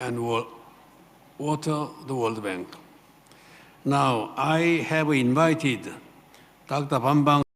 and water the World Bank. Now, I have invited Dr. Bambang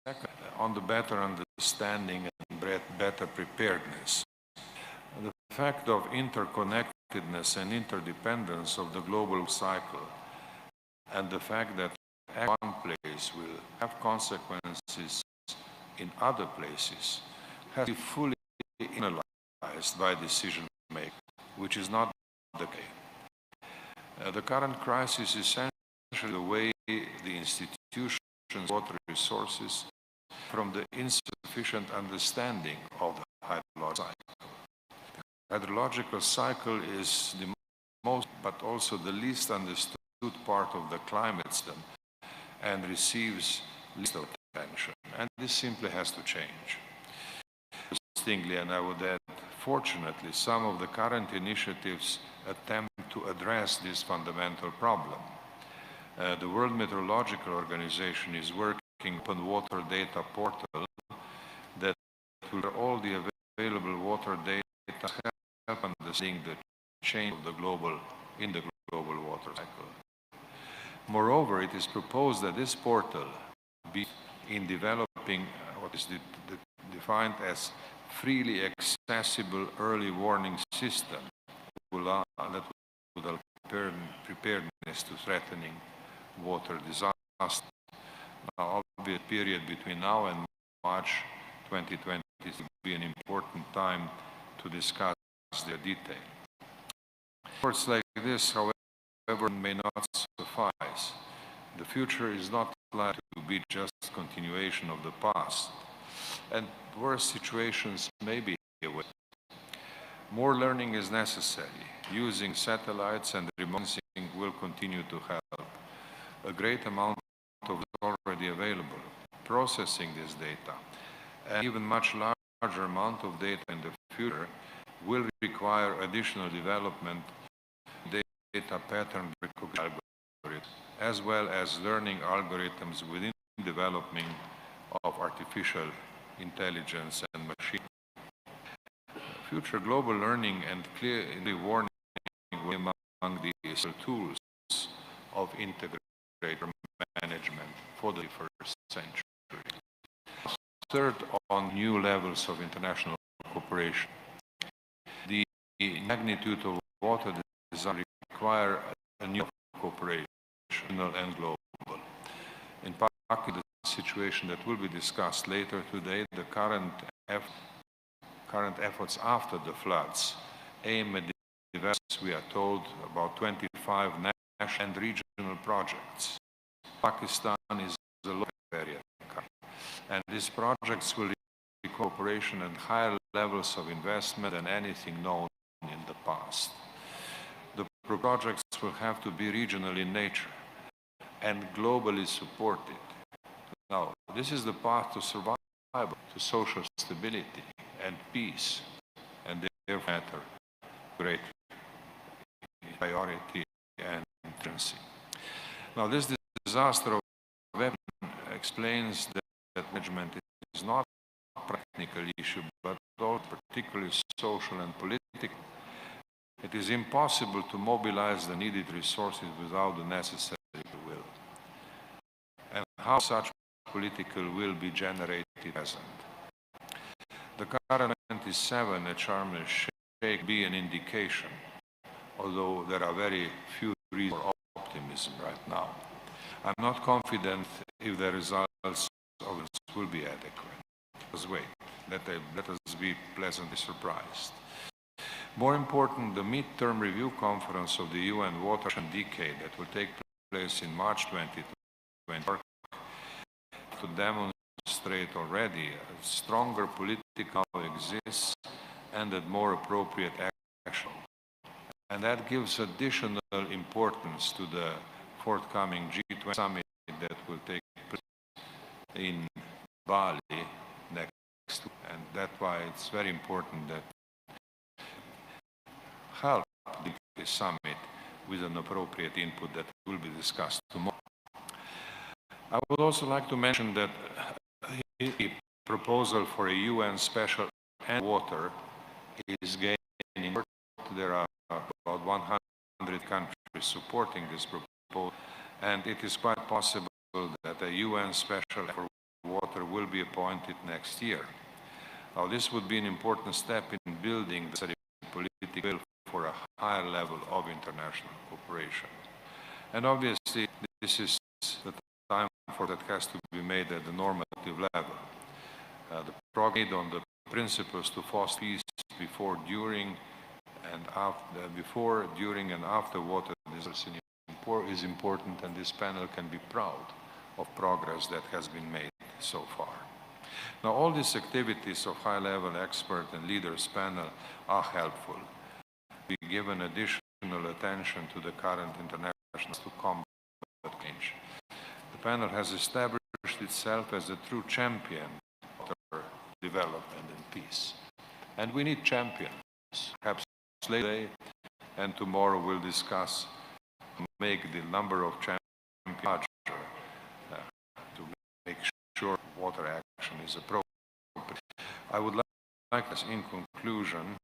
Second, on the better understanding and better preparedness. The fact of interconnectedness and interdependence of the global cycle and the fact that one place will have consequences in other places has to be fully analyzed by decision makers, which is not the case. The current crisis is essentially the way the institutions water resources from the insufficient understanding of the hydrological cycle. The hydrological cycle is the most, but also the least understood part of the climate system and receives least attention. And this simply has to change. Interestingly, and I would add, fortunately, some of the current initiatives attempt to address this fundamental problem. The World Meteorological Organization is working on a water data portal that will all the available water data help understanding the change of the global water cycle. Moreover, it is proposed that this portal be in developing what is defined as freely accessible early warning system that would allow preparedness to threatening water disaster. Now, obviously, the period between now and March 2020 will be an important time to discuss their detail. Reports like this, however, may not suffice. The future is not likely to be just continuation of the past, and worse situations may be awaited. More learning is necessary. Using satellites and remote sensing will continue to help. A great amount of it is already available. Processing this data, and even much larger amount of data in the future, will require additional development data pattern recognition algorithms, as well as learning algorithms within development of artificial intelligence and machine. Future global learning and clearly warning will be among the essential tools of integrated management for the 21st century. Third, on new levels of international cooperation. The magnitude of water disaster require a new cooperation, regional and global. In Pakistan, the situation that will be discussed later today, the current efforts after the floods aim at developing, we are told, about 25 national and regional projects. Pakistan is a low area, and these projects will require cooperation and higher levels of investment than anything known in the past. The projects will have to be regional in nature and globally supported. Now, this is the path to survival, to social stability and peace, and therefore matter great priority and urgency. Now, this disaster of weapons explains that management is not a practical issue, but also particularly social and political. It is impossible to mobilize the needed resources without the necessary will. And how such political will be generated present. The current 27 at Sharm el-Sheikh be an indication, although there are very few reasons for optimism right now. I'm not confident if the results of this will be adequate. Let's wait. Let us be pleasantly surprised. More important, the midterm review conference of the UN Watershed Decade that will take place in March 2020 to demonstrate already a stronger political exists and a more appropriate action. And that gives additional importance to the forthcoming G20 summit that will take place in Bali next week. And that's why it's very important that help the summit with an appropriate input that will be discussed tomorrow. I would also like to mention that the proposal for a UN special and water is gaining. There are about 100 countries supporting this proposal, and it is quite possible that a UN special for water will be appointed next year. Now, this would be an important step in building the political will for a higher level of international cooperation. And obviously, this is the time for that has to be made at the normative level. The progress made on the principles to foster peace before, during, and after water disasters is important, and this panel can be proud of progress that has been made so far. Now, all these activities of high-level expert and leaders panel are helpful. We give an additional attention to the current international to combat change. The panel has established itself as a true champion of development and peace. And we need champions. Perhaps today and tomorrow we'll discuss to make the number of champions larger to make sure water action is appropriate. I would like us in conclusion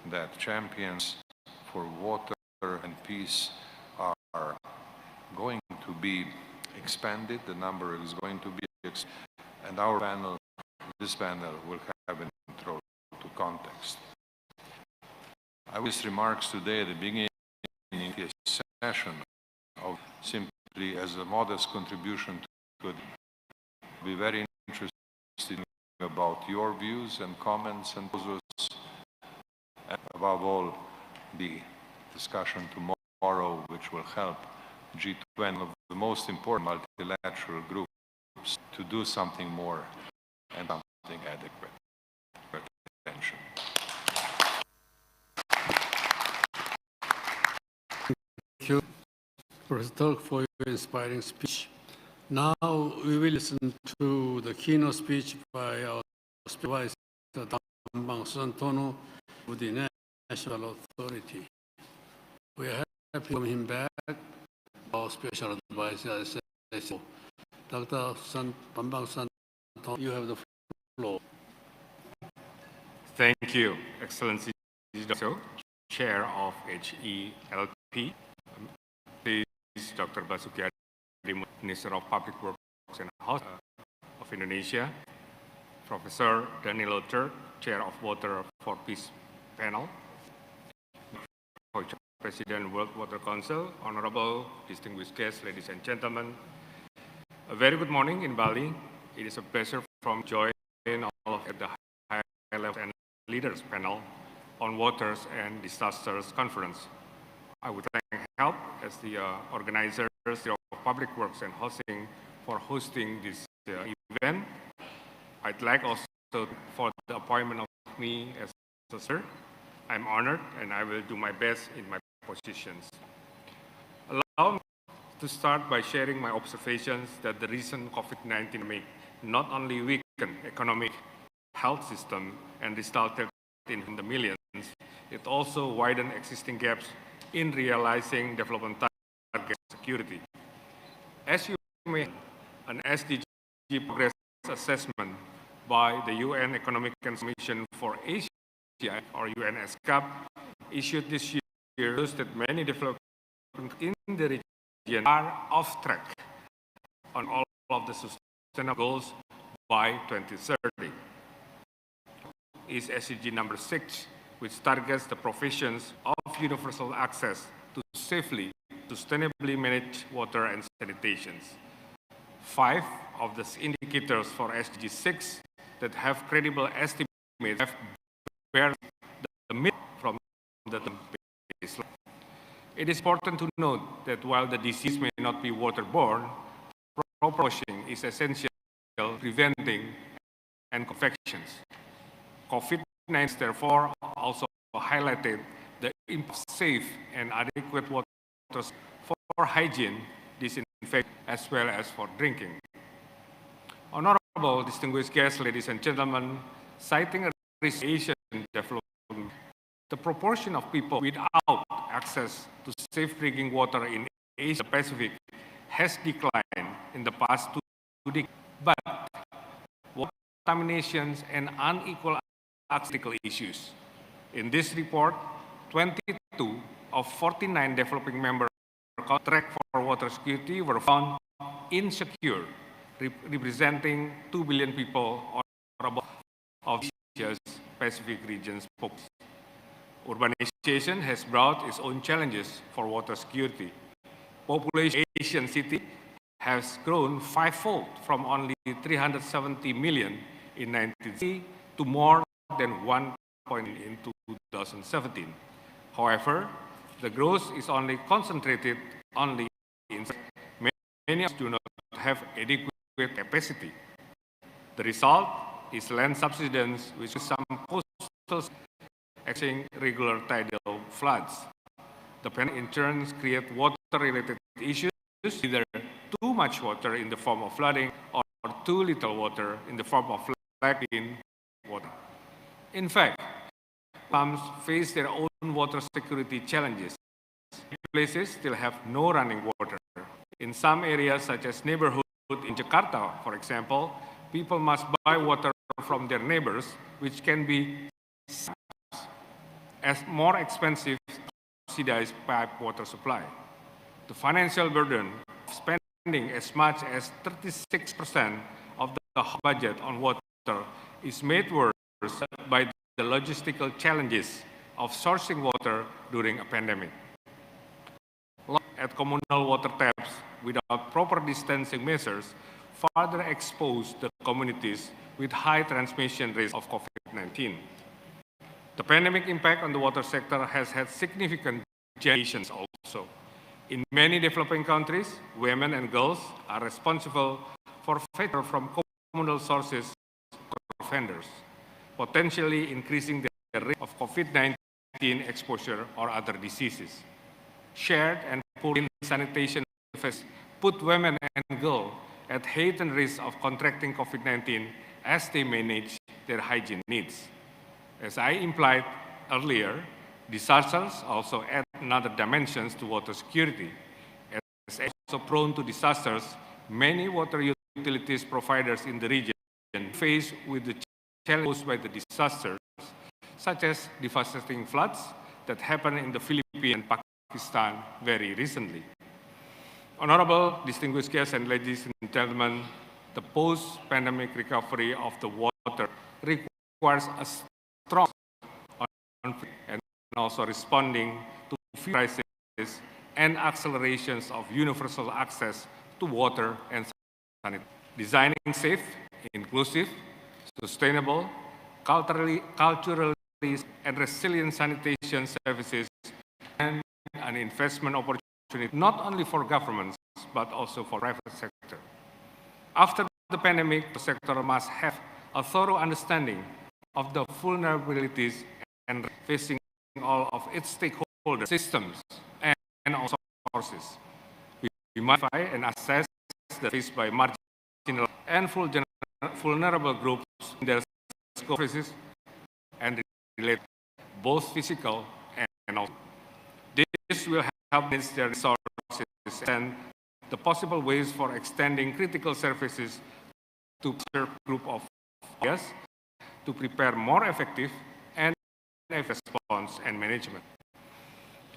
that champions for water and peace are going to be expanded. The number is going to be expanded, and our panel, this panel, will have an intro to context. I will remarks today at the beginning of this session of simply as a modest contribution to it. Be very interested about your views and comments and proposals, and above all, the discussion tomorrow, which will help G20, of the most important multilateral groups, to do something more and something adequate. Attention. Thank you, Professor Turk, for your inspiring speech. Now we will listen to the keynote speech by our Vice President Bambang Susantono of the National Authority. We are happy to welcome him back, our special advisor, Dr. Bambang Susantono. You have the floor. Thank you, Excellency Chair of HELP. Please, Dr. Basuki Hadi, Minister of Public Works and Housing of Indonesia, Professor Danilo Turk, Chair of Water for Peace panel, President World Water Council, honorable distinguished guests, ladies and gentlemen. A very good morning in Bali. It is a pleasure from join all of at the high level and leaders panel on waters and disasters conference. I would thank HELP as the organizers of Public Works and Housing for hosting this event. I'd like also for the appointment of me as a sir. I'm honored and I will do my best in my positions. Allow me to start by sharing my observations that the recent COVID-19 may not only weaken economic health system and resulted in the millions, it also widened existing gaps in realizing development target security. As you may know, an SDG progress assessment by the UN Economic Commission for Asia, or UNESCAP, issued this year shows that many developments in the region are off track on all of the sustainable goals by 2030. Is SDG number 6, which targets the provisions of universal access to safely, sustainably manage water and sanitation. 5 of the indicators for SDG 6 that have credible estimates have bear the mid from the baseline. It is important to note that while the disease may not be waterborne, proper washing is essential in preventing and infections. COVID-19 therefore also highlighted the importance of safe and adequate water for hygiene, disinfection, as well as for drinking. Honorable distinguished guests, ladies and gentlemen, citing a Asian development, the proportion of people without access to safe drinking water in Asia Pacific has declined in the past 2 decades, but water contaminations and unequal critical issues. In this report, 22 of 49 developing member contracts for water security were found insecure, representing 2 billion people or above of Asia's Pacific region's population. Urbanization has brought its own challenges for water security. Population in Asian city has grown fivefold from only 370 million in 1960 to more than 1 in 2017. However, the growth is only concentrated only in many do not have adequate capacity. The result is land subsidence, which is some coastal experiencing regular tidal floods. The pandemic in turn create water-related issues, either too much water in the form of flooding or too little water in the form of lacking water. In fact, farms face their own water security challenges. Places still have no running water. In some areas, such as neighborhood in Jakarta, for example, people must buy water from their neighbors, which can be as more expensive subsidized pipe water supply. The financial burden of spending as much as 36% of the budget on water is made worse by the logistical challenges of sourcing water during a pandemic. At communal water taps without proper distancing measures further expose the communities with high transmission risk of COVID-19. The pandemic impact on the water sector has had significant generations also. In many developing countries, women and girls are responsible for water from communal sources or vendors, potentially increasing the risk of COVID-19 exposure or other diseases. Shared and poor sanitation services put women and girls at heightened risk of contracting COVID-19 as they manage their hygiene needs. As I implied earlier, disasters also add another dimensions to water security. As also prone to disasters, many water utilities providers in the region face with the challenges posed by the disasters, such as devastating floods that happened in the Philippines and Pakistan very recently. Honorable distinguished guests and ladies and gentlemen, the post-pandemic recovery of the water requires a strong and also responding to crises and accelerations of universal access to water and sanitation. Designing safe, inclusive, sustainable, culturally and resilient sanitation services and an investment opportunity not only for governments but also for private sector. After the pandemic, the sector must have a thorough understanding of the vulnerabilities and facing all of its stakeholder systems and also sources. We must identify and assess the faced by marginal and vulnerable groups in their scope and relate both physical and also. This will help manage their resources and the possible ways for extending critical services to serve group of areas to prepare more effective and response and management.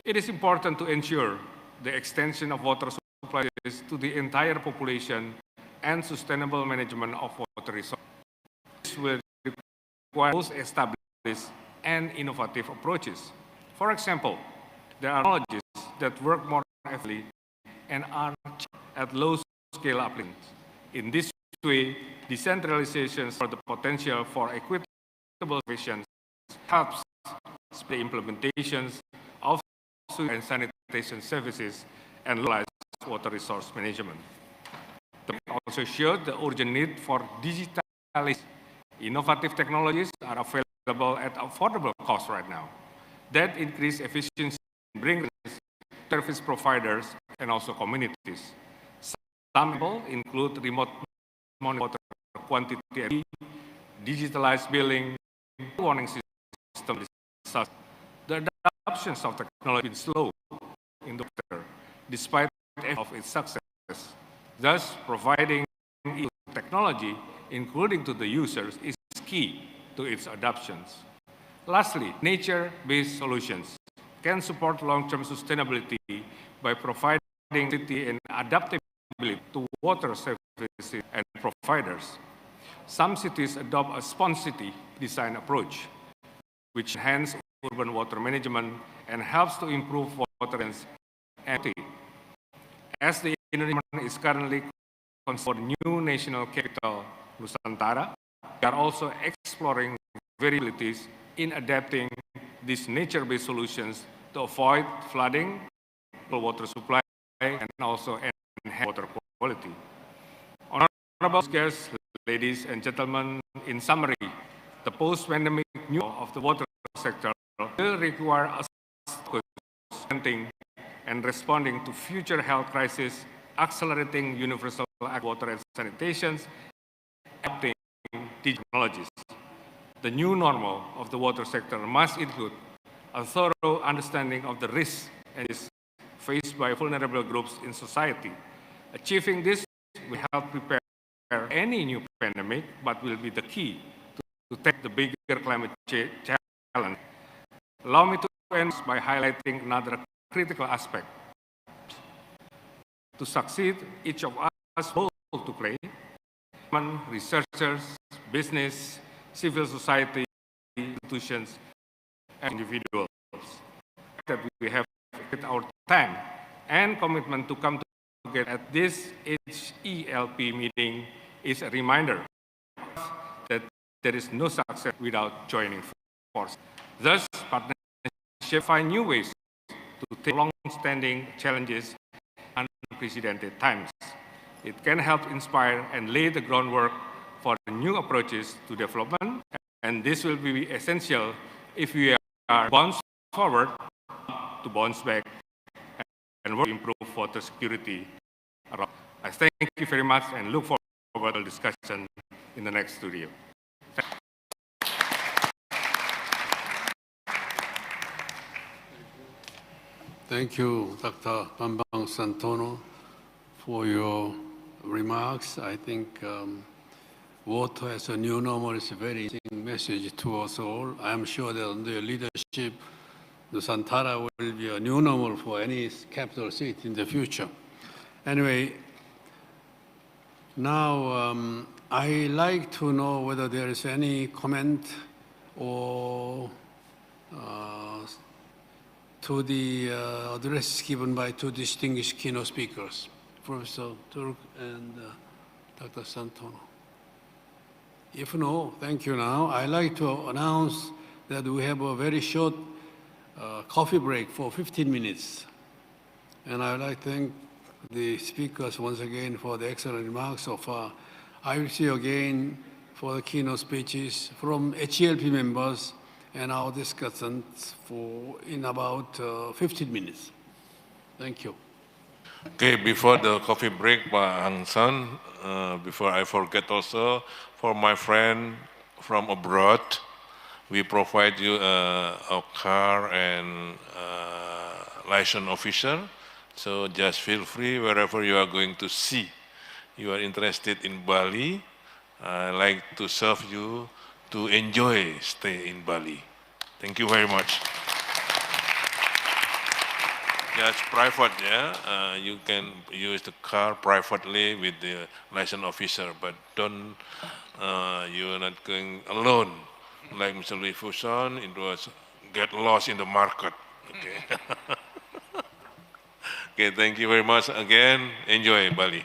It is important to ensure the extension of water supplies to the entire population and sustainable management of water resources. This will require both established and innovative approaches. For example, there are technologies that work more effectively and are at low-scale applications. In this way, decentralization for the potential for equitable provisions helps the implementations of and sanitation services and localized water resource management. The also showed the urgent need for digitalization. Innovative technologies are available at affordable cost right now that increase efficiency and bring service providers and also communities. Some examples include remote monitoring water quantity, digitalized billing, warning system. The adoption of technology is slow in the sector, despite of its success. Thus, providing technology, including to the users, is key to its adoptions. Lastly, nature-based solutions can support long-term sustainability by providing and adaptability to water services and providers. Some cities adopt a sponge city design approach, which enhances urban water management and helps to improve water and as the Indonesian is currently for new national capital Nusantara, we are also exploring variabilities in adapting these nature-based solutions to avoid flooding, water supply, and also enhance water quality. Honorable speakers, ladies and gentlemen, in summary, the post-pandemic new of the water sector will require us presenting and responding to future health crises, accelerating universal water and sanitation, adapting technologies. The new normal of the water sector must include a thorough understanding of the risks and is faced by vulnerable groups in society. Achieving this will help prepare any new pandemic, but will be the key to take the bigger climate change challenge. Allow me to end by highlighting another critical aspect. To succeed, each of us has a role to play. Researchers, business, civil society, institutions, and individuals. That we have our time and commitment to come together at this HELP meeting is a reminder that there is no success without joining forces. Thus, partnership find new ways to take long-standing challenges and unprecedented times. It can help inspire and lay the groundwork for new approaches to development, and this will be essential if we are bounce forward to bounce back and work to improve water security around. I thank you very much and look forward to the discussion in the next studio. Thank you, Dr. Bambang Santono, for your remarks. I think water as a new normal is a very interesting message to us all. I'm sure that under your leadership, Nusantara will be a new normal for any capital city in the future. Anyway, now I like to know whether there is any comment or to the address given by two distinguished keynote speakers, Professor Turk and Dr. Santono. If no, thank you now. I'd like to announce that we have a very short coffee break for 15 minutes. And I'd like to thank the speakers once again for the excellent remarks so far. I will see you again for the keynote speeches from HELP members and our discussions in about 15 minutes. Thank you. Okay, before the coffee break, Pak Hang San, before I forget also, for my friend from abroad, we provide you a car and license officer. So just feel free wherever you are going to see. You are interested in Bali, I like to serve you to enjoy stay in Bali. Thank you very much. Just private, yeah. You can use the car privately with the license officer, but don't. You're not going alone. Like Mr. Lee Fuson, it was get lost in the market. Okay. Okay. Thank you very much again. Enjoy Bali.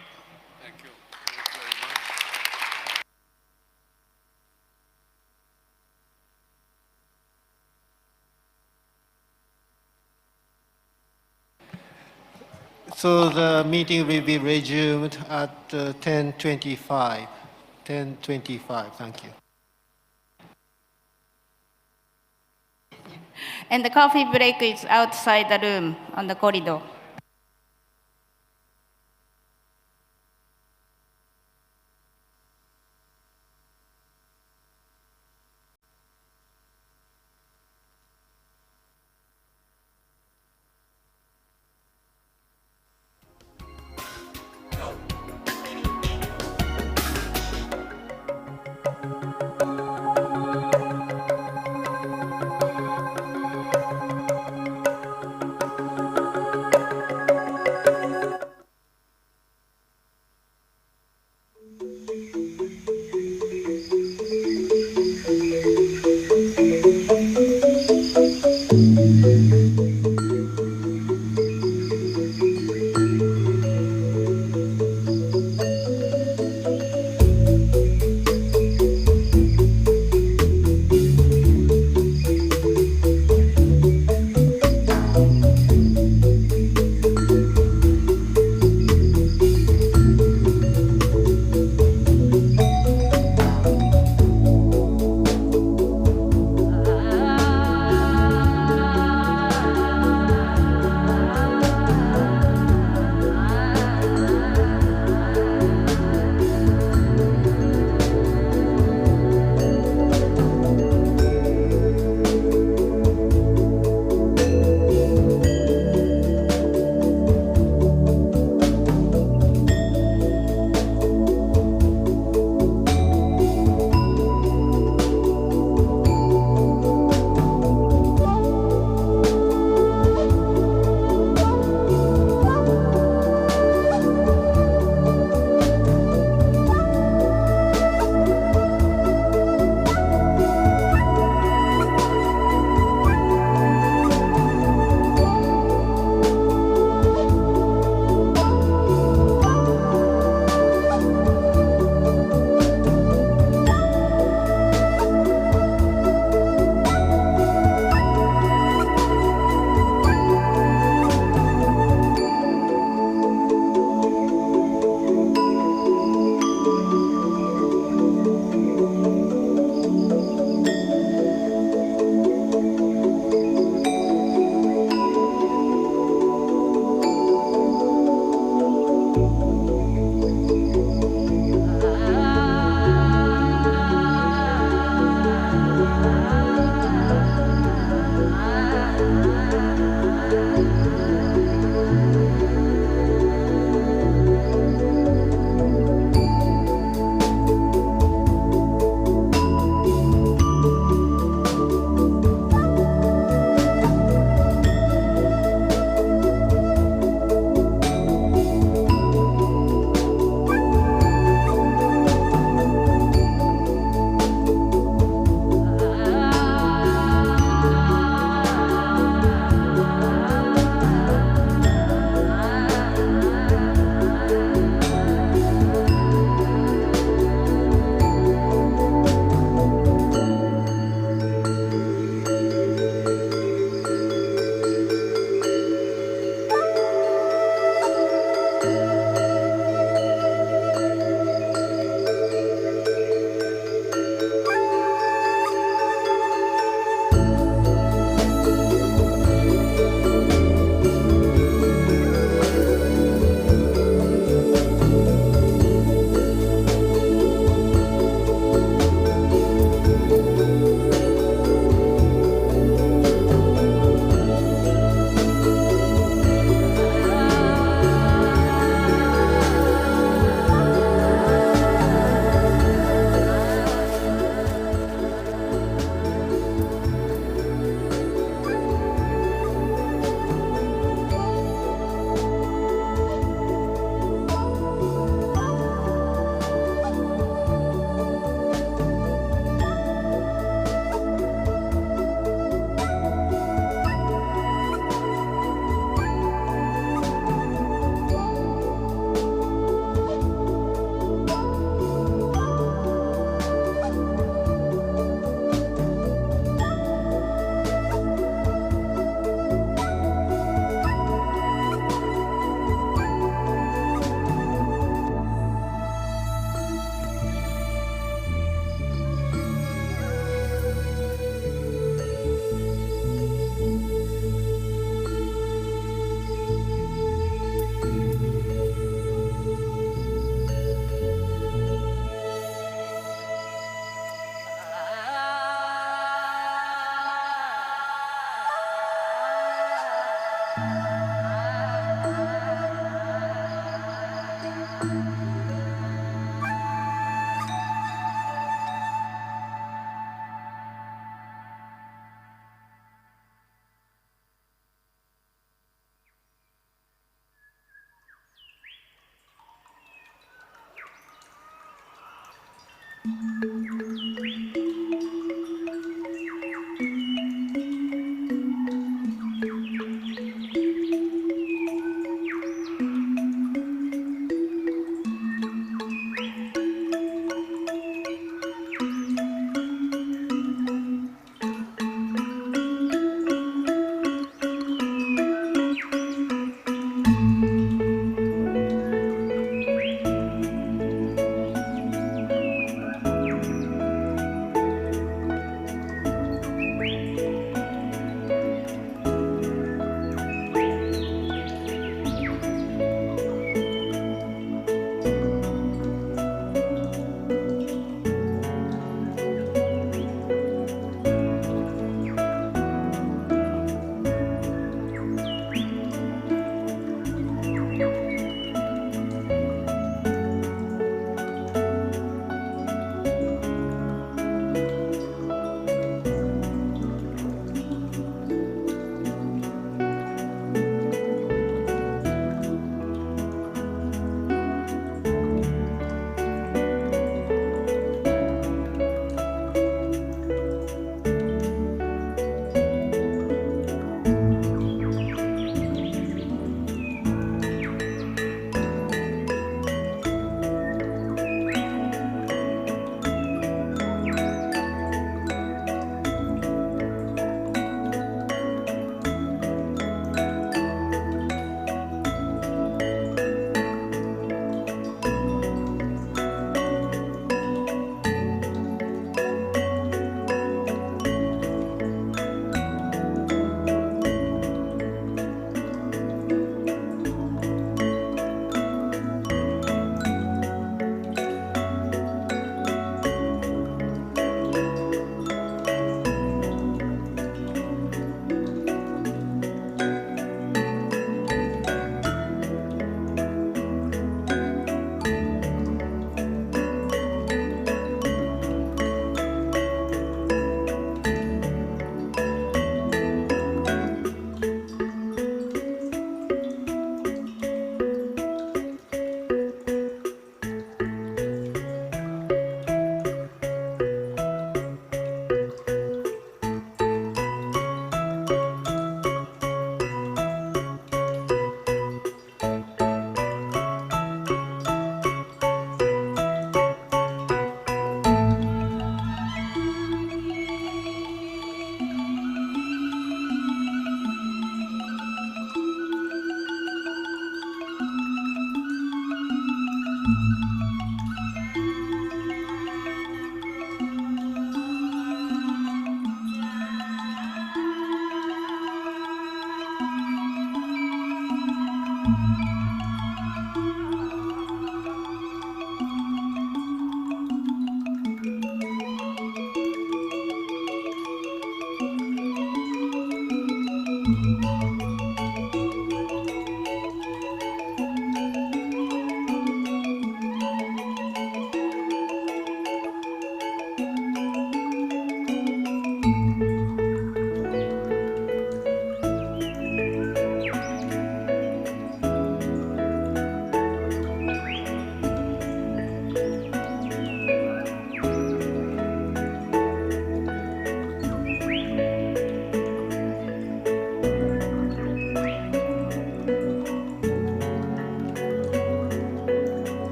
Thank you. Thank you very much. So the meeting will be resumed at 10:25. 10:25. Thank you. And the coffee break is outside the room on the corridor.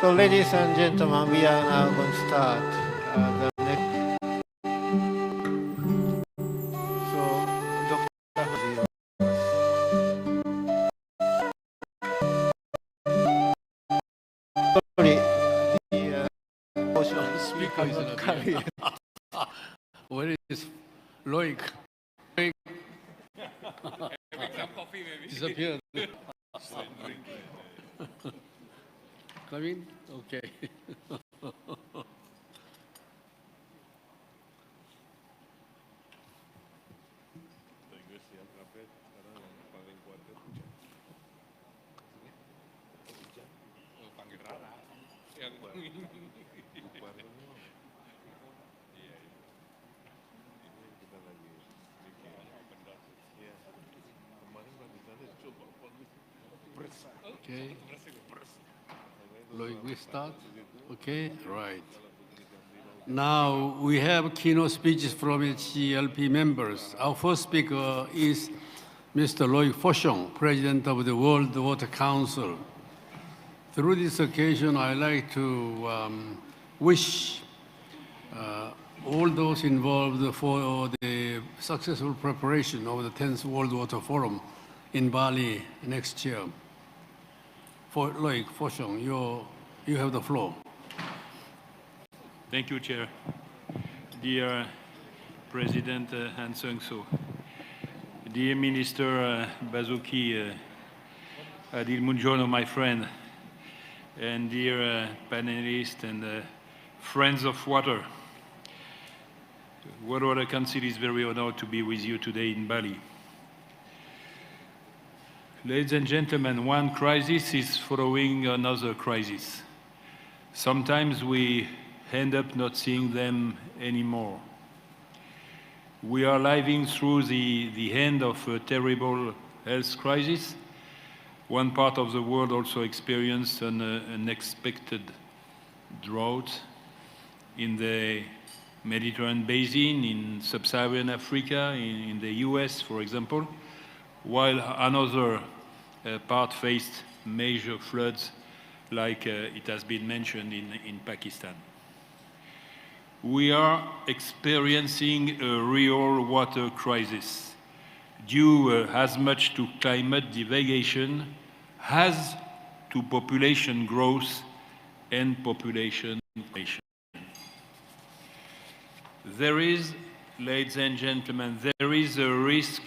So, ladies and gentlemen, we are now going to start the next. So, Dr. Haji, sorry, the portion Speaker is cannot not carry here. it. Where is Loic? Loic Some coffee, maybe. disappeared. Come in? Okay. Panggil Rara. Yang Okay. Loic, we start? Okay, right. Now, we have keynote speeches from HCLP members. Our first speaker is Mr. Loic Foshong, President of the World Water Council. Through this occasion, I'd like to wish all those involved for the successful preparation of the 10th World Water Forum in Bali next year. For Loic Foshong, you have the floor. Thank you, Chair. Dear President Han Seung-soo, dear Minister Bazuki Adil Munjono, my friend, and dear panelists and friends of water, World Water Council is very honored to be with you today in Bali. Ladies and gentlemen, one crisis is following another crisis. Sometimes we end up not seeing them anymore. We are living through the end of a terrible health crisis. One part of the world also experienced an unexpected drought in the Mediterranean basin, in sub-Saharan Africa, in the US, for example, while another part faced major floods like it has been mentioned in Pakistan. We are experiencing a real water crisis due as much to climate deviation as to population growth and population migration. There is, ladies and gentlemen, there is a risk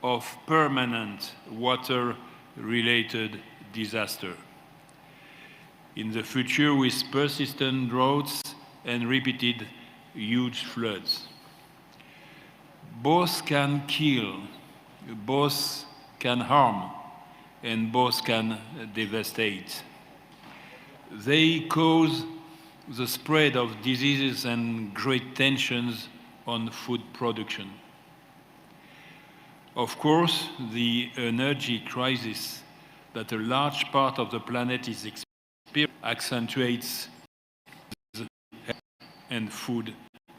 of permanent water-related disaster in the future with persistent droughts and repeated huge floods. Both can kill, both can harm, and both can devastate. They cause the spread of diseases and great tensions on food production. Of course, the energy crisis that a large part of the planet is experiencing accentuates the health and food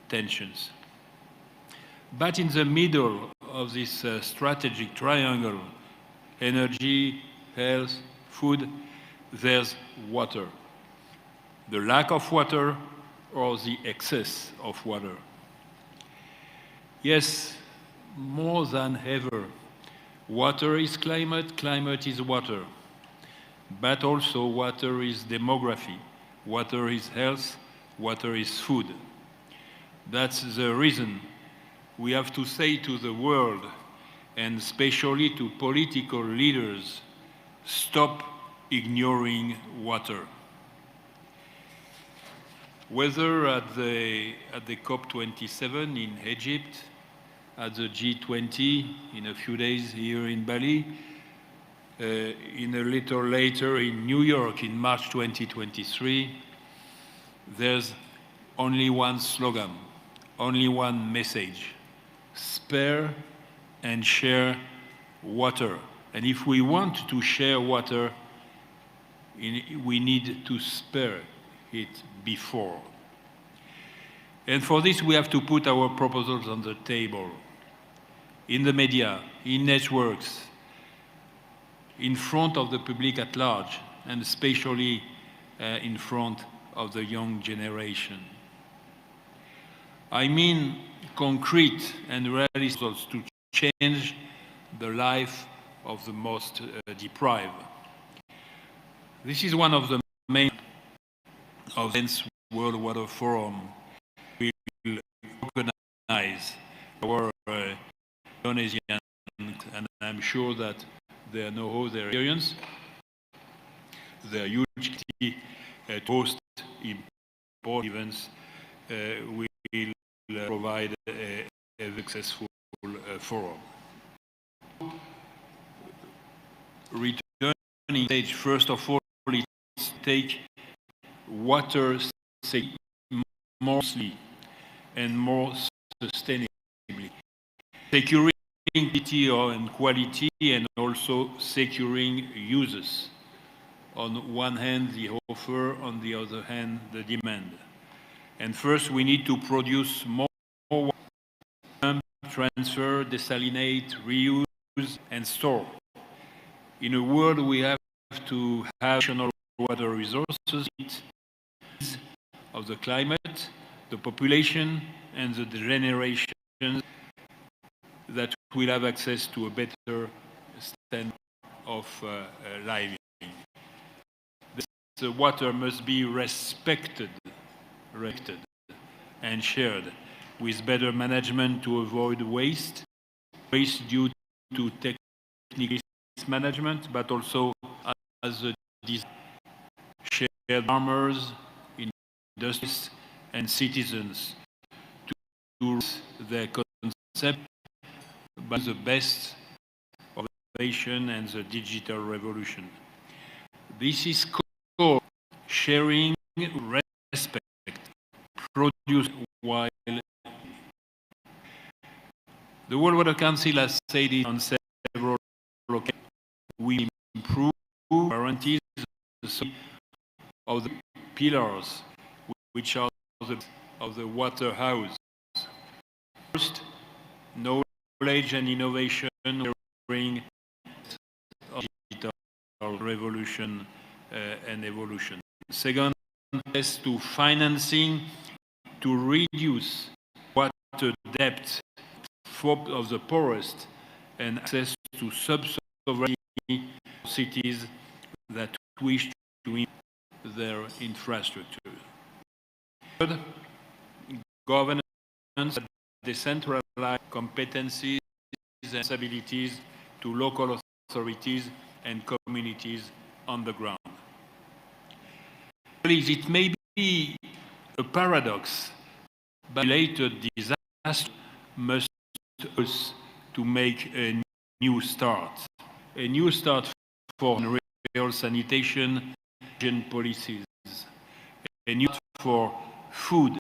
tensions. But in the middle of this strategic triangle, energy, health, food, there's water. The lack of water or the excess of water. Yes, more than ever, water is climate, climate is water. But also water is demography, water is health, water is food. That's the reason we have to say to the world, and especially to political leaders, stop ignoring water. Whether at the COP27 in Egypt, at the G20 in a few days here in Bali, in a little later in New York in March 2023, there's only one slogan, only one message: spare and share water. And if we want to share water, we need to spare it before. And for this, we have to put our proposals on the table, in the media, in networks, in front of the public at large, and especially in front of the young generation. I mean concrete and realistic results to change the life of the most deprived. This is one of the main of the World Water Forum. We will organize sure that they know their experience. Their huge capacity to host important events will provide a successful forum. Returning stage, first of all, is take water safety more seriously and more sustainably, securing quantity and quality, and also securing users. On one hand, the offer, on the other hand, the demand. And first, we need to produce more water, transfer, desalinate, reuse, and store. In a world, we have to have additional water resources of the climate, the population, and the generation that will have access to a better standard of living. The water must be respected and shared with better management to avoid waste due to technical management, but also as a shared farmers, industries, and citizens to their concept by the best of innovation and the digital revolution. This is called sharing respect, produce while. The World Water Council has said it on several occasions. We improve guarantees of the pillars, which are of the water house. First, knowledge and innovation bring digital revolution and evolution. Second, access to financing to reduce water debt of the poorest and access to sub-sovereign cities that wish to improve their infrastructure. Third, governance that decentralize competencies and responsibilities to local authorities and communities on the ground. It may be a paradox, but related disaster must us to make a new start for real sanitation and policies, a new start for food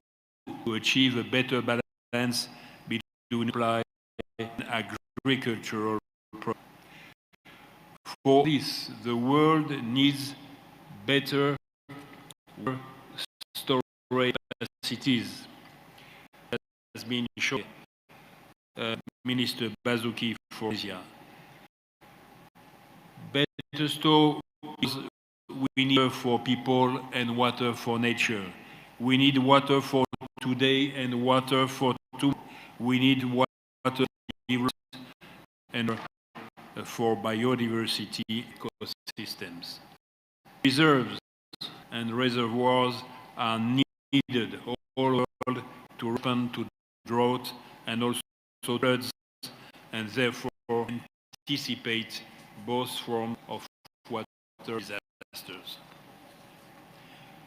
to achieve a better balance between supply and agricultural products. For this, the world needs better storage capacities, as has been shown. Minister Bazuki for Asia. Better store is we need for people and water for nature. We need water for today and water for tomorrow. We need water and for biodiversity ecosystems. Reserves and reservoirs are needed all over the world to respond to drought and also floods, and therefore anticipate both forms of water disasters.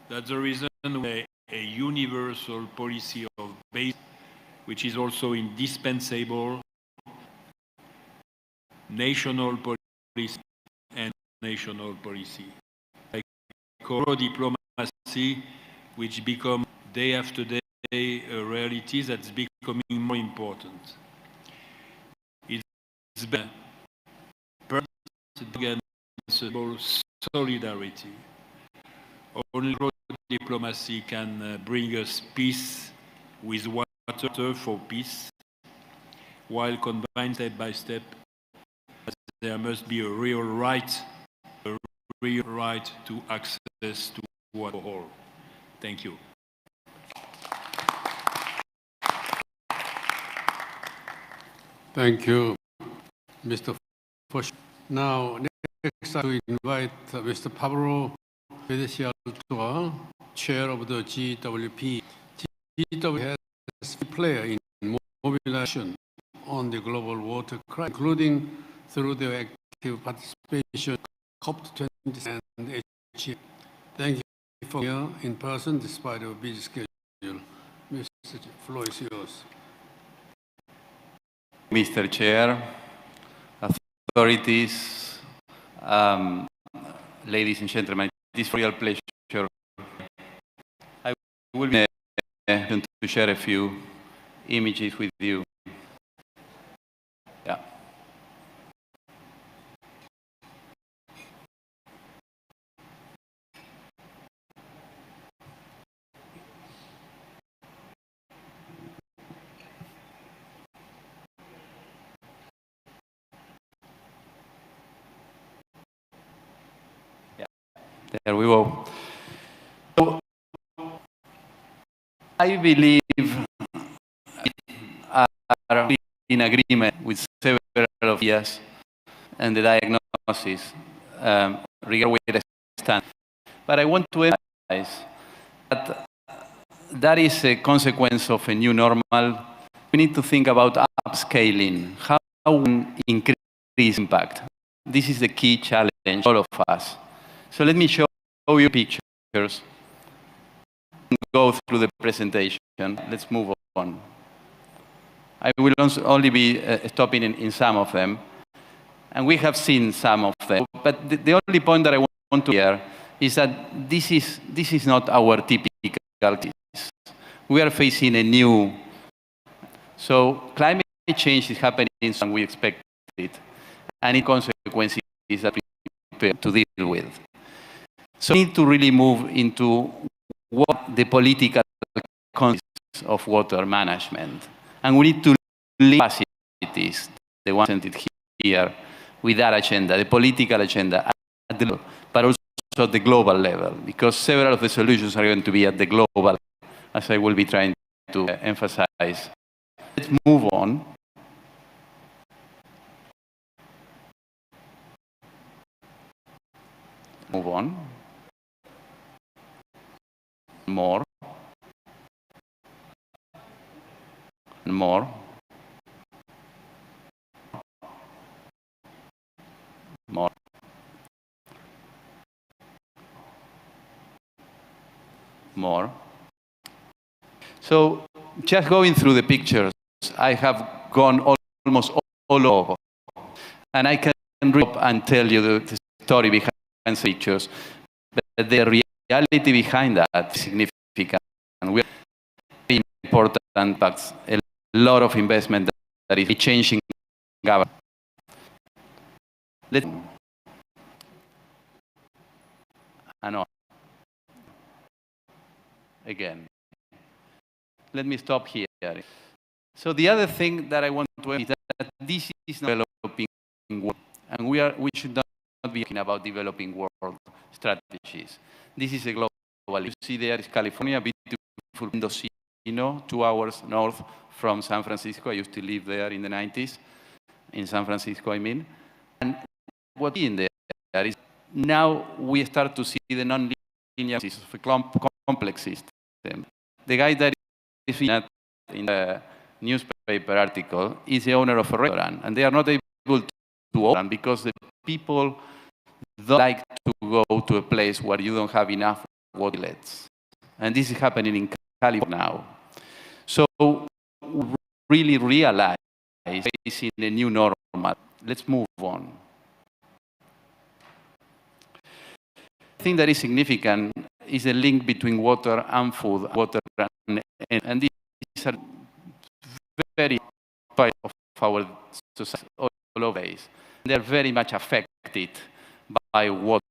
That's the reason why a universal policy of base, which is also indispensable, national policy and national policy. Like diplomacy, which become day after day a reality that's becoming more important. It's better against solidarity. Only diplomacy can bring us peace with water for peace, while combined step by step, there must be a real right to access to water for all. Thank you. Thank you, Mr. Fosh. Now, next I will invite Mr. Pablo Pedicial, Chair of the GWP. GWP has a player in mobilization on the global water crisis, including through their active participation in COP27 and each year. Thank you for here in person despite your busy schedule. Mr. Floor is yours. Mr. Chair, authorities, ladies and gentlemen, it is a real pleasure. I will be to share a few images with you. Yeah. There we go. So, I believe are in agreement with several of years and the diagnosis regarding where they stand. But I want to emphasize that that is a consequence of a new normal. We need to think about upscaling, how we increase impact. This is the key challenge, all of us. So let me show you pictures. Go through the presentation. Let's move on. I will only be stopping in some of them. And we have seen some of them. But the only point that I want to hear is that this is not our typical case. We are facing a new. So climate change is happening and we expect it. And in consequences that we prepare to deal with. So we need to really move into what the political context of water management. And we need to link capacities, the ones presented here, with that agenda, the political agenda, at the level, but also at the global level, because several of the solutions are going to be at the global, as I will be trying to emphasize. Let's move on. Move on. More. More. More. More. So, just going through the pictures, I have gone almost all over. And I can read up and tell you the story behind the pictures. But the reality behind that is significant. And we are very important impacts, a lot of investment that is changing government. Let's again. Let me stop here. So the other thing that I want to emphasize is that this is not developing world, and we should not be thinking about developing world strategies. This is a global. You see there is California, beautiful Mendocino, 2 hours north from San Francisco. I used to live there in the 90s, in San Francisco, I mean. And what in there is now we start to see the non-linear of a complex system. The guy that is in the newspaper article is the owner of a restaurant, and they are not able to open because the people don't like to go to a place where you don't have enough water outlets. And this is happening in California now. So we really realize facing the new normal. Let's move on. The thing that is significant is the link between water and food, water and these are very part of our society all over the place. They are very much affected by water.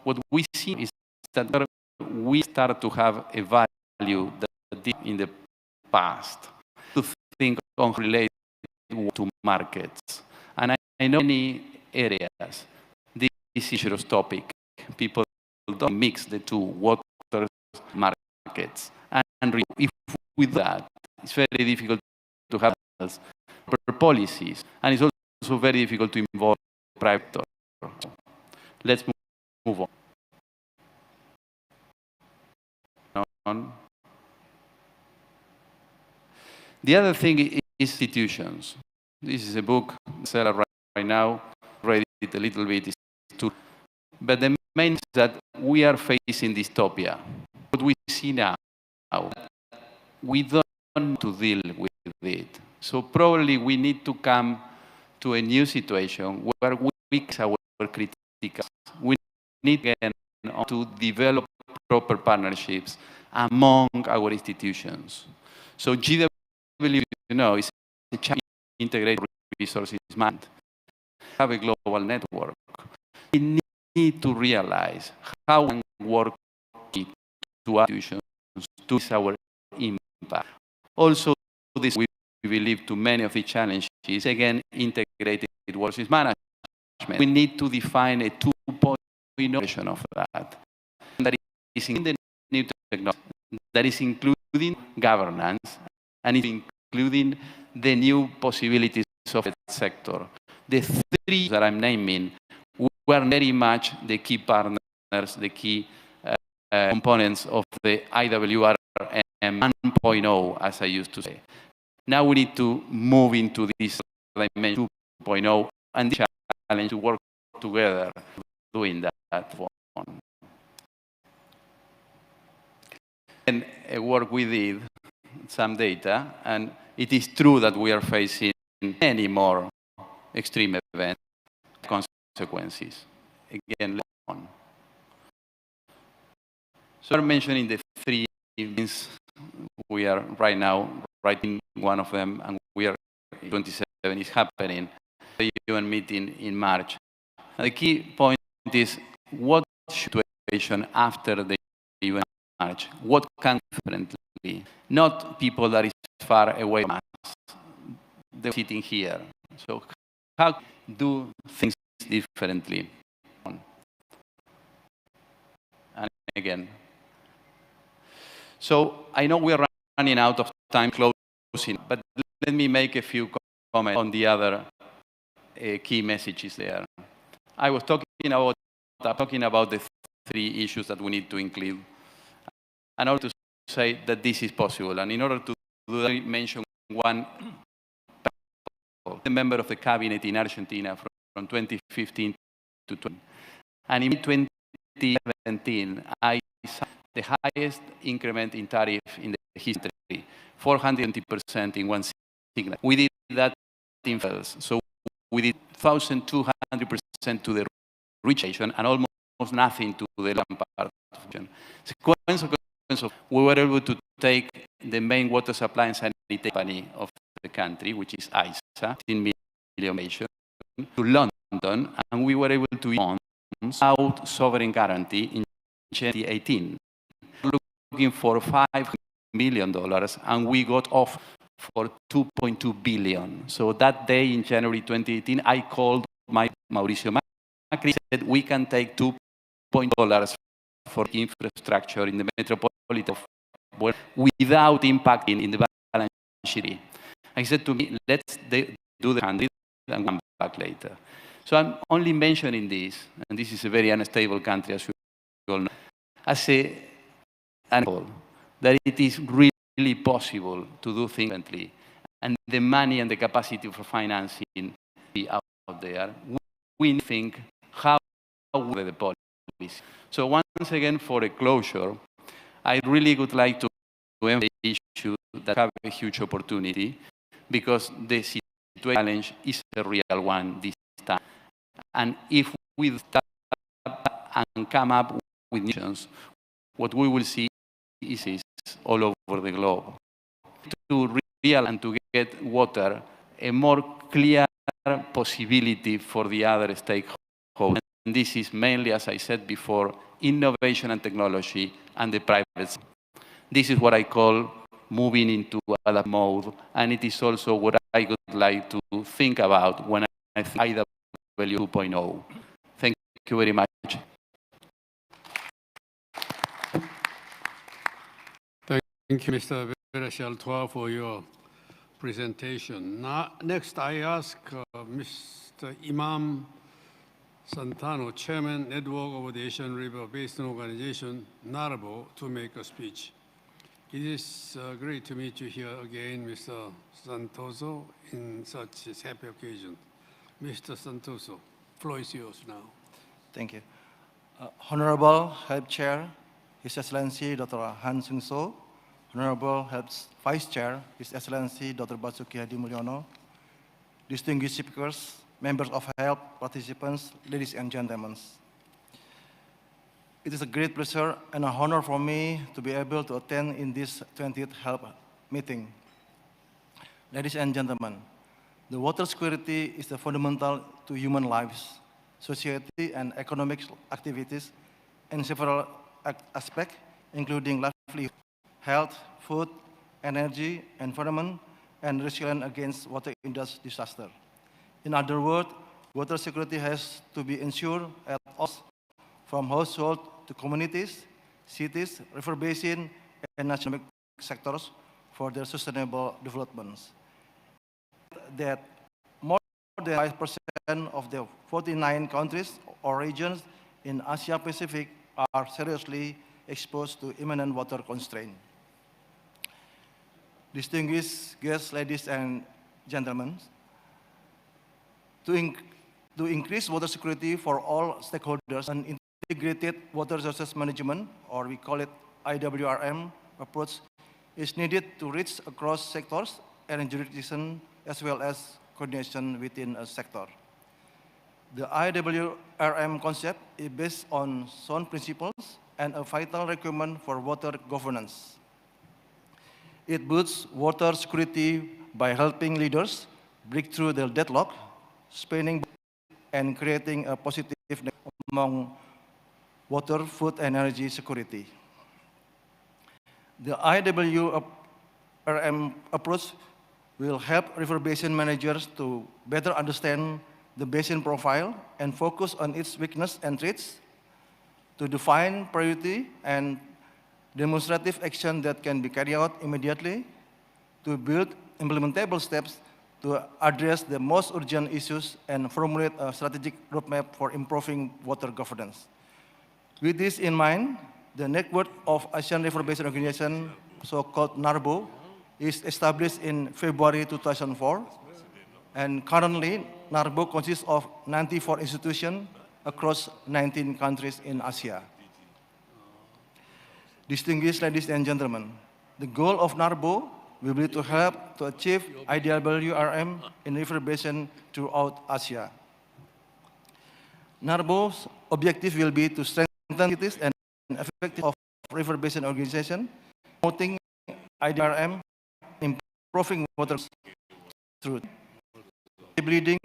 What we see is that we start to have a value that in the past to think on related to markets. And I know many areas this issue of topic. People don't mix the two, water markets. And if with that, it's very difficult to have policies. And it's also very difficult to involve private sector. Let's move on. The other thing is institutions. This is a book seller now, read it a little bit, is too. But the main is that we are facing dystopia. What we see now, we don't want to deal with it. So probably we need to come to a new situation where we fix our critical. We need again to develop proper partnerships among our institutions. So GW, is a integrated resources management. Have a global network. We need to realize how we work to institutions to our impact. Also, this we believe to many of the challenges, again, integrated resources management. We need to define a 2.0 version of that. That is in the new technology, that is including governance, and is including the new possibilities of the sector. The three that I'm naming were very much the key partners, the key components of the IWR 1.0, as I used to say. Now we need to move into this dimension 2.0 and the challenge to work together doing that one. And work we did some data, and it is true that we are facing many more extreme events, consequences. Again, on. So I'm mentioning the three things we are right now writing one of them, and we are 27 is happening. The UN meeting in March. And the key point is what situation after the UN March? What can differently? Not people that is far away from us. They're sitting here. So how do things differently? And again. So I know we're running out of time closing, but let me make a few comments on the other key messages there. I was talking about the three issues that we need to include. And also to say that this is possible. And in order to do that, I mention one the member of the cabinet in Argentina from 2015 to 2020. And in 2017, I saw the highest increment in tariff in the history, 420% in one signal. We did that in fells. So we did 1,200% to the rich nation and almost nothing to the land part. We were able to take the main water supply and sanitation company of the country, which is ISA, 10 million nation, to London, and we were able to use bonds without sovereign guarantee in 2018. Looking for $5 million, and we got off for $2.2 billion. So that day in January 2018, I called my Mauricio Macri, said we can take $2 billion for infrastructure in the metropolitan without impacting in the balance sheet. I said to me, let's do the 100 and come back later. So I'm only mentioning this, and this is a very unstable country, as you all know, as an example that it is really possible to do things differently, and the money and the capacity for financing be out there. We think how we the policy. So once again, for a closure, I really would like to emphasize the issue that have a huge opportunity, because the situation challenge is a real one this time. And if we start and come up with missions, what we will see is all over the globe. To real and to get water, a more clear possibility for the other stakeholders. And this is mainly, as I said before, innovation and technology and the private sector. This is what I call moving into other mode, and it is also what I would like to think about when I think IW 2.0. Thank you very much. Thank you, Mr. Vereshal-Tua, for your presentation. Next, I ask Mr. Imam Santano, Chairman, Network of the Asian River Basin Organization, NARBO, to make a speech. It is great to meet you here again, Mr. Santoso, in such a happy occasion. Mr. Santoso, floor is yours now. Thank you. Honorable Help Chair, His Excellency Dr. Han Sung-so, Honorable Help Vice Chair, His Excellency Dr. Basuki Hadi Mulyono, distinguished speakers, members of HELP, participants, ladies and gentlemen. It is a great pleasure and an honor for me to be able to attend in this 20th HELP meeting. Ladies and gentlemen, the water security is fundamental to human lives, society, and economic activities in several aspects, including livelihood, health, food, energy, environment, and resilience against water industry disaster. In other words, water security has to be ensured at all, from household to communities, cities, river basin, and national sectors for their sustainable developments. That more than 5% of the 49 countries or regions in Asia Pacific are seriously exposed to imminent water constraint. Distinguished guests, ladies and gentlemen, to increase water security for all stakeholders, an integrated water resources management, or we call it IWRM approach, is needed to reach across sectors and jurisdictions, as well as coordination within a sector. The IWRM concept is based on sound principles and a vital requirement for water governance. It boosts water security by helping leaders break through the deadlock, spanning and creating a positive among water, food, and energy security. The IWRM approach will help river basin managers to better understand the basin profile and focus on its weakness and threats, to define priority and demonstrative action that can be carried out immediately, to build implementable steps to address the most urgent issues and formulate a strategic roadmap for improving water governance. With this in mind, the network of Asian River Basin Organization, so-called NARBO, is established in February 2004, and currently NARBO consists of 94 institutions across 19 countries in Asia. Distinguished ladies and gentlemen, the goal of NARBO will be to help to achieve IWRM in river basin throughout Asia. NARBO's objective will be to strengthen cities and effective of river basin organization, promoting IWRM, improving water through bleeding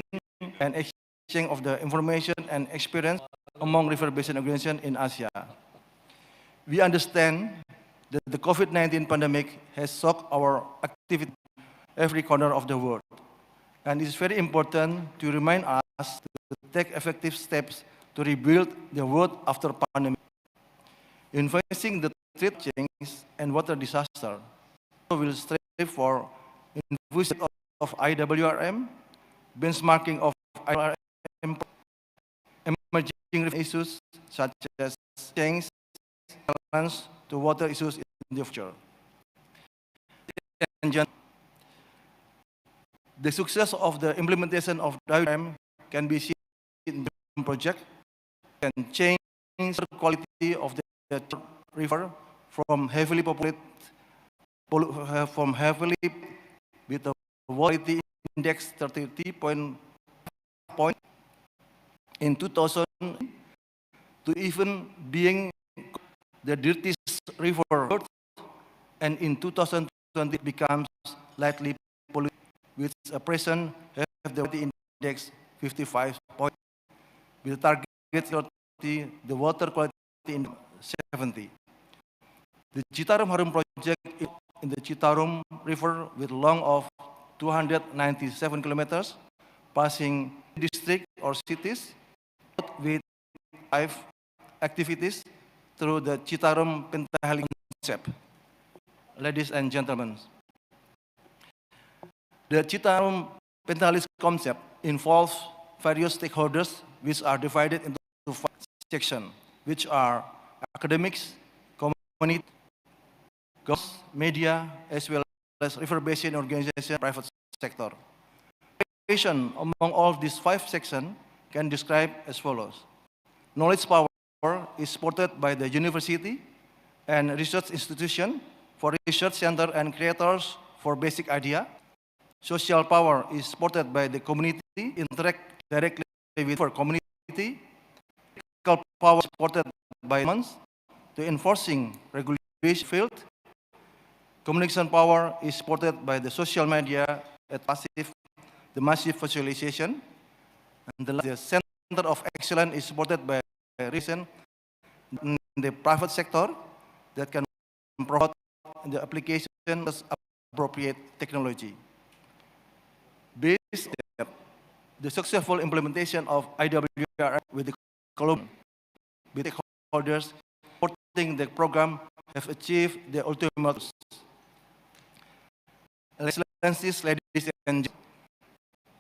and exchange of the information and experience among river basin organizations in Asia. We understand that the COVID-19 pandemic has shocked our activity in every corner of the world. And it is very important to remind us to take effective steps to rebuild the world after pandemic. In facing the threat change and water disaster, we will strive for infusion of IWRM, benchmarking of IWRM, emerging issues such as change to water issues in the future. The success of the implementation of IWRM can be seen in the project and change the quality of the river from heavily populated, with a quality index 33 point in 2000 to even being the dirtiest river on earth, and in 2020 it becomes lightly polluted, with a present have the quality index 55 point, with target the water quality in 70. The Citarum Harum project in the Citarum River with long of 297 kilometers, passing district or cities with 5 activities through the Citarum Pentahelix concept. Ladies and gentlemen, the Citarum Pentahelix concept involves various stakeholders which are divided into 5 sections, which are academics, community, media, as well as river basin organization, private sector. cooperation among all these 5 sections can describe as follows. Knowledge power is supported by the university and research institution for research center and creators for basic idea. Social power is supported by the community, interact directly with our community. Political power is supported by governments to enforcing regulation field. Communication power is supported by the social media at the massive visualization. And the center of excellence is supported by reason in the private sector that can provide the application of appropriate technology. Based on the successful implementation of IWR with the collaboration with stakeholders supporting the program have achieved the ultimate goals. Excellencies, ladies and gentlemen,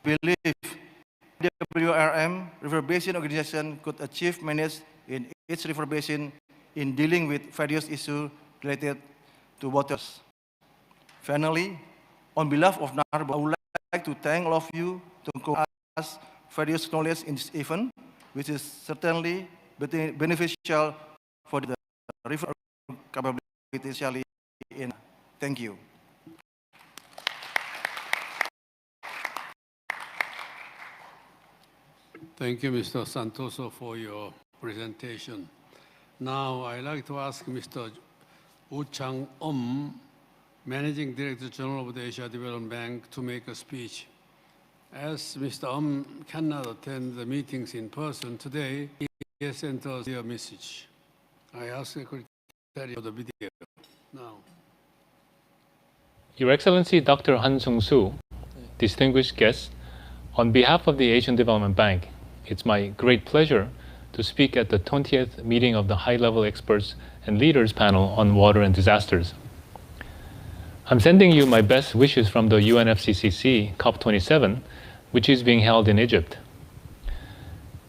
believe IWRM river basin organization could achieve manage in its river basin in dealing with various issues related to waters. Finally, on behalf of NARBO, I would like to thank all of you to give us various knowledge in this event, which is certainly beneficial for the river capability. Thank you. Thank you, Mr. Santoso, for your presentation. Now, I'd like to ask Mr. Woo Chang-um, Managing Director General of the Asia Development Bank, to make a speech. As Mr. Cannot attend the meetings in person today, he has sent us a message. I ask the Secretary of the video now. Your Excellency Dr. Han Sung-soo, distinguished guests, on behalf of the Asian Development Bank, it's my great pleasure to speak at the 20th meeting of the high-level experts and leaders panel on water and disasters. I'm sending you my best wishes from the UNFCCC COP27, which is being held in Egypt.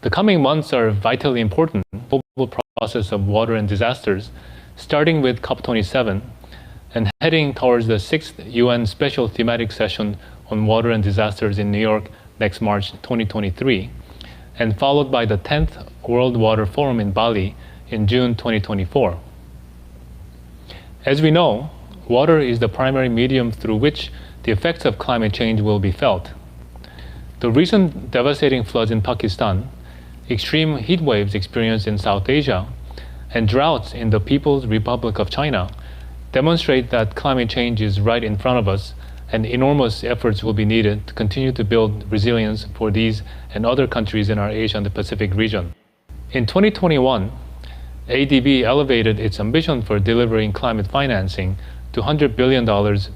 The coming months are vitally important in the global process of water and disasters, starting with COP27 and heading towards the 6th UN Special Thematic Session on Water and Disasters in New York next March 2023, and followed by the 10th World Water Forum in Bali in June 2024. As we know, water is the primary medium through which the effects of climate change will be felt. The recent devastating floods in Pakistan, extreme heat waves experienced in South Asia, and droughts in the People's Republic of China demonstrate that climate change is right in front of us, and enormous efforts will be needed to continue to build resilience for these and other countries in our Asia and the Pacific region. In 2021, ADB elevated its ambition for delivering climate financing to $100 billion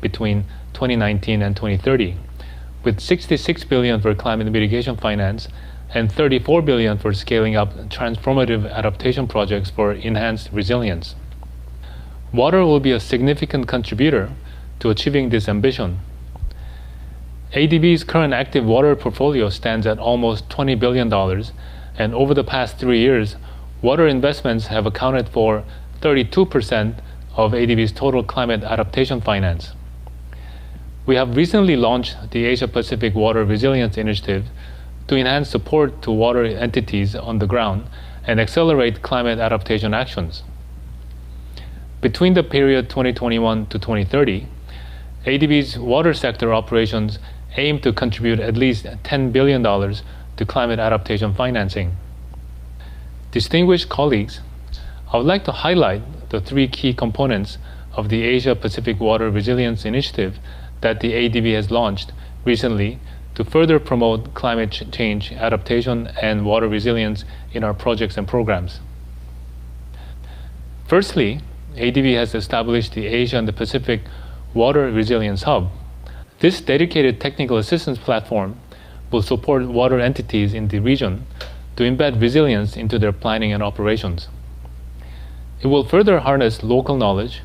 between 2019 and 2030, with $66 billion for climate mitigation finance and $34 billion for scaling up transformative adaptation projects for enhanced resilience. Water will be a significant contributor to achieving this ambition. ADB's current active water portfolio stands at almost $20 billion, and over the past 3 years, water investments have accounted for 32% of ADB's total climate adaptation finance. We have recently launched the Asia-Pacific Water Resilience Initiative to enhance support to water entities on the ground and accelerate climate adaptation actions. Between the period 2021 to 2030, ADB's water sector operations aim to contribute at least $10 billion to climate adaptation financing. Distinguished colleagues, I would like to highlight the 3 key components of the Asia-Pacific Water Resilience Initiative that the ADB has launched recently to further promote climate change adaptation and water resilience in our projects and programs. Firstly, ADB has established the Asia and the Pacific Water Resilience Hub. This dedicated technical assistance platform will support water entities in the region to embed resilience into their planning and operations. It will further harness local knowledge,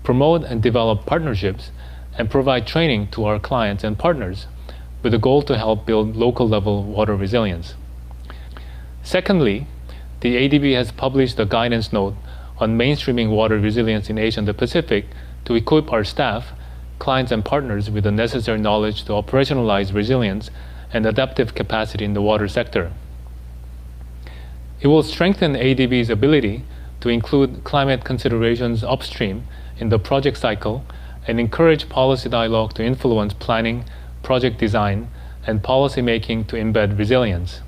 promote and develop partnerships, and provide training to our clients and partners with a goal to help build local-level water resilience. Secondly, the ADB has published a guidance note on mainstreaming water resilience in Asia and the Pacific to equip our staff, clients, and partners with the necessary knowledge to operationalize resilience and adaptive capacity in the water sector. It will strengthen ADB's ability to include climate considerations upstream in the project cycle and encourage policy dialogue to influence planning, project design, and policy making to embed resilience.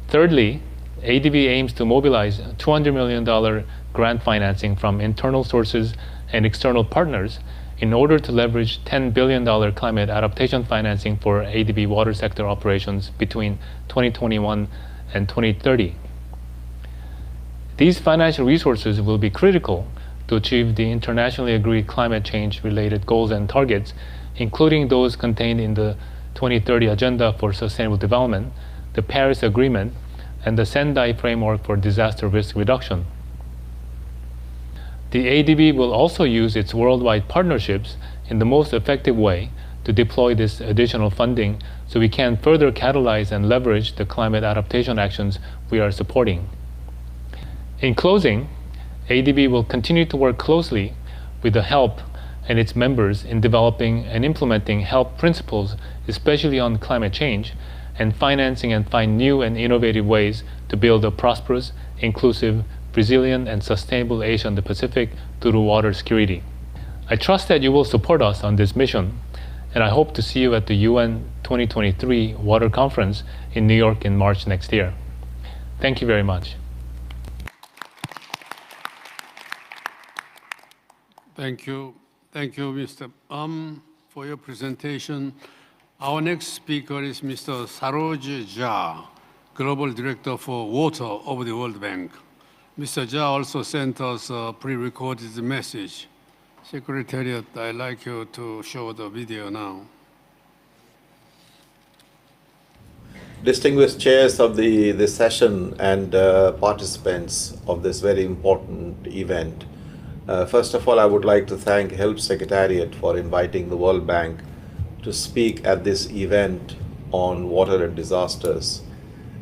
Thirdly, ADB aims to mobilize $200 million grant financing from internal sources and external partners in order to leverage $10 billion climate adaptation financing for ADB water sector operations between 2021 and 2030. These financial resources will be critical to achieve the internationally agreed climate change-related goals and targets, including those contained in the 2030 Agenda for Sustainable Development, the Paris Agreement, and the Sendai Framework for Disaster Risk Reduction. The ADB will also use its worldwide partnerships in the most effective way to deploy this additional funding so we can further catalyze and leverage the climate adaptation actions we are supporting. In closing, ADB will continue to work closely with the HELP and its members in developing and implementing HELP principles, especially on climate change, and financing and find new and innovative ways to build a prosperous, inclusive, resilient, and sustainable Asia and the Pacific through water security. I trust that you will support us on this mission, and I hope to see you at the UN 2023 Water Conference in New York in March next year. Thank you very much. Thank you. Thank you, Mr. For your presentation. Our next speaker is Mr. Saroj Jha, Global Director for Water of the World Bank. Mr. Jha also sent us a pre-recorded message. Secretariat, I'd like you to show the video now. Distinguished chairs of the session and participants of this very important event. First of all, I would like to thank HELP Secretariat for inviting the World Bank to speak at this event on water and disasters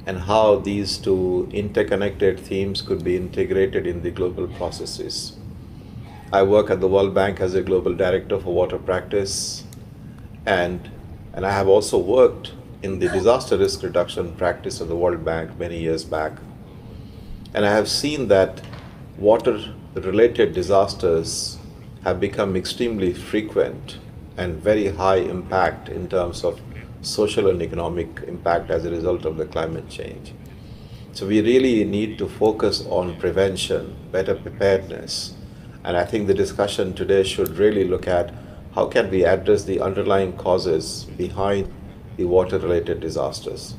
and how these two interconnected themes could be integrated in the global processes. I work at the World Bank as a Global Director for Water Practice, and I have also worked in the disaster risk reduction practice of the World Bank many years back. And I have seen that water-related disasters have become extremely frequent and very high impact in terms of social and economic impact as a result of the climate change. So we really need to focus on prevention, better preparedness. And I think the discussion today should really look at how can we address the underlying causes behind the water-related disasters.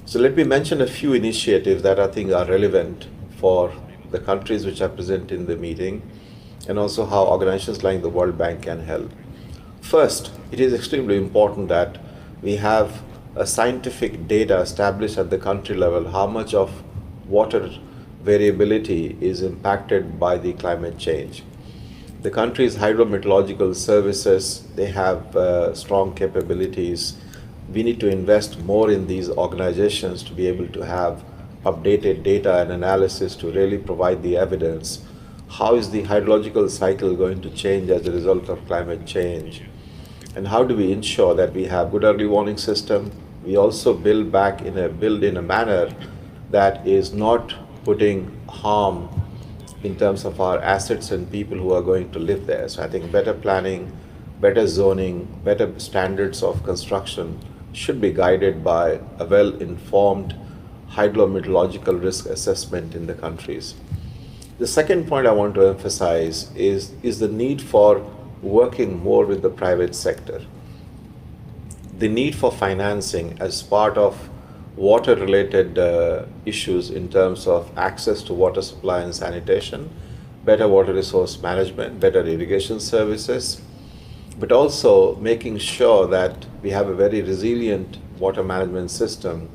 So let me mention a few initiatives that I think are relevant for the countries which are present in the meeting, and also how organizations like the World Bank can help. First, it is extremely important that we have a scientific data established at the country level how much of water variability is impacted by the climate change. The country's hydrometeorological services, they have strong capabilities. We need to invest more in these organizations to be able to have updated data and analysis to really provide the evidence. How is the hydrological cycle going to change as a result of climate change? And how do we ensure that we have good early warning system? We also build in a manner that is not putting harm in terms of our assets and people who are going to live there. So I think better planning, better zoning, better standards of construction should be guided by a well-informed hydrometeorological risk assessment in the countries. The second point I want to emphasize is the need for working more with the private sector. The need for financing as part of water-related issues in terms of access to water supply and sanitation, better water resource management, better irrigation services, but also making sure that we have a very resilient water management system.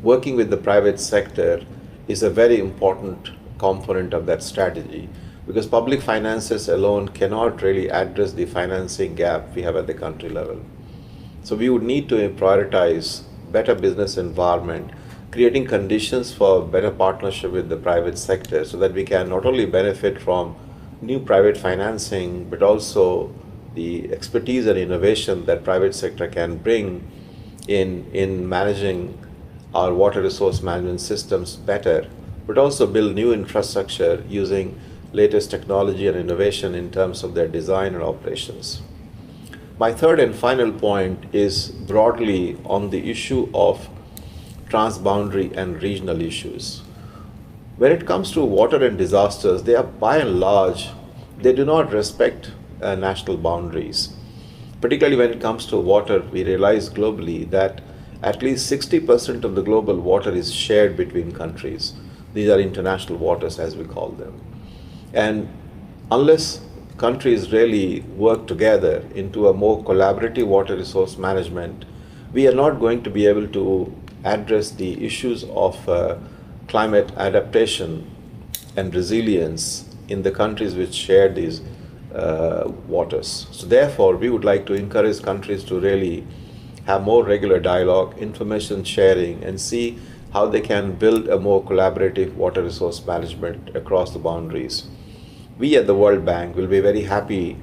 Working with the private sector is a very important component of that strategy, because public finances alone cannot really address the financing gap we have at the country level. So we would need to prioritize better business environment, creating conditions for better partnership with the private sector so that we can not only benefit from new private financing, but also the expertise and innovation that private sector can bring in managing our water resource management systems better, but also build new infrastructure using latest technology and innovation in terms of their design and operations. My third and final point is broadly on the issue of transboundary and regional issues. When it comes to water and disasters, they are by and large, they do not respect national boundaries. Particularly when it comes to water, we realize globally that at least 60% of the global water is shared between countries. These are international waters, as we call them. And unless countries really work together into a more collaborative water resource management, we are not going to be able to address the issues of climate adaptation and resilience in the countries which share these waters. So therefore, we would like to encourage countries to really have more regular dialogue, information sharing, and see how they can build a more collaborative water resource management across the boundaries. We at the World Bank will be very happy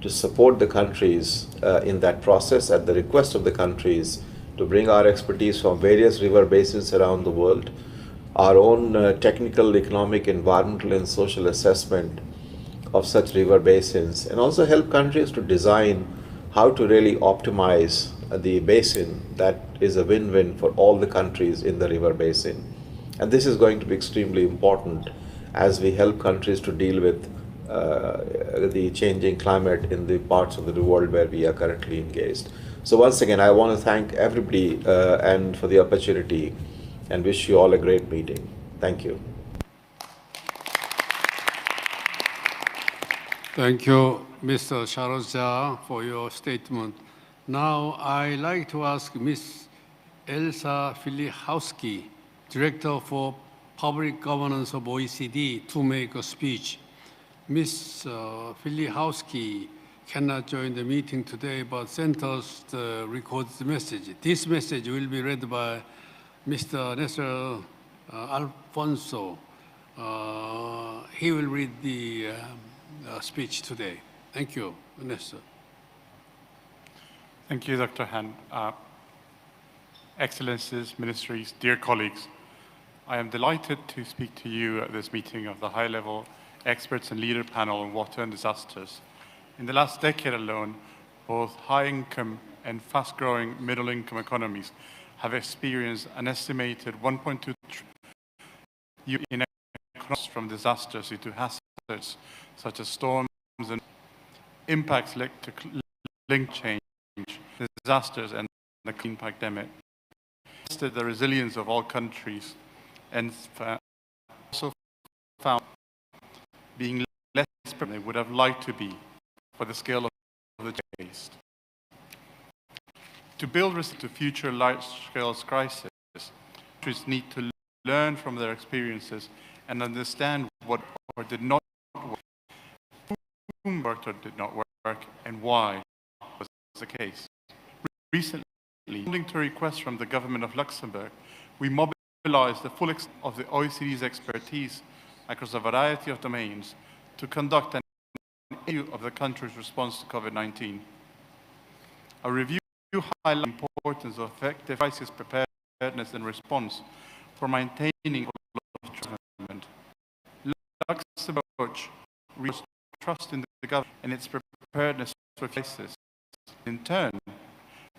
to support the countries in that process at the request of the countries to bring our expertise from various river basins around the world, our own technical, economic, environmental, and social assessment of such river basins, and also help countries to design how to really optimize the basin that is a win-win for all the countries in the river basin. And this is going to be extremely important as we help countries to deal with the changing climate in the parts of the world where we are currently engaged. So once again, I want to thank everybody and for the opportunity, and wish you all a great meeting. Thank you. Thank you, Mr. Sharojah, for your statement. Now, I'd like to ask Ms. Elsa Filihowski, Director for Public Governance of OECD, to make a speech. Ms. Filihowski cannot join the meeting today, but sent us the recorded message. This message will be read by Mr. Nestor Alfonso. He will read the speech today. Thank you, Nestor. Thank you, Dr. Han. Excellencies, ministries, dear colleagues, I am delighted to speak to you at this meeting of the high-level experts and leader panel on water and disasters. In the last decade alone, both high-income and fast-growing middle-income economies have experienced an estimated 1.2 trillion in costs from disasters due to hazards such as storms and impacts linked to link change, disasters, and the clean pandemic. Tested the resilience of all countries and also found being less than they would have liked to be for the scale of the faced. To build resilience to future large-scale crises, countries need to learn from their experiences and understand what or did not work, whom worked or did not work, and why was the case. Recently, responding to a request from the government of Luxembourg, we mobilized the full extent of the OECD's expertise across a variety of domains to conduct an review of the country's response to COVID-19. A review highlights the importance of effective crisis preparedness and response for maintaining government. Luxembourg restores trust in the government and its preparedness for crisis. In turn,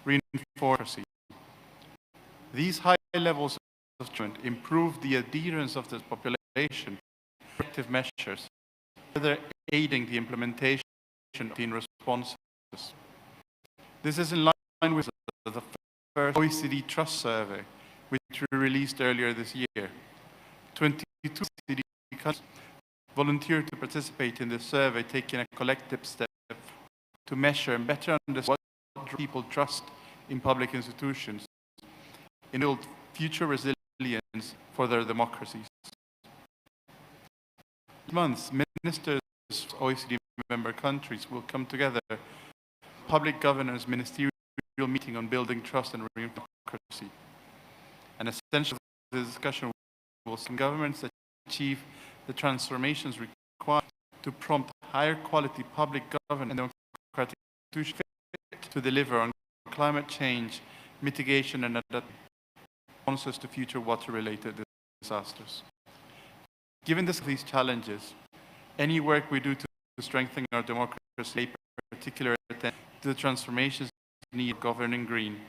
reinforce democracy. These high levels of trust improve the adherence of the population to effective measures, further aiding the implementation of responses. This is in line with the first OECD Trust Survey, which we released earlier this year. 22 OECD countries volunteered to participate in this survey, taking a collective step to measure and better understand what people trust in public institutions and build future resilience for their democracies. This month, ministers of OECD member countries will come together for a public governance ministerial meeting on building trust and democracy. An essential of the discussion will see governments achieve the transformations required to prompt higher quality public governance and democratic institutions to deliver on climate change mitigation and responses to future water-related disasters. Given these challenges, any work we do to strengthen our democracy, particular attention to the transformations needed governing green.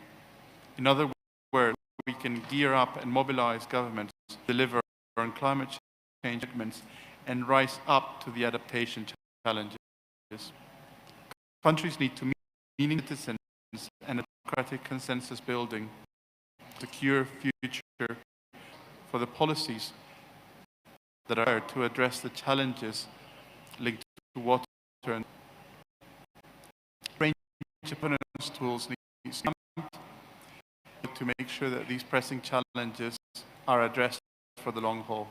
In other words, we can gear up and mobilize governments to deliver on climate change commitments and rise up to the adaptation challenges. Countries need to meet citizens and a democratic consensus building to secure future for the policies that are to address the challenges linked to water and range of tools need to make sure that these pressing challenges are addressed for the long haul.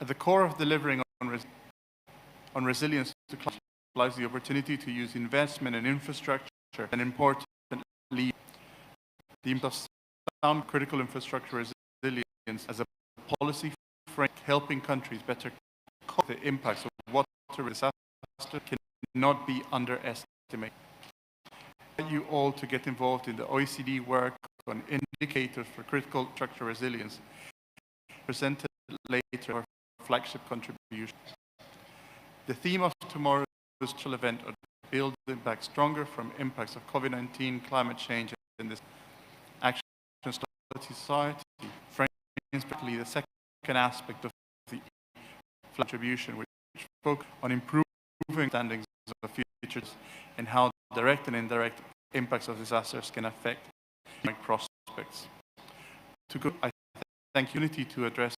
At the core of delivering on resilience to climate change lies the opportunity to use investment in infrastructure and importantly the impact of sound critical infrastructure resilience as a policy framework helping countries better cope with the impacts of water disaster cannot be underestimated. I invite you all to get involved in the OECD work on indicators for critical infrastructure resilience presented later our flagship contribution. The theme of tomorrow's virtual event are building back stronger from impacts of COVID-19, climate change, and this action society frames particularly the second aspect of the contribution, which focus on improving understandings of futures and how direct and indirect impacts of disasters can affect economic prospects. I thank Unity to address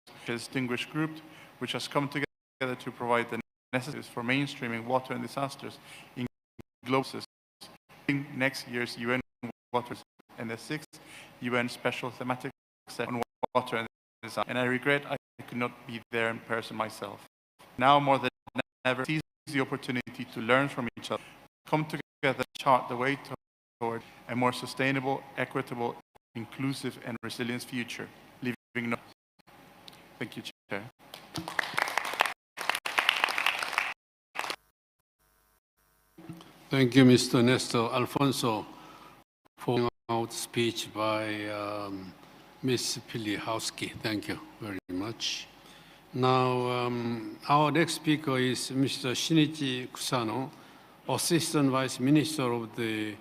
a distinguished group which has come together to provide the necessities for mainstreaming water and disasters in global systems, next year's UN Water and the 6th UN Special Thematic Set on Water and Disaster. And I regret I could not be there in person myself. Now more than ever, seize the opportunity to learn from each other, come together, chart the way toward a more sustainable, equitable, inclusive, and resilient future. Leaving no. Thank you, Chair. Thank you, Mr. Nestor Alfonso, for out speech by Ms. Pilihowski. Thank you very much. Now, our next speaker is Mr. Shinichi Kusano, Assistant Vice Minister of the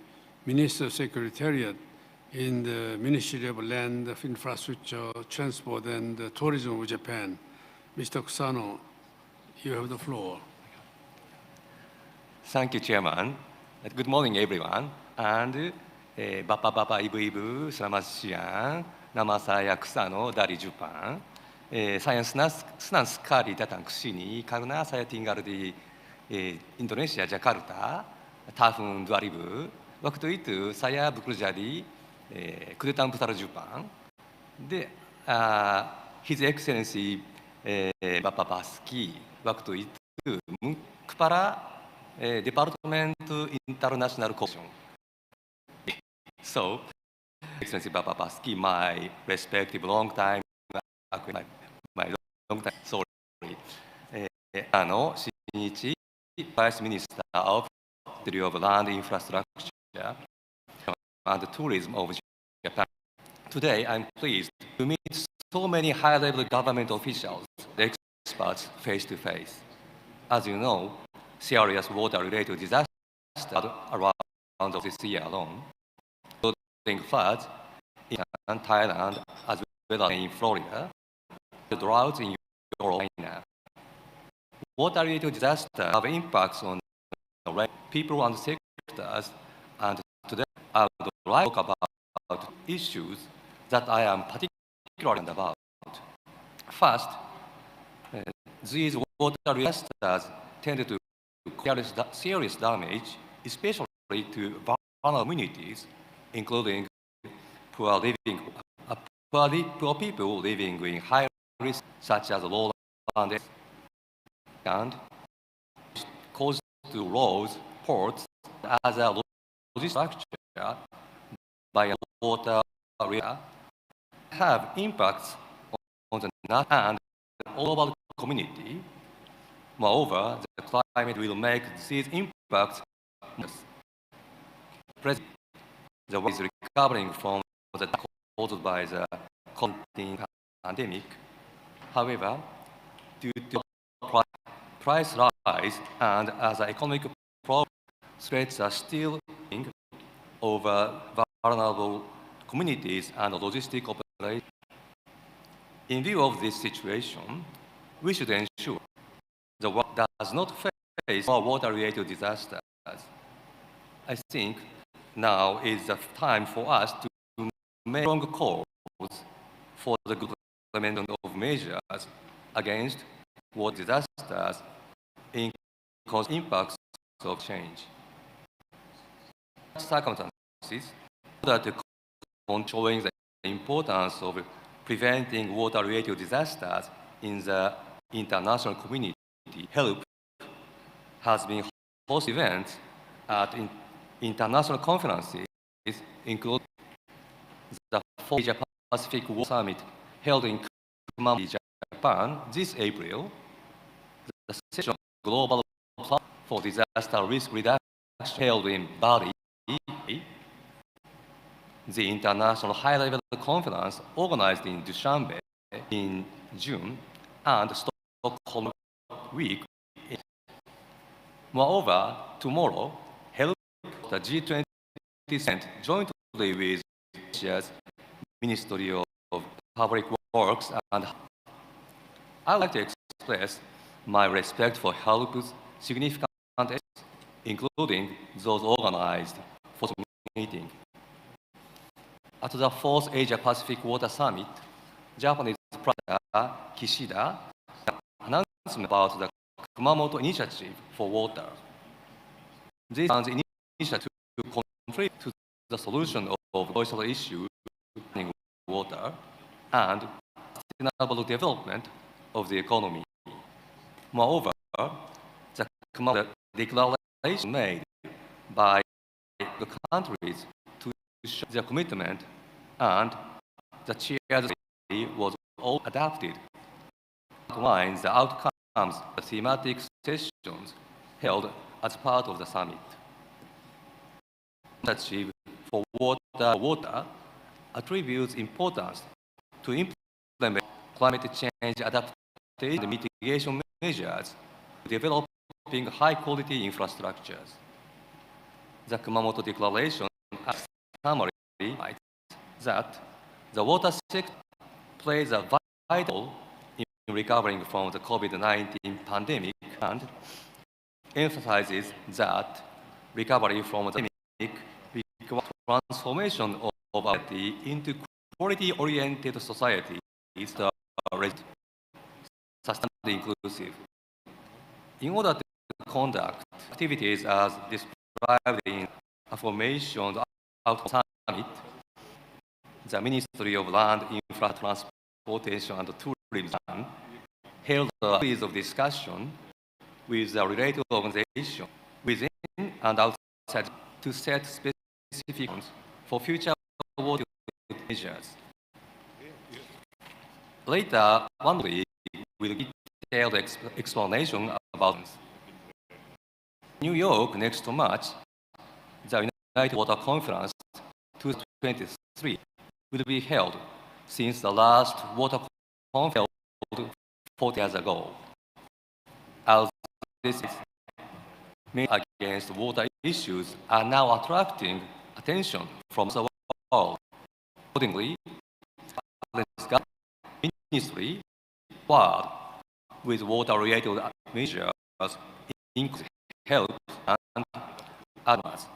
Minister Secretariat in the Ministry of Land, Infrastructure, Transport, and Tourism of Japan. Mr. Kusano, you have the floor. Thank you, Chairman. Good morning, everyone. And Bapa Ibu, Selamat siang. Nama saya Kusano dari Jepang. Saya senang sekali datang ke sini karena saya tinggal di Indonesia, Jakarta, tahun 2000. Waktu itu saya bekerja di Kedutaan Besar Jepang. His Excellency Bapak Basuki waktu itu kepala Department International Cooperation. So, Excellency Bapak Basuki, my respective long time, my long time, sorry, Ano Shinichi, Vice Minister of the Ministry of Land, Infrastructure, and Tourism of Japan. Today, I'm pleased to meet so many high-level government officials, experts, face-to-face. As you know, serious water-related disasters around this year alone, including floods in Thailand as well as in Florida, the droughts in Europe. Water-related disasters have impacts on people and sectors, and today I would like to talk about issues that I am particularly about. First, these water-related disasters tend to cause serious damage, especially to vulnerable communities, including poor people living in high risk, such as lowland areas, and cause to roads, ports, as a logistic structure by a water area, have impacts on the natural and all over the community. Moreover, the climate will make these impacts worse. The world is recovering from the caused by the COVID-19 pandemic. However, due to price rise and as economic problems, threats are still over vulnerable communities and logistic operations. In view of this situation, we should ensure the world does not face more water-related disasters. I think now is the time for us to make strong calls for the good implementation of measures against water disasters in impacts of change. Circumstances, in order to showing the importance of preventing water-related disasters in the international community, help has been hosting events at international conferences, including the Asia Pacific Water Summit held in Kumamoto, Japan this April, the session of Global Platform for Disaster Risk Reduction held in Bali, the international high-level conference organized in Dushanbe in June, and Stockholm Week. Moreover, tomorrow, held the G20 summit jointly with Asia's Ministry of Public Works, and I would like to express my respect for HELP's significant efforts, including those organized for the meeting. At the 4th Asia-Pacific Water Summit, Japanese President Kishida announced about the Kumamoto Initiative for Water. This initiative to contribute to the solution of social issues in water and sustainable development of the economy. Moreover, the Kumamoto Declaration made by the countries to show their commitment and the chair's was all adapted to outline the outcomes of the thematic sessions held as part of the summit. The Initiative for Water attributes importance to implement climate change adaptation and mitigation measures, developing high-quality infrastructures. The Kumamoto Declaration summary highlights that the water sector plays a vital role in recovering from the COVID-19 pandemic and emphasizes that recovery from the pandemic requires transformation of our society into quality-oriented societies that are sustainably inclusive. In order to conduct activities as described in affirmation out of summit, the Ministry of Land, Infra, Transportation and Tourism held a series of discussion with the related organizations within and outside to set specific goals for future water measures. Later, one week will give detailed explanation about this. New York next March, the United Water Conference 2023 will be held since the last water conference held 40 years ago. As this is made against water issues are now attracting attention from the world. Accordingly, the ministry world with water-related measures include help and advice,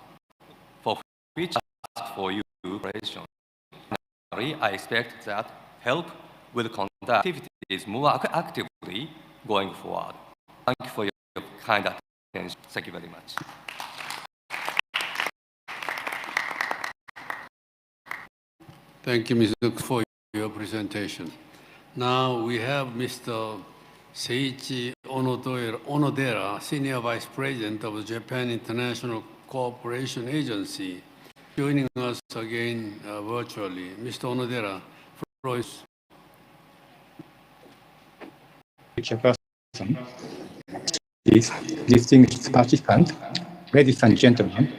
for which I ask for your cooperation. I expect that help will conduct activities more actively going forward. Thank you for your kind attention. Thank you very much. Thank you, Ms. Luke, for your presentation. Now we have Mr. Seiichi Onodera, Senior Vice President of the Japan International Cooperation Agency, joining us again virtually. Mr. Onodera, floor is. Chairperson, distinguished participants, ladies and gentlemen,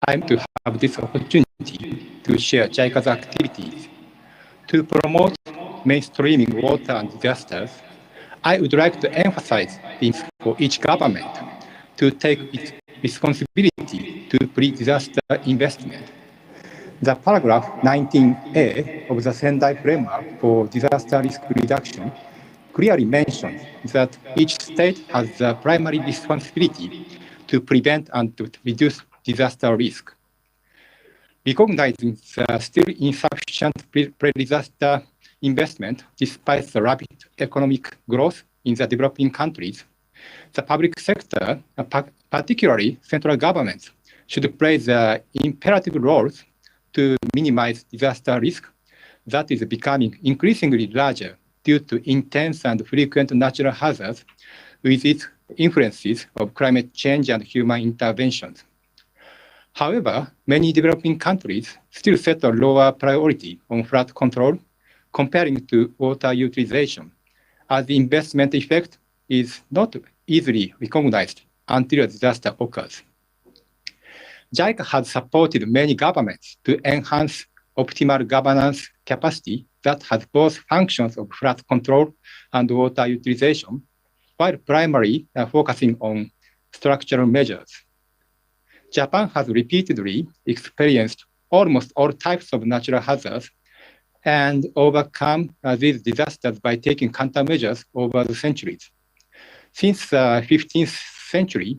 I'm to have this opportunity to share JICA's activities. To promote mainstreaming water and disasters, I would like to emphasize things for each government to take its responsibility to pre-disaster investment. The paragraph 19A of the Sendai Framework for Disaster Risk Reduction clearly mentions that each state has the primary responsibility to prevent and to reduce disaster risk. Recognizing the still insufficient pre-disaster investment despite the rapid economic growth in the developing countries, the public sector, particularly central governments, should play the imperative roles to minimize disaster risk that is becoming increasingly larger due to intense and frequent natural hazards with its influences of climate change and human interventions. However, many developing countries still set a lower priority on flood control comparing to water utilization, as the investment effect is not easily recognized until a disaster occurs. JICA has supported many governments to enhance optimal governance capacity that has both functions of flood control and water utilization, while primarily focusing on structural measures. Japan has repeatedly experienced almost all types of natural hazards and overcome these disasters by taking countermeasures over the centuries. Since the 15th century,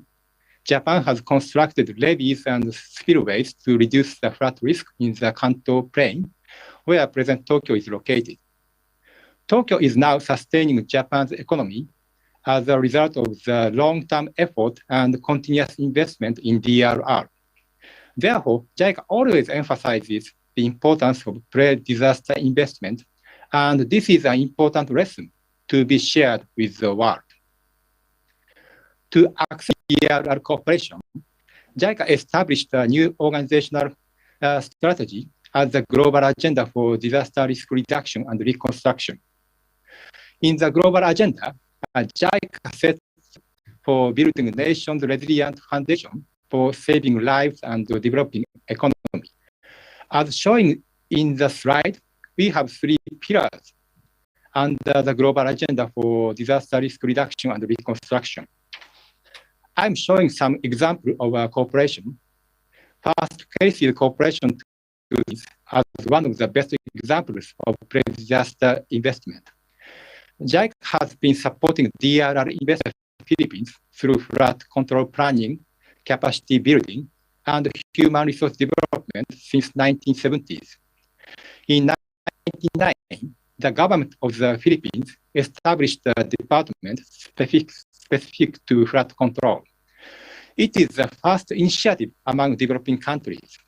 Japan has constructed levees and spillways to reduce the flood risk in the Kanto Plain, where present Tokyo is located. Tokyo is now sustaining Japan's economy as a result of the long-term effort and continuous investment in DRR. Therefore, JICA always emphasizes the importance of pre-disaster investment, and this is an important lesson to be shared with the world. To access DRR cooperation, JICA established a new organizational strategy as the Global Agenda for Disaster Risk Reduction and Reconstruction. In the Global Agenda, JICA sets for building a nation's resilient foundation for saving lives and developing economy. As shown in the slide, we have three pillars under the Global Agenda for Disaster Risk Reduction and Reconstruction. I'm showing some example of cooperation. First case is cooperation as one of the best examples of pre-disaster investment. JICA has been supporting DRR investment in the Philippines through flood control planning, capacity building, and human resource development since 1970s. In 1999, the government of the Philippines established a department specific to flood control. It is the first initiative among developing countries.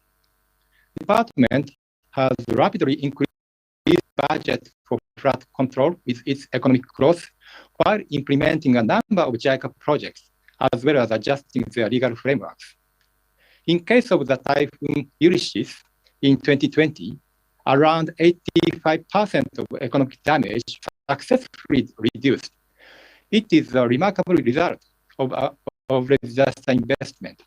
The department has rapidly increased budget for flood control with its economic growth while implementing a number of JICA projects, as well as adjusting their legal frameworks. In case of the typhoon Ulysses in 2020, around 85% of economic damage successfully reduced. It is a remarkable result of disaster investment.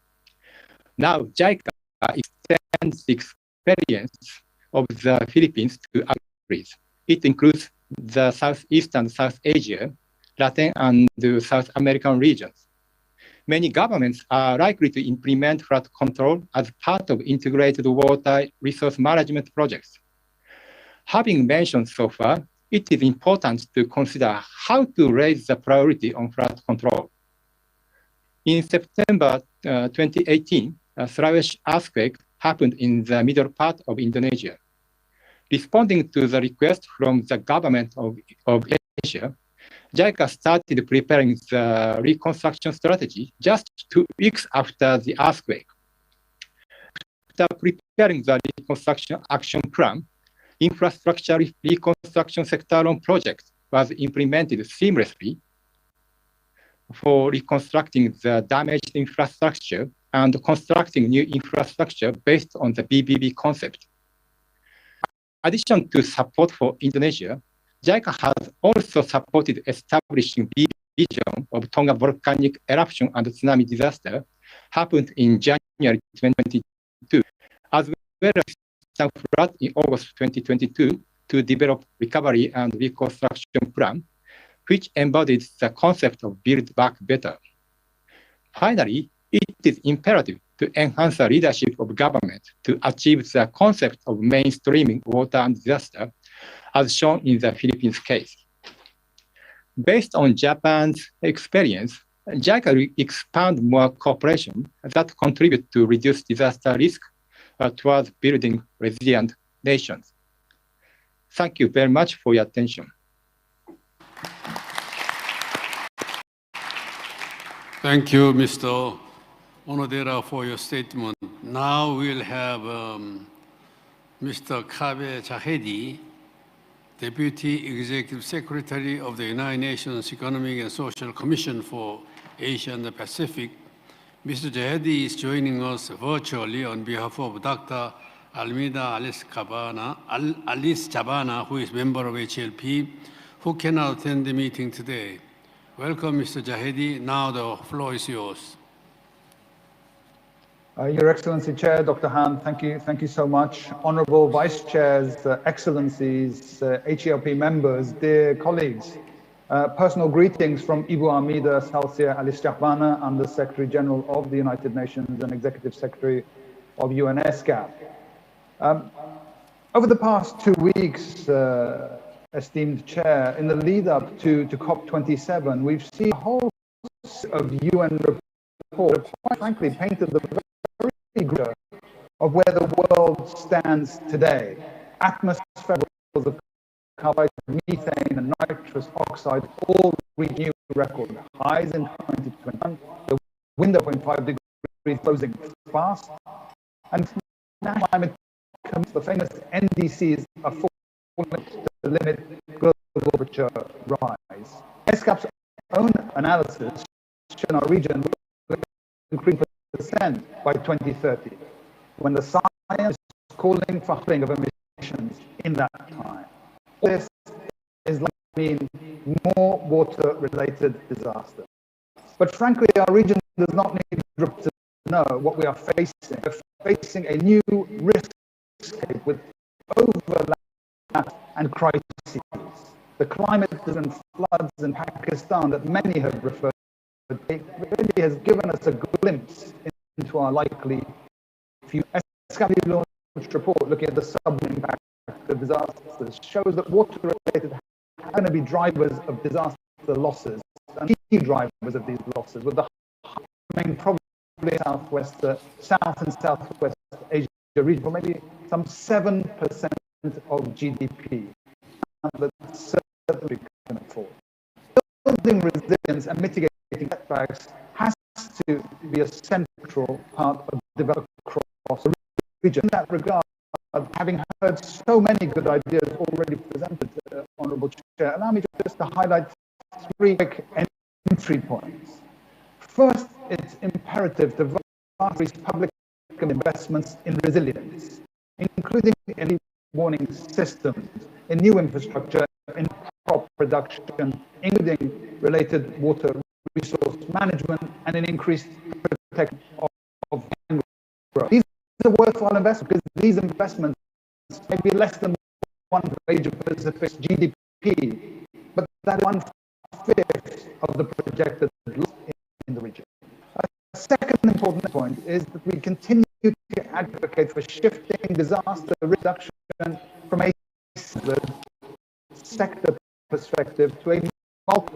Now, JICA extends the experience of the Philippines to other countries. It includes the Southeast and South Asia, Latin and South American regions. Many governments are likely to implement flood control as part of integrated water resource management projects. Having mentioned so far, it is important to consider how to raise the priority on flood control. In September 2018, a Sulawesi earthquake happened in the middle part of Indonesia. Responding to the request from the government of Asia, JICA started preparing the reconstruction strategy just 2 weeks after the earthquake. After preparing the reconstruction action plan, infrastructure reconstruction sector-loan project was implemented seamlessly for reconstructing the damaged infrastructure and constructing new infrastructure based on the BBB concept. In addition to support for Indonesia, JICA has also supported establishing BBB region of Tonga volcanic eruption and tsunami disaster happened in January 2022. as well as flood in August 2022 to develop recovery and reconstruction plan, which embodies the concept of build back better. Finally, it is imperative to enhance the leadership of government to achieve the concept of mainstreaming water and disaster, as shown in the Philippines case. Based on Japan's experience, JICA will expand more cooperation that contribute to reduce disaster risk towards building resilient nations. Thank you very much for your attention. Thank you, Mr. Onodera, for your statement. Now we'll have Mr. Kabe Jahedi, Deputy Executive Secretary of the United Nations Economic and Social Commission for Asia and the Pacific. Mr. Jahedi is joining us virtually on behalf of Dr. Almeida Alice Chabana, who is member of HLP, who cannot attend the meeting today. Welcome, Mr. Jahedi. Now the floor is yours. Your Excellency Chair, Dr. Han, thank you so much. Honorable Vice Chairs, Excellencies, HELP members, dear colleagues, personal greetings from Ibu Armida Salcia Alice Chabana, Under Secretary General of the United Nations and Executive Secretary of UNESCAP. Over the past 2 weeks, esteemed Chair, in the lead up to COP27, we've seen a whole of UN reports, quite frankly, painted the very of where the world stands today. Atmospheric levels of carbon, methane, and nitrous oxide all reach new record highs in 2021. The window of 0.5 degrees closing fast, and national climate commits the famous NDCs are falling to limit global temperature rise. ESCAP's own analysis shown our region will increase by 2030, when the science is calling for halving of emissions in that time. All this is likely to mean more water-related disasters. But frankly, our region does not need to know what we are facing. We're facing a new risk with overlap and crises. The climate-driven floods in Pakistan that many have referred to really has given us a glimpse into our likely future. ESCAP launched a report looking at the sub impact of disasters shows that water-related are going to be drivers of disaster losses and key drivers of these losses, with the main probably South and Southwest Asia region, for maybe some 7% of GDP that certainly can afford. Building resilience and mitigating setbacks has to be a central part of development across the region. In that regard, having heard so many good ideas already presented, Honourable Chair, allow me just to highlight 3 quick entry points. First, it's imperative to increase public investments in resilience, including early warning systems, in new infrastructure, in crop production, including related water resource management, and an increased protection of growth. These are worthwhile investments because these investments may be less than 1% of Asia Pacific's GDP, but that is 1/5 of the projected loss in the region. A second important point is that we continue to advocate for shifting disaster reduction from a sector perspective to a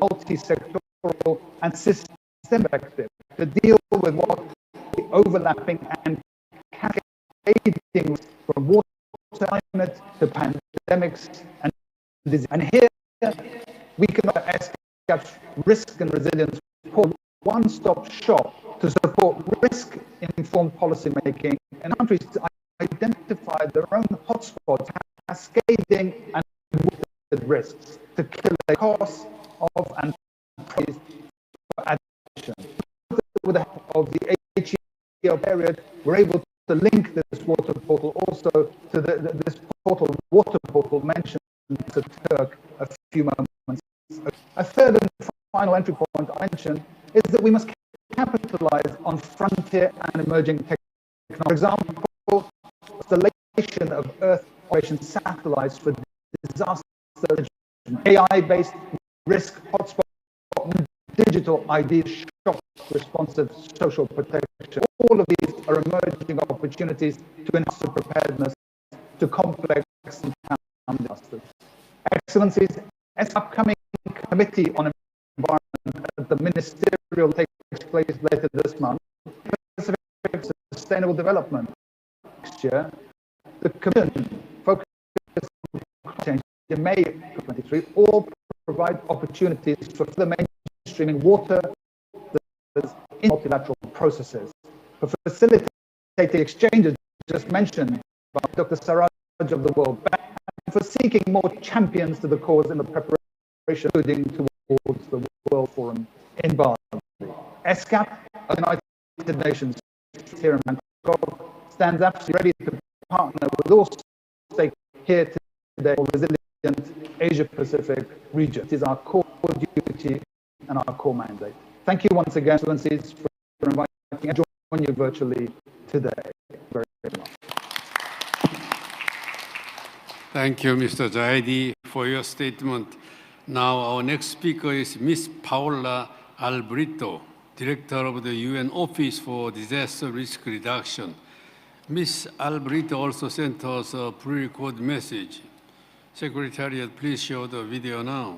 multi-sectoral and systemic perspective to deal with what the overlapping and cascading from water, climate to pandemics and disease. And here we can ESCAP's risk and resilience support one-stop shop to support risk-informed policy making and countries to identify their own hotspots, cascading and risks to kill the costs of and praise for addition. With the help of the HEL period, we're able to link this water portal also to this portal, water portal mentioned to Turk a few moments ago. A third and final entry point I mentioned is that we must capitalize on frontier and emerging technology. For example, of Earth observation satellites for disaster management, AI-based risk hotspot, digital ID, shock responsive social protection. All of these are emerging opportunities to enhance preparedness to complex and compound disasters. Excellencies, as upcoming committee on environment at the ministerial takes place later this month, sustainable development next year, the Commission focused on climate change in May 2023 all provide opportunities for further mainstreaming water in multilateral processes, for facilitating exchanges just mentioned by Dr. Saraj of the World Bank, and for seeking more champions to the cause in the preparation leading towards the World Forum in Bali. ESCAP, of the United Nations here in Bangkok, stands absolutely ready to partner with all stakeholders here today for resilient Asia-Pacific region. It is our core duty and our core mandate. Thank you once again, Excellencies, for inviting me to join you virtually today. Very much. Thank you, Mr. Zaidi, for your statement. Now, our next speaker is Ms. Paola Albrito, Director of the UN Office for Disaster Risk Reduction. Ms. Albrito also sent us a pre-recorded message. Secretariat, please show the video now.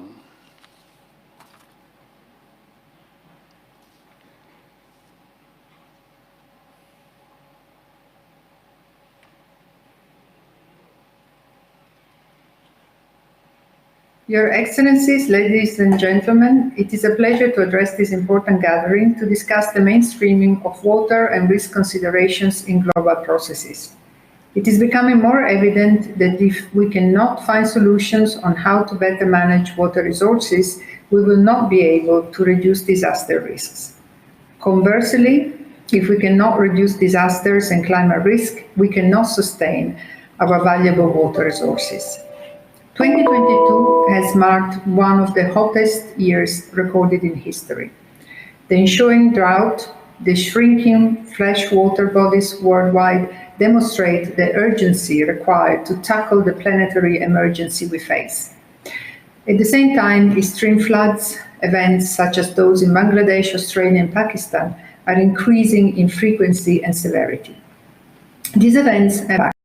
Your Excellencies, ladies and gentlemen, it is a pleasure to address this important gathering to discuss the mainstreaming of water and risk considerations in global processes. It is becoming more evident that if we cannot find solutions on how to better manage water resources, we will not be able to reduce disaster risks. Conversely, if we cannot reduce disasters and climate risk, we cannot sustain our valuable water resources. 2022 has marked one of the hottest years recorded in history. The ensuing drought, the shrinking freshwater bodies worldwide demonstrate the urgency required to tackle the planetary emergency we face. At the same time, extreme floods, events such as those in Bangladesh, Australia, and Pakistan are increasing in frequency and severity. These events impact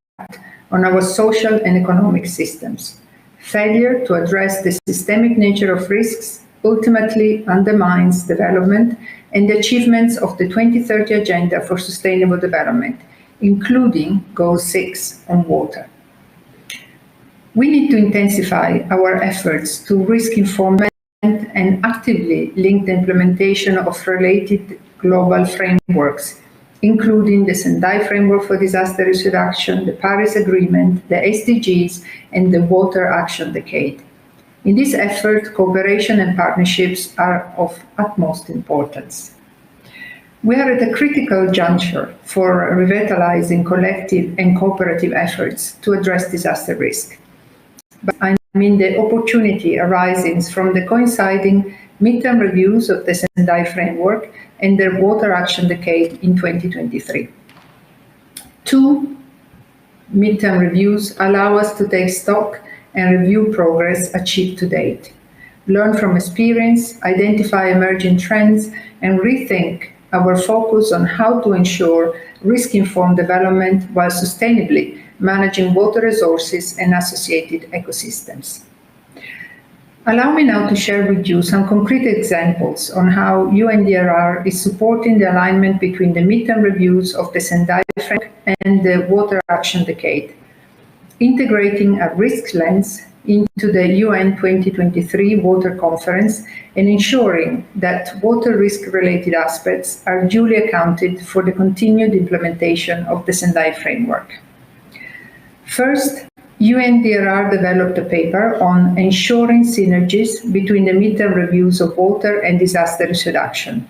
on our social and economic systems. Failure to address the systemic nature of risks ultimately undermines development and the achievements of the 2030 Agenda for Sustainable Development, including Goal 6 on water. We need to intensify our efforts to risk-informed and actively link the implementation of related global frameworks, including the Sendai Framework for Disaster Risk Reduction, the Paris Agreement, the SDGs, and the Water Action Decade. In this effort, cooperation and partnerships are of utmost importance. We are at a critical juncture for revitalizing collective and cooperative efforts to address disaster risk. But I mean the opportunity arising from the coinciding midterm reviews of the Sendai Framework and the Water Action Decade in 2023. Two midterm reviews allow us to take stock and review progress achieved to date, learn from experience, identify emerging trends, and rethink our focus on how to ensure risk-informed development while sustainably managing water resources and associated ecosystems. Allow me now to share with you some concrete examples on how UNDRR is supporting the alignment between the midterm reviews of the Sendai Framework and the Water Action Decade, integrating a risk lens into the UN 2023 Water Conference and ensuring that water risk-related aspects are duly accounted for the continued implementation of the Sendai Framework. First, UNDRR developed a paper on ensuring synergies between the midterm reviews of water and disaster risk reduction,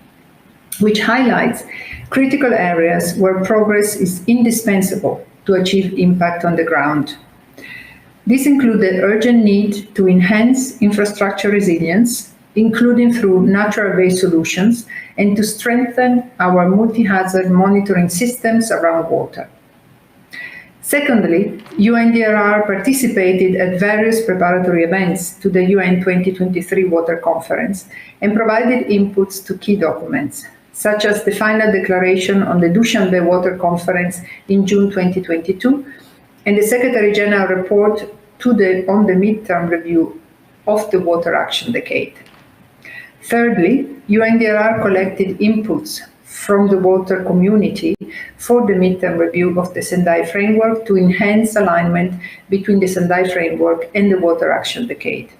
which highlights critical areas where progress is indispensable to achieve impact on the ground. This includes the urgent need to enhance infrastructure resilience, including through natural-based solutions, and to strengthen our multi-hazard monitoring systems around water. Secondly, UNDRR participated at various preparatory events to the UN 2023 Water Conference and provided inputs to key documents, such as the final declaration on the Dushanbe Water Conference in June 2022 and the Secretary General report on the midterm review of the Water Action Decade. Thirdly, UNDRR collected inputs from the water community for the midterm review of the Sendai Framework to enhance alignment between the Sendai Framework and the Water Action Decade.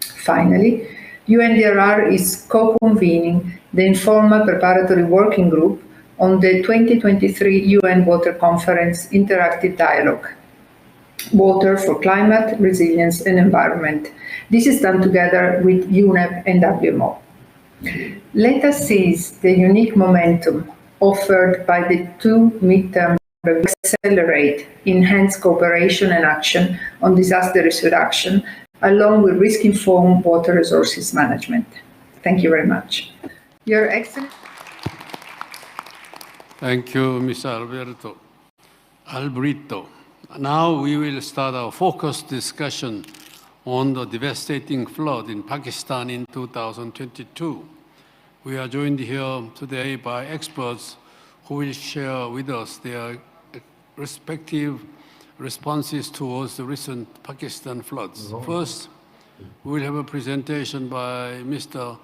Finally, UNDRR is co-convening the informal preparatory working group on the 2023 UN Water Conference Interactive Dialogue, Water for Climate, Resilience and Environment. This is done together with UNEP and WMO. Let us seize the unique momentum offered by the two midterm reviews to accelerate enhanced cooperation and action on disaster risk reduction, along with risk-informed water resources management. Thank you very much. Your Excellency. Thank you, Mr. Albrito. Now we will start our focused discussion on the devastating flood in Pakistan in 2022. We are joined here today by experts who will share with us their respective responses towards the recent Pakistan floods. First, we will have a presentation by Mr.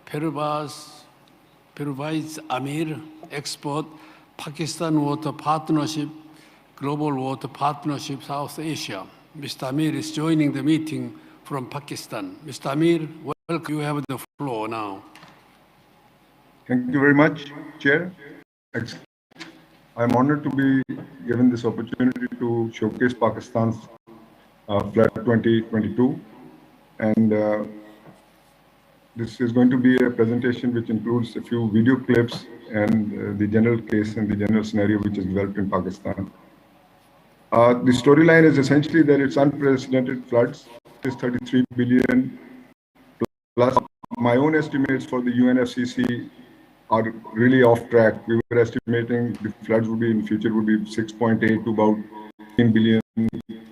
Pervaiz Amir, expert, Pakistan Water Partnership, Global Water Partnership, South Asia. Mr. Amir is joining the meeting from Pakistan. Mr. Amir, welcome. You have the floor now. Thank you very much, Chair. I'm honored to be given this opportunity to showcase Pakistan's flood 2022. And this is going to be a presentation which includes a few video clips and the general case and the general scenario which is developed in Pakistan. The storyline is essentially that it's unprecedented floods. It is 33 billion plus. My own estimates for the UNFCCC are really off track. We were estimating the floods would be in the future would be 6.8 to about 10 billion,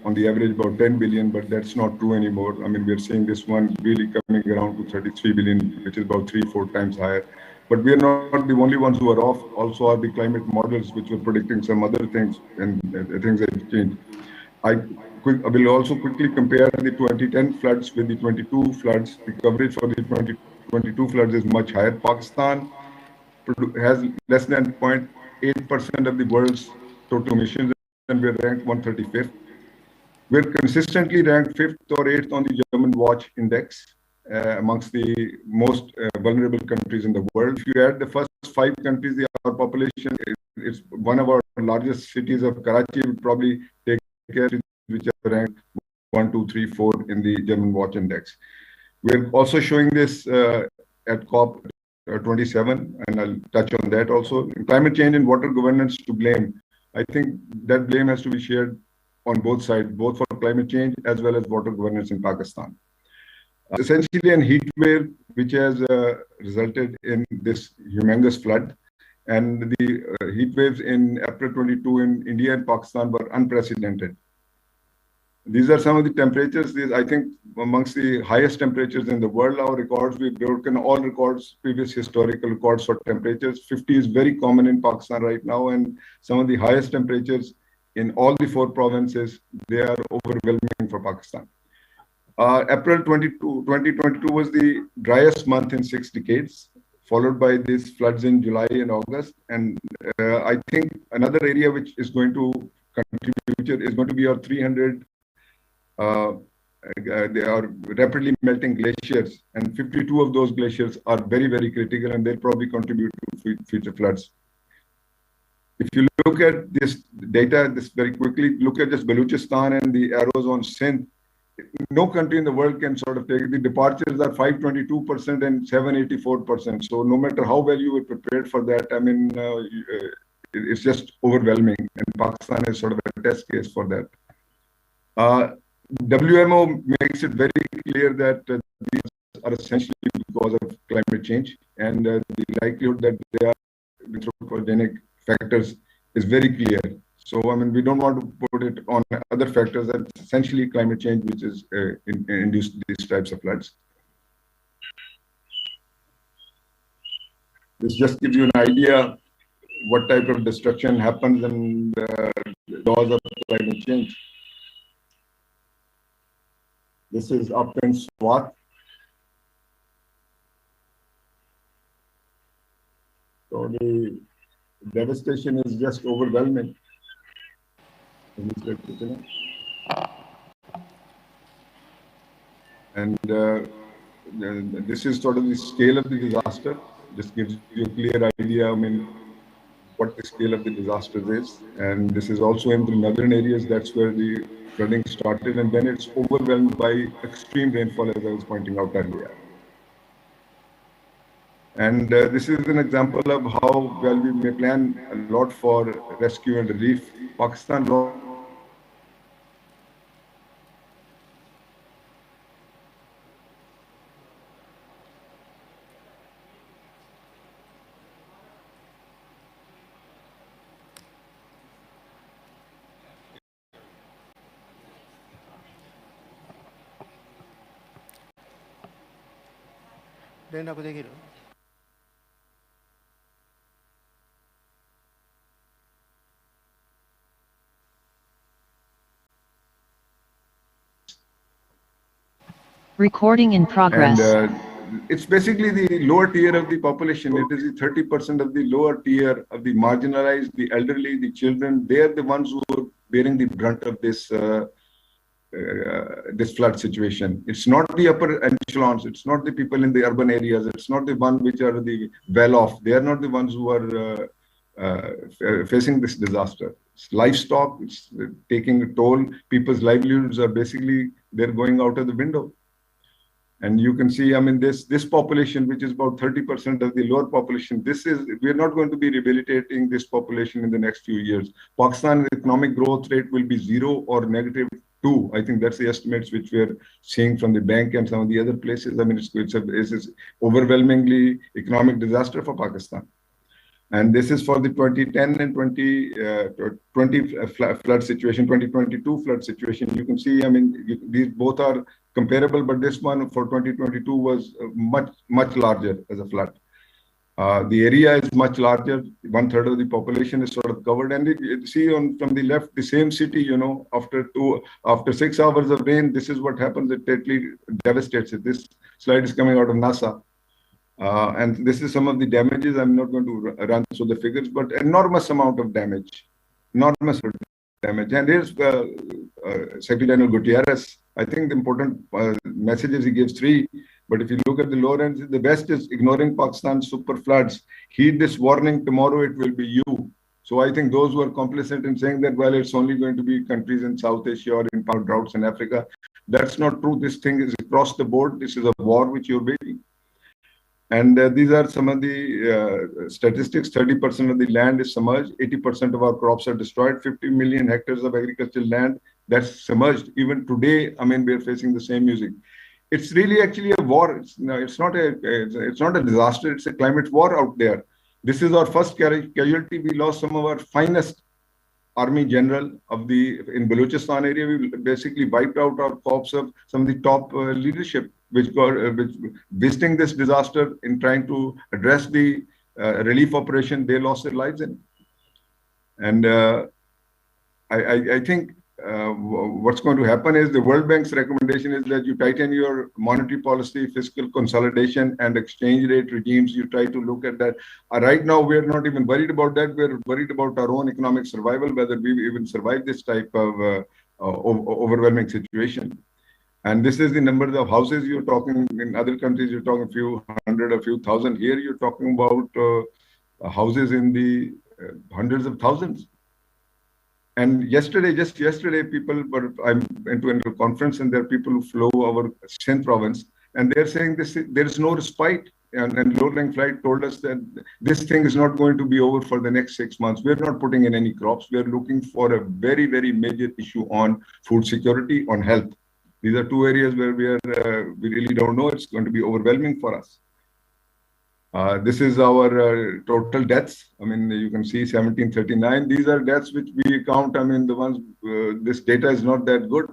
on the average about 10 billion, but that's not true anymore. I mean, we're seeing this one really coming around to 33 billion, which is about 3-4 times higher. But we are not the only ones who are off. Also are the climate models, which were predicting some other things, and things have changed. I will also quickly compare the 2010 floods with the 22 floods. The coverage for the 2022 floods is much higher. Pakistan has less than 0.8% of the world's total emissions, and we're ranked 135th. We're consistently ranked 5th or 8th on the German Watch Index amongst the most vulnerable countries in the world. If you add the first 5 countries, our population is one of our largest cities of Karachi would probably take care, which are ranked 1, 2, 3, 4 in the German Watch Index. We're also showing this at COP 27, and I'll touch on that also. Climate change and water governance to blame. I think that blame has to be shared on both sides, both for climate change as well as water governance in Pakistan. Essentially, a heat wave which has resulted in this humongous flood, and the heat waves in April 22 in India and Pakistan were unprecedented. These are some of the temperatures. These, I think, amongst the highest temperatures in the world. Our records, we've broken all records, previous historical records for temperatures. 50 is very common in Pakistan right now, and some of the highest temperatures in all the 4 provinces, they are overwhelming for Pakistan. April 2022 was the driest month in 6 decades, followed by these floods in July and August. And I think another area which is going to contribute is going to be our 300 they are rapidly melting glaciers, and 52 of those glaciers are very, very critical, and they'll probably contribute to future floods. If you look at this data, this very quickly, look at just Balochistan and the arrows on Sindh. No country in the world can sort of take the departures are 522% and 784%. So no matter how well you were prepared for that, I mean, it's just overwhelming, and Pakistan is sort of a test case for that. WMO makes it very clear that these are essentially because of climate change, and the likelihood that they are anthropogenic factors is very clear. So, I mean, we don't want to put it on other factors. That's essentially climate change, which is induced these types of floods. This just gives you an idea what type of destruction happens and laws of climate change. This is up in Swat. So the devastation is just overwhelming. And this is sort of the scale of the disaster. Just gives you a clear idea, I mean, what the scale of the disaster is. And this is also in the northern areas. That's where the flooding started. And then it's overwhelmed by extreme rainfall, as I was pointing out earlier. And this is an example of how well we may plan a lot for rescue and relief. Pakistan Recording in progress. And it's basically the lower tier of the population. It is the 30% of the lower tier of the marginalized, the elderly, the children. They are the ones who are bearing the brunt of this this flood situation. It's not the upper echelons. It's not the people in the urban areas. It's not the ones which are the well-off. They are not the ones who are facing this disaster. It's livestock. It's taking a toll. People's livelihoods are basically, they're going out of the window. And you can see, I mean, this population, which is about 30% of the lower population, we're not going to be rehabilitating this population in the next few years. Pakistan's economic growth rate will be 0 or -2. I think that's the estimates which we're seeing from the bank and some of the other places. I mean, it's overwhelmingly economic disaster for Pakistan. And this is for the 2010 and 2020 flood situation, 2022 flood situation. You can see, I mean, these both are comparable, but this one for 2022 was much larger as a flood. The area is much larger. 1/3 of the population is sort of covered. And you see from the left, the same city, you know, after 6 hours of rain, this is what happens. It totally devastates it. This slide is coming out of NASA. And this is some of the damages. I'm not going to run through the figures, but enormous amount of damage. Enormous damage. And here's Secretary General Gutierrez. I think the important messages he gives 3. But if you look at the lower end, the West is ignoring Pakistan's super floods. Heed this warning, tomorrow it will be you. So I think those who are complicit in saying that, well, it's only going to be countries in South Asia or in power droughts in Africa, that's not true. This thing is across the board. This is a war which you're waging. And these are some of the statistics. 30% of the land is submerged. 80% of our crops are destroyed. 50 million hectares of agricultural land that's submerged. Even today, I mean, we're facing the same music. It's really actually a war. It's not a disaster. It's a climate war out there. This is our first casualty. We lost some of our finest army general in Balochistan area. We basically wiped out our corps of some of the top leadership, which visiting this disaster in trying to address the relief operation, they lost their lives in. And I think what's going to happen is the World Bank's recommendation is that you tighten your monetary policy, fiscal consolidation, and exchange rate regimes. You try to look at that. Right now, we're not even worried about that. We're worried about our own economic survival, whether we even survive this type of overwhelming situation. And this is the number of houses you're talking. In other countries, you're talking a few hundred, a few thousand. Here, you're talking about houses in the hundreds of thousands. And just yesterday, I went to a conference, and there are people who flew over Sindh province, and they're saying there is no respite. And low-lying flight told us that this thing is not going to be over for the next 6 months. We're not putting in any crops. We're looking for a very, very major issue on food security, on health. These are 2 areas where we really don't know. It's going to be overwhelming for us. This is our total deaths. I mean, you can see 1739. These are deaths which we count. I mean, the ones, this data is not that good.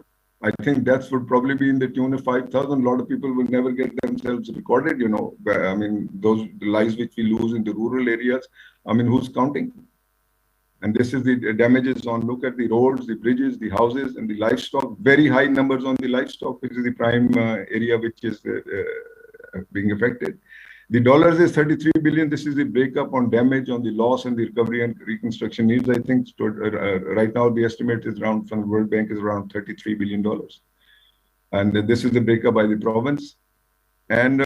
I think deaths would probably be in the tune of 5,000. A lot of people will never get themselves recorded, you know. I mean, those lives which we lose in the rural areas, I mean, who's counting? And this is the damages on, look at the roads, the bridges, the houses, and the livestock. Very high numbers on the livestock, which is the prime area which is being affected. The dollars is 33 billion. This is the breakup on damage, on the loss, and the recovery and reconstruction needs. I think right now the estimate is around, from the World Bank, is around $33 billion. And this is the breakup by the province. And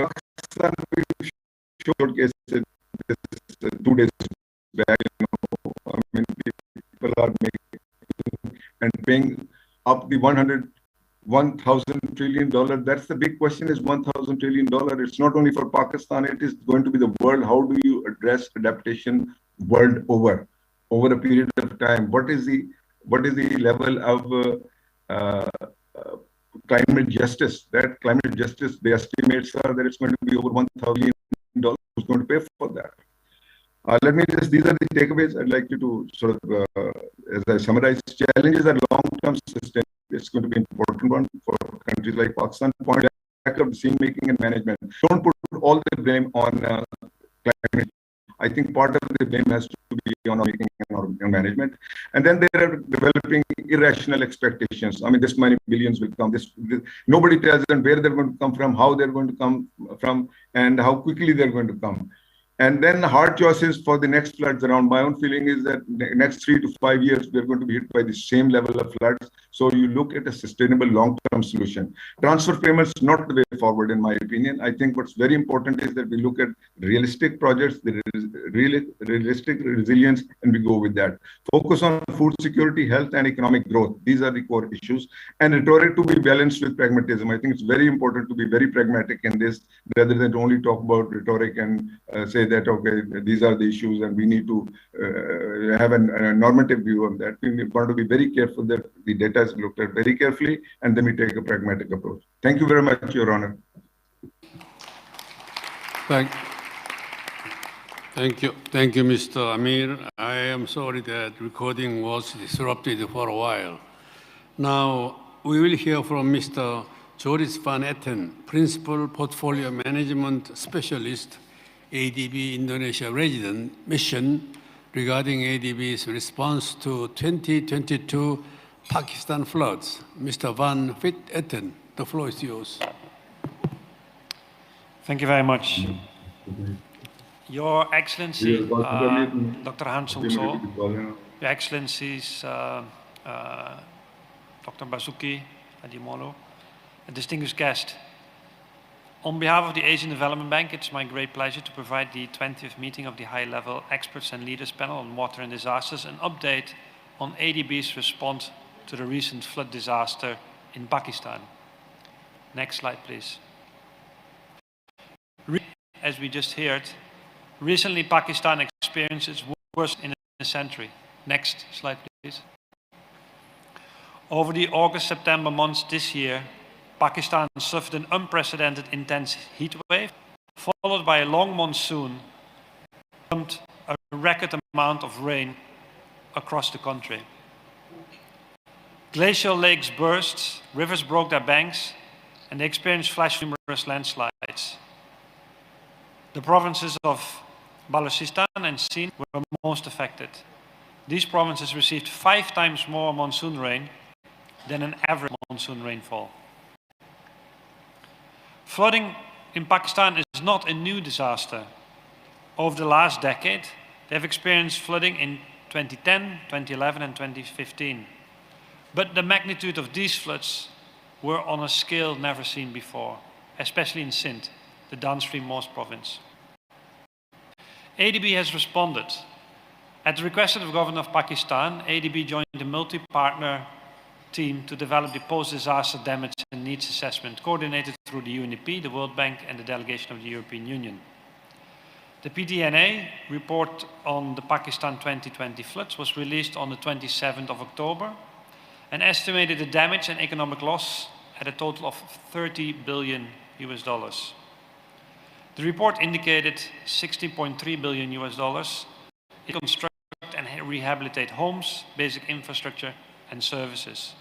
short case, this is 2 days back, you know, I mean, people are making and paying up the 1,000 trillion dollar. That's the big question, is 1,000 trillion dollar. It's not only for Pakistan, it is going to be the world. How do you address adaptation world over a period of time? What is the level of climate justice? That climate justice, the estimates are that it's going to be over $1,000 billion. Who's going to pay for that? Let me just, these are the takeaways I'd like you to sort of, as I summarize, challenges are long-term sustainable. It's going to be an important one for countries like Pakistan. Point back of decision making and management. Don't put all the blame on climate. I think part of the blame has to be on making and management. And then they are developing irrational expectations. I mean, this many billions will come. This nobody tells them where they're going to come from, how they're going to come from, and how quickly they're going to come. And then hard choices for the next floods around. My own feeling is that the next 3 to 5 years, we're going to be hit by the same level of floods. So you look at a sustainable long-term solution. Transfer payments, not the way forward, in my opinion. I think what's very important is that we look at realistic projects, the realistic resilience, and we go with that. Focus on food security, health, and economic growth. These are the core issues. And rhetoric to be balanced with pragmatism. I think it's very important to be very pragmatic in this, rather than to only talk about rhetoric and say that, okay, these are the issues and we need to have a normative view on that. We want to be very careful that the data is looked at very carefully, and then we take a pragmatic approach. Thank you very much, Your Honor. Thank you, Mr. Amir. I am sorry that recording was disrupted for a while. Now, we will hear from Mr. Joris van Etten, Principal Portfolio Management Specialist, ADB Indonesia Resident Mission, regarding ADB's response to 2022 Pakistan floods. Mr. van Etten, the floor is yours. Thank you very much. Your Excellency, Dr. Han Sung-so, Your Excellencies, Dr. Basuki Adimolo, a distinguished guest. On behalf of the Asian Development Bank, it's my great pleasure to provide the 20th meeting of the high-level experts and leaders panel on water and disasters, an update on ADB's response to the recent flood disaster in Pakistan. Next slide, please. As we just heard, recently Pakistan experienced its worst in a century. Next slide, please. Over the August-September months this year, Pakistan suffered an unprecedented intense heat wave, followed by a long monsoon, dumped a record amount of rain across the country. Glacial lakes burst, rivers broke their banks, and they experienced flash numerous landslides. The provinces of Balochistan and Sindh were most affected. These provinces received 5 times more monsoon rain than an average monsoon rainfall. Flooding in Pakistan is not a new disaster. Over the last decade, they have experienced flooding in 2010, 2011, and 2015. But the magnitude of these floods were on a scale never seen before, especially in Sindh, the downstream-most province. ADB has responded. At the request of the government of Pakistan, ADB joined a multi-partner team to develop the post-disaster damage and needs assessment, coordinated through the UNDP, the World Bank, and the delegation of the European Union. The PDNA report on the Pakistan 2020 floods was released on the 27th of October and estimated the damage and economic loss at a total of $30 billion. The report indicated $16.3 billion to construct and rehabilitate homes, basic infrastructure, and services.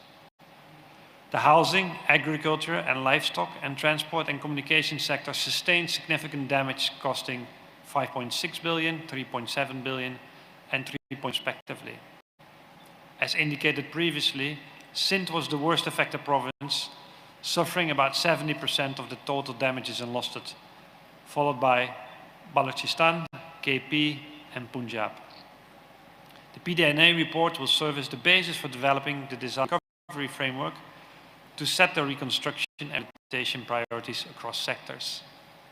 The housing, agriculture, and livestock, and transport and communication sectors sustained significant damage, costing $5.6 billion, $3.7 billion, and $3 billion respectively. As indicated previously, Sindh was the worst affected province, suffering about 70% of the total damages and losses, followed by Balochistan, KP, and Punjab. The PDNA report will serve as the basis for developing the disaster recovery framework to set the reconstruction and rehabilitation priorities across sectors.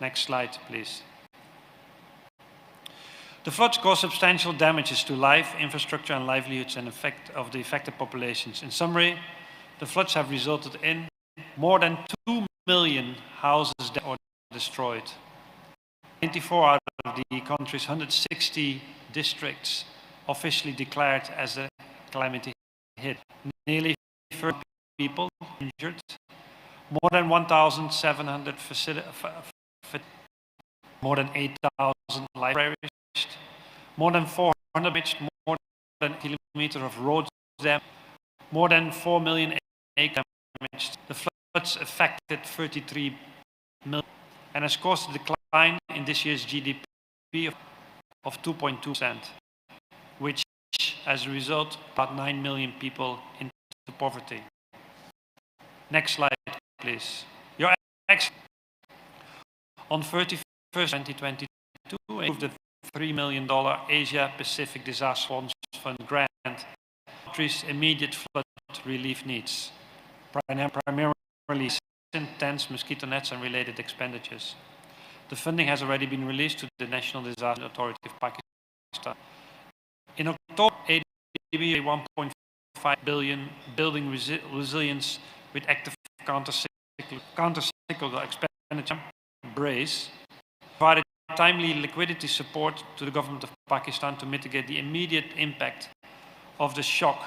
Next slide, please. The floods caused substantial damages to life, infrastructure, and livelihoods and of the affected populations. In summary, the floods have resulted in more than 2 million houses or destroyed. 94 out of the country's 160 districts officially declared as a calamity hit. Nearly 30 people injured. More than 1,700 more than 8,000 lives perished. More than 400 damaged, more than a kilometer of roads damaged, more than 4 million acres damaged. The floods affected 33 million and has caused a decline in this year's GDP of 2.2%, which, as a result, brought 9 million people into poverty. Next slide, please. Your Excellency, on 31st 2022, approved the $3 million Asia-Pacific Disaster Fund grant for the country's immediate flood relief needs, primarily tents, mosquito nets, and related expenditures. The funding has already been released to the National Disaster Authority of Pakistan. In October, ADB 1.5 billion building resilience with active counter-cyclical expenditure, BRACE, provided timely liquidity support to the government of Pakistan to mitigate the immediate impact of the shock.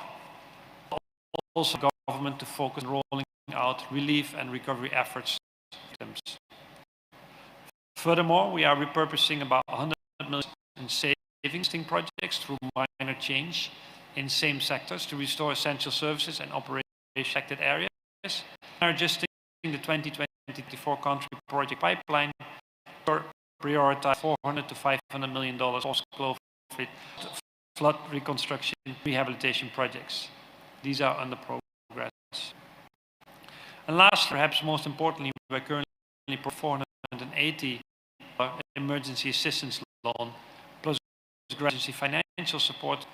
Also, the government to focus on rolling out relief and recovery efforts. Furthermore, we are repurposing about 100 million in savings projects through minor change in same sectors to restore essential services and operation affected areas. We are adjusting the 2024 country project pipeline to prioritize $400 to $500 million post-global flood reconstruction rehabilitation projects. These are under progress. And last, perhaps most importantly, we are currently $480 emergency assistance loan plus emergency financial support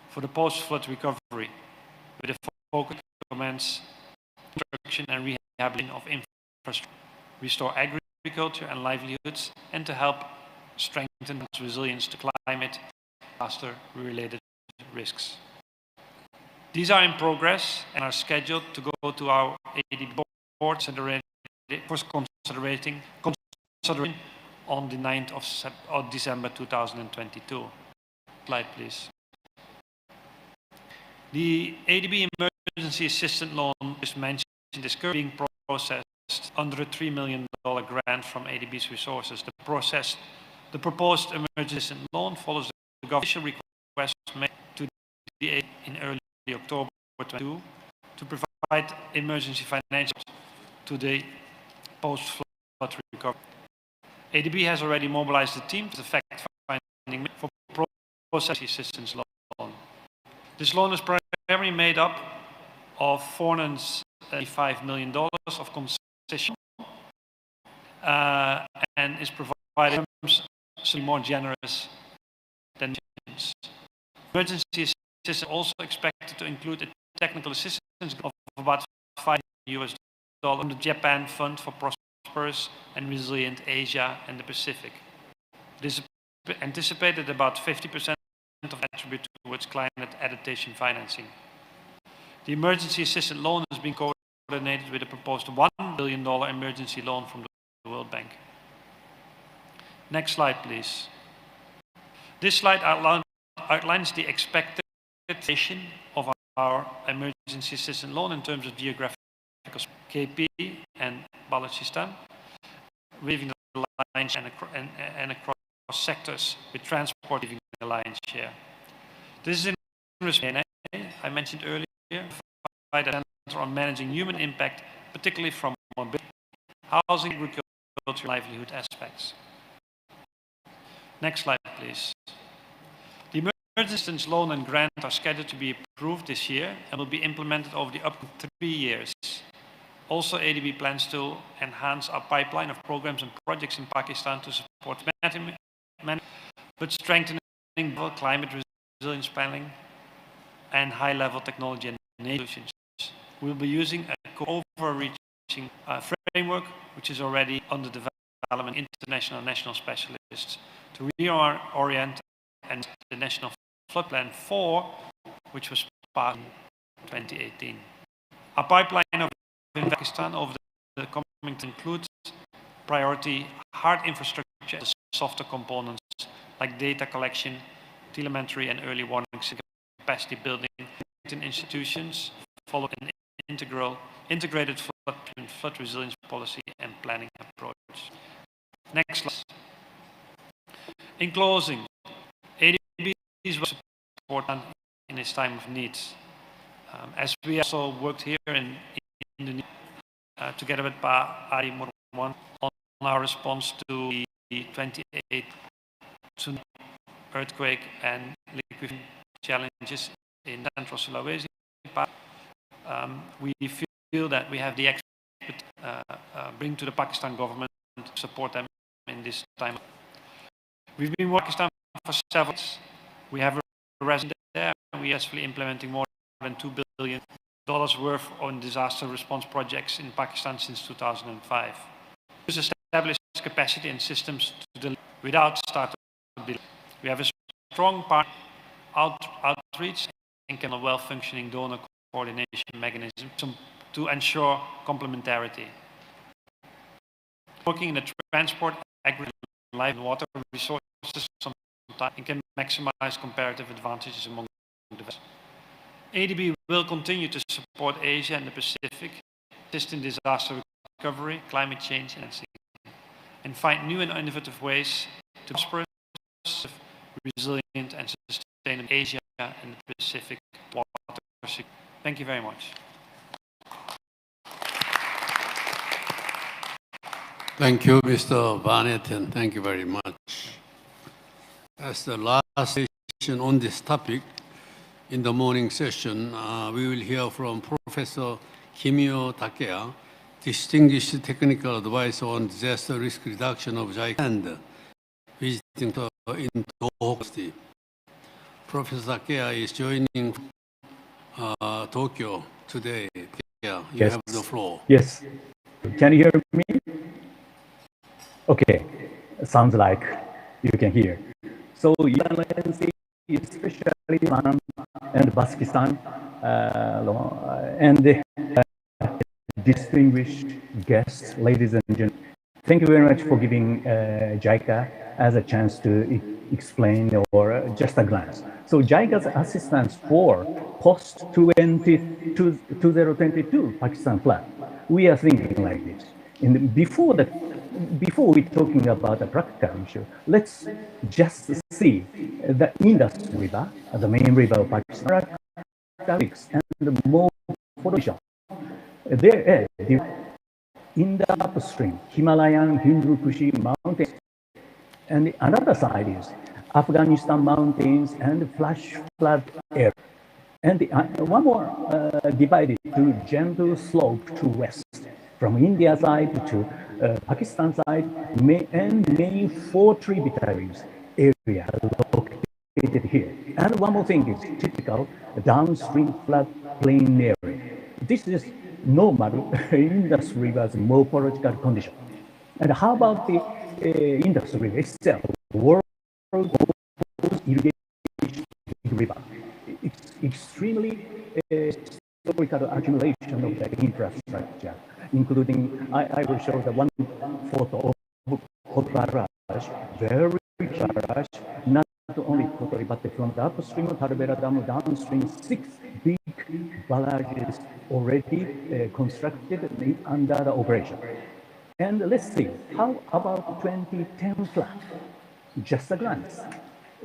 for the post-flood recovery, with a focus to commence construction and rehabilitation of infrastructure, restore agriculture and livelihoods, and to help strengthen its resilience to climate disaster-related risks. These are in progress and are scheduled to go to our ADB board for consideration on the 9th of December 2022. Slide, please. The ADB emergency assistance loan is mentioned is currently being processed under a $3 million grant from ADB's resources. The proposed emergency assistance loan follows the government request made to the ADB in early October 2022 to provide emergency financial to the post-flood recovery. ADB has already mobilized the team to fact-finding for processing assistance loan. This loan is primarily made up of $485 million of concession and is provided in terms more generous than the emergency assistance also expected to include a technical assistance of about $5 million from the Japan Fund for Prosperous and Resilient Asia and the Pacific. It is anticipated about 50% of attribute towards climate adaptation financing. The emergency assistance loan is being coordinated with a proposed $1 billion emergency loan from the World Bank. Next slide, please. This slide outlines the expected duration of our emergency assistance loan in terms of geographical KP and Balochistan, leaving the lion's share and across sectors, with transport giving the lion's share. This is in response, I mentioned earlier, provide a center on managing human impact, particularly from mobility, housing, agriculture, livelihood aspects. Next slide, please. The emergency assistance loan and grant are scheduled to be approved this year and will be implemented over the upcoming 3 years. Also, ADB plans to enhance our pipeline of programs and projects in Pakistan to support but strengthening climate resilience planning and high-level technology and solutions. We'll be using a overreaching framework, which is already under development, international and national specialists, to reorient and the National Flood Plan 4, which was passed in 2018. Our pipeline in Pakistan over the coming to includes priority hard infrastructure, softer components like data collection, telemetry, and early warning capacity building in institutions, followed an integrated flood resilience policy and planning approach. Next slide. In closing, ADB is well supported in its time of needs. As we also worked here in Indonesia together with Pa Ari Murwan on our response to the 28th tsunami, earthquake and liquefaction challenges in Central Sulawesi. We feel that we have the expertise bring to the Pakistan government to support them in this time. We've been working in Pakistan for several years. We have a resident there, and we are actually implementing more than $2 billion worth on disaster response projects in Pakistan since 2005. We've established capacity and systems to deliver without startup. We have a strong outreach and a well-functioning donor coordination mechanism to ensure complementarity. Working in the transport, agriculture, life and water resources sometimes and can maximize comparative advantages among developers. ADB will continue to support Asia and the Pacific, assist in disaster recovery, climate change, and find new and innovative ways to prosper, resilient, and sustainable Asia and the Pacific water security. Thank you very much. Thank you, Mr. Barnett, and thank you very much. As the last session on this topic, in the morning session, we will hear from Professor Kimio Takea, Distinguished Technical Advisor on Disaster Risk Reduction of JICA and visiting in Tohoku. Professor Takea is joining Tokyo today. Yeah, you yes. have the floor. Yes. Can you hear me? Okay. Sounds like you can hear. So, Excellency, especially Iran and Pakistan, and the distinguished guests, ladies and gentlemen, thank you very much for giving JICA as a chance to explain or just a glance. So JICA's assistance for post-2022 Pakistan plan, we are thinking like this. And before we're talking about the practical issue, let's just see the Indus River, the main river of Pakistan, and the more formation. There is in the upstream, Himalayan Hindu Kushi mountains, and the another side is Afghanistan mountains and flash flood area. And the, one more divided to gentle slope to west, from India side to Pakistan side, and main 4 tributaries area located here. And one more thing is typical downstream floodplain area. This is normal Indus River's morphological condition. And how about the Indus River itself? World irrigation river. It's extremely historical accumulation of the infrastructure, including, I will show the one photo of Kotra barrage, very barrage, not only Kotori, but from the upstream of Tarbera Dam downstream, 6 big barrages already constructed under the operation. And let's see, how about 2010 flood? Just a glance.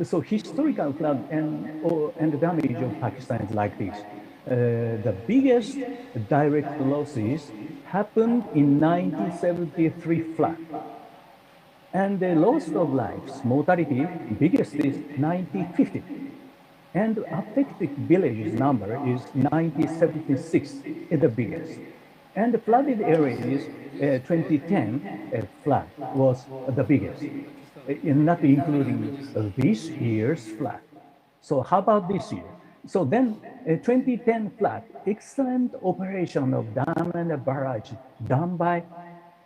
So historical flood and damage of Pakistan is like this. The biggest direct losses happened in 1973 flood. And the loss of lives, mortality, biggest is 1950. And affected villages number is 1976, is the biggest. And the flooded area is 2010 flood was the biggest, not including this year's flood. So how about this year? So then 2010 flood, excellent operation of dam and barrage done by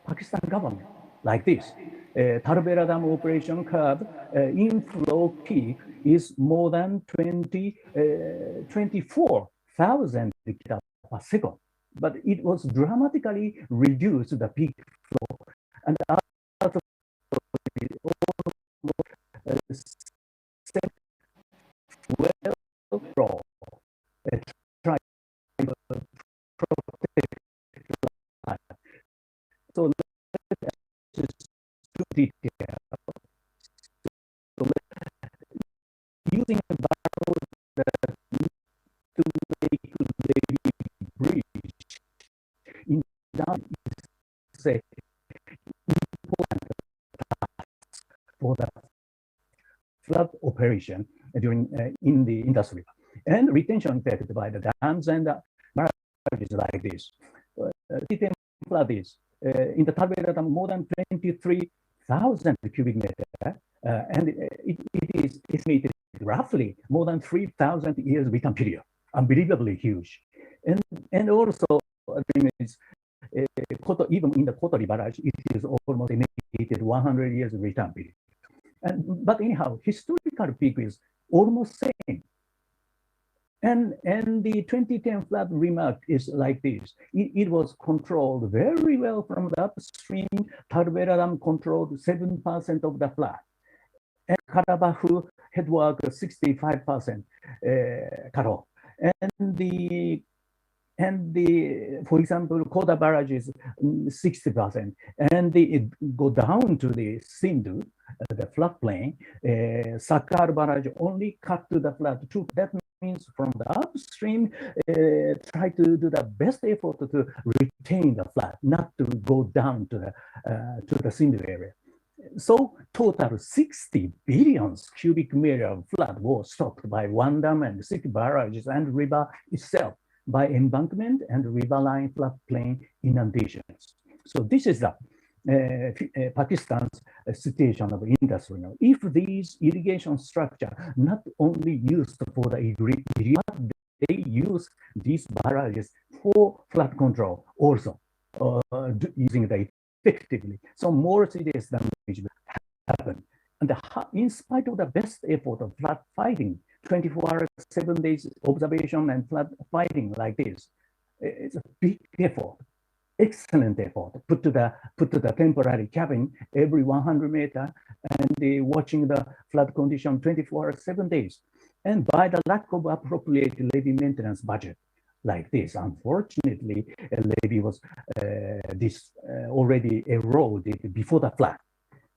Pakistan government, like this. Tarbera Dam operation curve inflow peak is more than 24,000 liters per second. But it was dramatically reduced the peak flow. And out of the almost 12 flow, try to protect life. So let's just do detail. So using a barrel to make the bridge in down is a important task for the flood operation during in the industry, and retention affected by the dams and the barrages like this. Flood is in the Tarbera Dam more than 23,000 cubic meter, and it is estimated roughly more than 3,000 years return period. Unbelievably huge, and also even in the Kotari barrage, it is almost estimated 100 years return period. But anyhow, historical peak is almost same. And the 2010 flood remark is like this. It was controlled very well from the upstream. Tarbera Dam controlled 7% of the flood. And Karabahu headwork 65% cut off. For example, Koda barrage is 60%, and it go down to the Sindhu, the floodplain. Sakar barrage only cut to the flood too. That means from the upstream, try to do the best effort to retain the flood, not to go down to the Sindhu area. So total 60 billion cubic meter of flood was stopped by one dam and 6 barrages and river itself, by embankment and riverine floodplain inundations. So this is the Pakistan's situation of industry. If these irrigation structure not only used for the irrigation, they use these barrages for flood control also, using them effectively. So more serious damage will happen. And in spite of the best effort of flood fighting, 24 hours, 7 days observation and flood fighting like this, it's a big effort, excellent effort. Put to the temporary cabin every 100 meter and watching the flood condition 24 hours, 7 days. And by the lack of appropriate levee maintenance budget like this, unfortunately, a levee was already eroded before the flood.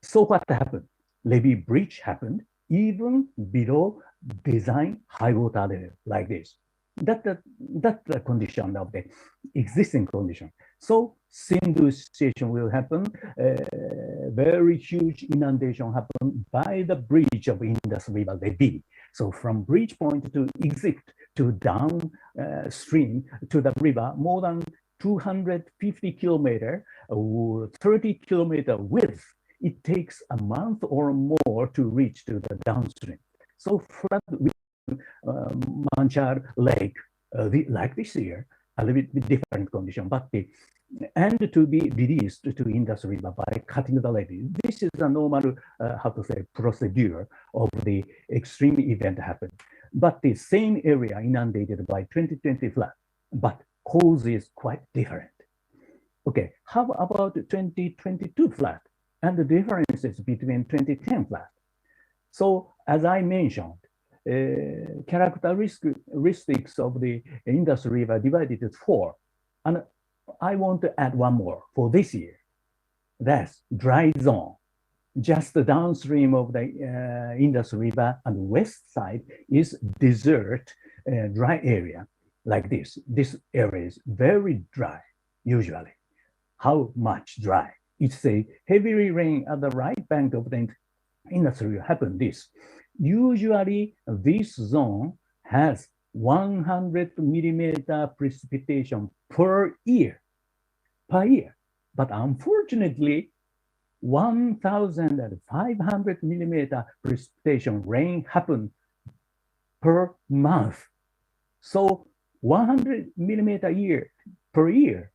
So what happened? Levee breach happened even below design high water level like this. That's the condition of the existing condition. So Sindhu situation will happen. Very huge inundation happen by the bridge of Indus River, the B. So from bridge point to exit to downstream to the river, more than 250 kilometer, 30 kilometer width. It takes a month or more to reach to the downstream. So flood with Manchar Lake, like this year, a little bit different condition, but and to be released to Indus River by cutting the levee. This is a normal, procedure of the extreme event happened. But the same area inundated by 2020 flood, but cause is quite different. Okay, how about 2022 flood and the differences between 2010 flood? So as I mentioned, characteristics of the Indus River divided into 4. And I want to add one more for this year. That's dry zone. Just downstream of the Indus River and west side is desert dry area like this. This area is very dry, usually. How much dry? It's a heavy rain at the right bank of the Indus River happen this. Usually this zone has 100 millimeter precipitation per year. But unfortunately, 1,500 millimeter precipitation rain happen per month. So 100 millimeter per year.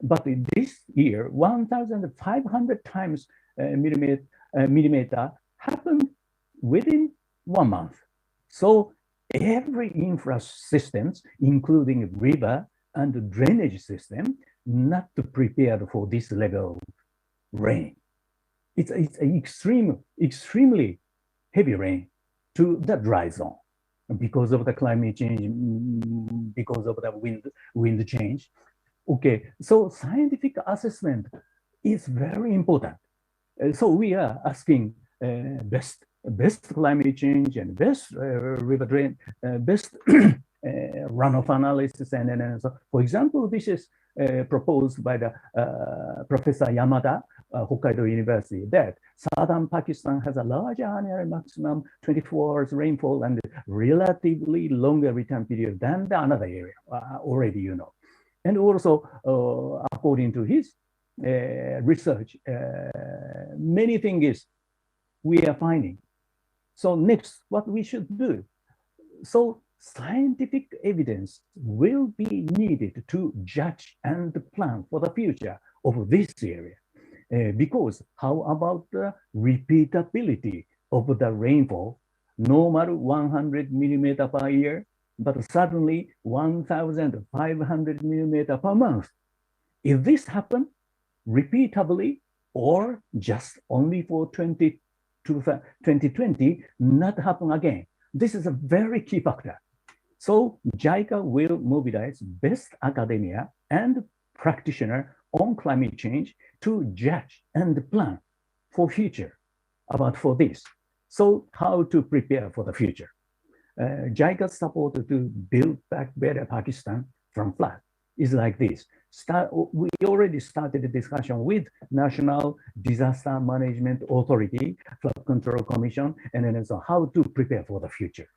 But this year, 1,500 times millimeter happened within 1 month. So every infra systems, including river and drainage system, not prepared for this level of rain. It's extremely heavy rain to the dry zone because of the climate change, because of the wind change. Okay, so scientific assessment is very important. So we are asking best climate change and best river drain, best runoff analysis, and so. For example, this is proposed by the Professor Yamada, Hokkaido University, that southern Pakistan has a larger annual maximum 24 hours rainfall and relatively longer return period than the another area. Already you know. And also, according to his research, many things we are finding. So next, what we should do? So scientific evidence will be needed to judge and plan for the future of this area. Because how about the repeatability of the rainfall? Normal 100 millimeter per year, but suddenly 1,500 millimeter per month. If this happen repeatably or just only for 2020, not happen again. This is a very key factor. So JICA will mobilize best academia and practitioner on climate change to judge and plan for future for this. So how to prepare for the future? JICA's support to build back better Pakistan from flood is like this. We already started a discussion with National Disaster Management Authority, Flood Control Commission, and then so how to prepare for the future.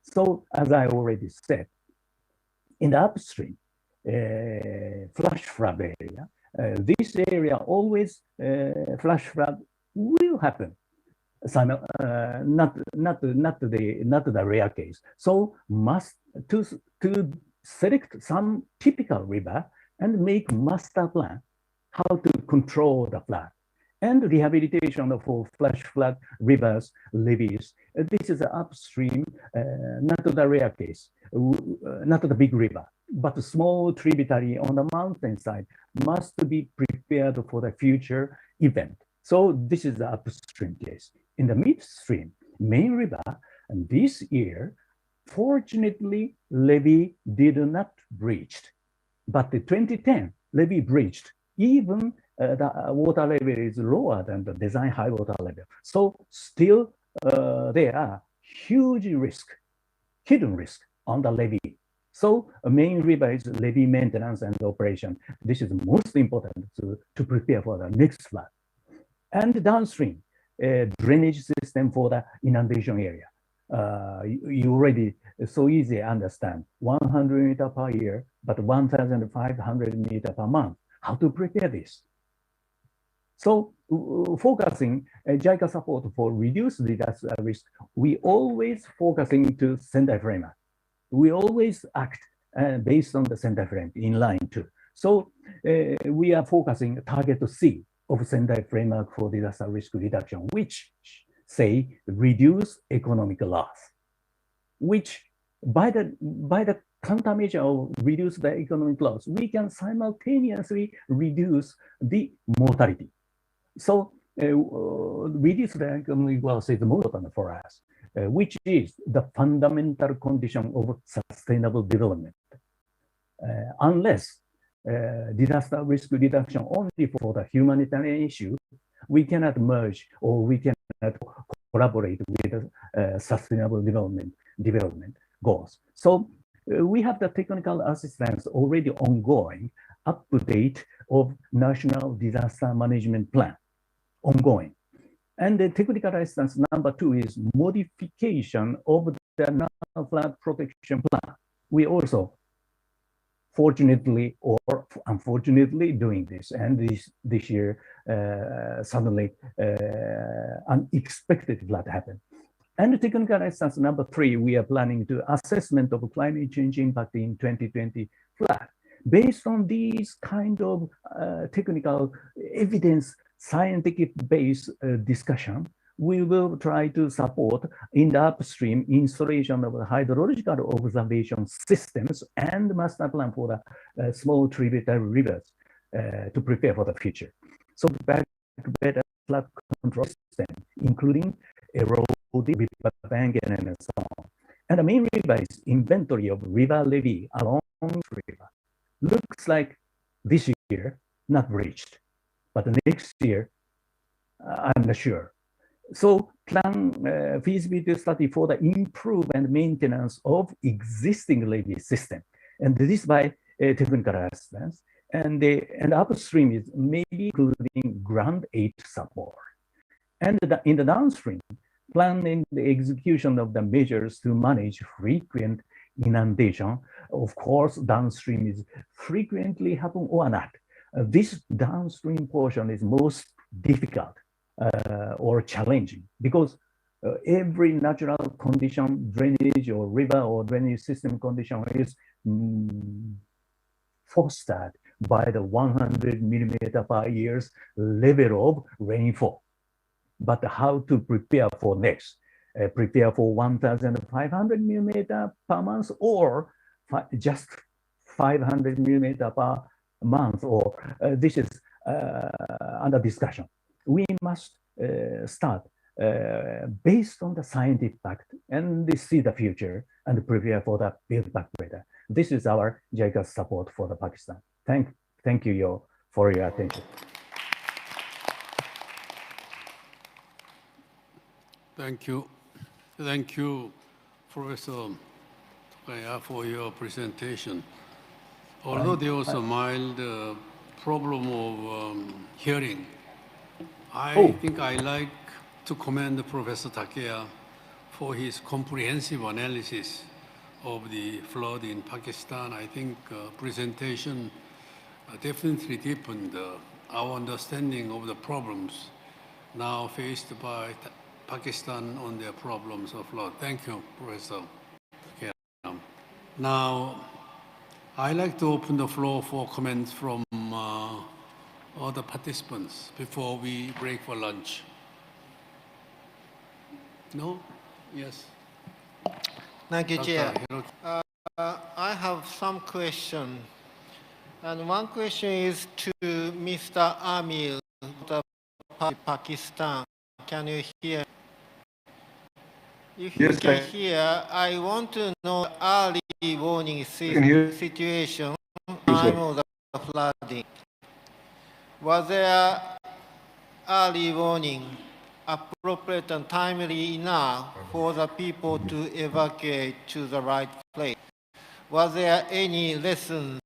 So as I already said, in the upstream, flash flood area, this area always flash flood will happen. Not the rare case. So to select some typical river and make master plan how to control the flood and rehabilitation for flash flood rivers, levees. This is upstream, not the rare case, not the big river, but a small tributary on the mountainside must be prepared for the future event. So this is the upstream case. In the midstream, main river, and this year, fortunately, levee did not breach. But the 2010 levee breached. Even the water level is lower than the design high water level. So still there are huge risk, hidden risk on the levee. So a main river is levee maintenance and operation. This is most important to prepare for the next flood. And downstream, drainage system for the inundation area. You already so easy understand 100 meter per year, but 1,500 meter per month. How to prepare this? So focusing JICA support for reduced disaster risk, we always focusing to Sendai framework. We always act based on the Sendai framework in line too. So we are focusing target C of Sendai framework for disaster risk reduction, which say reduce economic loss, which by the countermeasure of reduce the economic loss, we can simultaneously reduce the mortality. So reduce the economic loss is most important for us, which is the fundamental condition of sustainable development. Unless disaster risk reduction only for the humanitarian issue, we cannot merge or we cannot collaborate with sustainable development goals. So we have the technical assistance already ongoing, update of National Disaster Management Plan, ongoing. And the technical assistance number 2 is modification of the National Flood Protection Plan. We also, fortunately or unfortunately, doing this. And this year, suddenly, unexpected flood happened. And the technical assistance number 3, we are planning to assessment of climate change impact in 2020 flood. Based on these kind of technical evidence, scientific-based discussion, we will try to support in the upstream installation of hydrological observation systems and master plan for the small tributary rivers to prepare for the future. So better flood control system, including eroding river bank and so on. And the main river is inventory of river levee along the river. Looks like this year not reached, but next year I'm not sure. So plan feasibility study for the improve and maintenance of existing levee system, and this by technical assistance. And the upstream is maybe including grant aid support, and in the downstream, planning the execution of the measures to manage frequent inundation. Of course, downstream is frequently happen or not. This downstream portion is most difficult or challenging because every natural condition, drainage or river or drainage system condition is fostered by the 100 millimeter per year level of rainfall. But how to prepare for next? Prepare for 1,500 millimeter per month or just 500 millimeter per month, or this is under discussion. We must start based on the scientific fact and see the future and prepare for the build back better. This is our JICA support for the Pakistan. Thank you for your attention. Thank you. Thank you, Professor Takaya, for your presentation. Although there was a mild problem of hearing, I think I like to commend Professor Takaya for his comprehensive analysis of the flood in Pakistan. I think presentation definitely deepened our understanding of the problems now faced by Pakistan on their problems of flood. Thank you, Professor. Now, I'd like to open the floor for comments from other participants before we break for lunch. No? Yes. Thank you, Chair. I have some questions. And one question is to Mr. Amir, Pakistan. Can you hear? If you can hear, I want to know early warning situation time of the flooding. Was there early warning appropriate and timely enough for the people to evacuate to the right place? Was there any lessons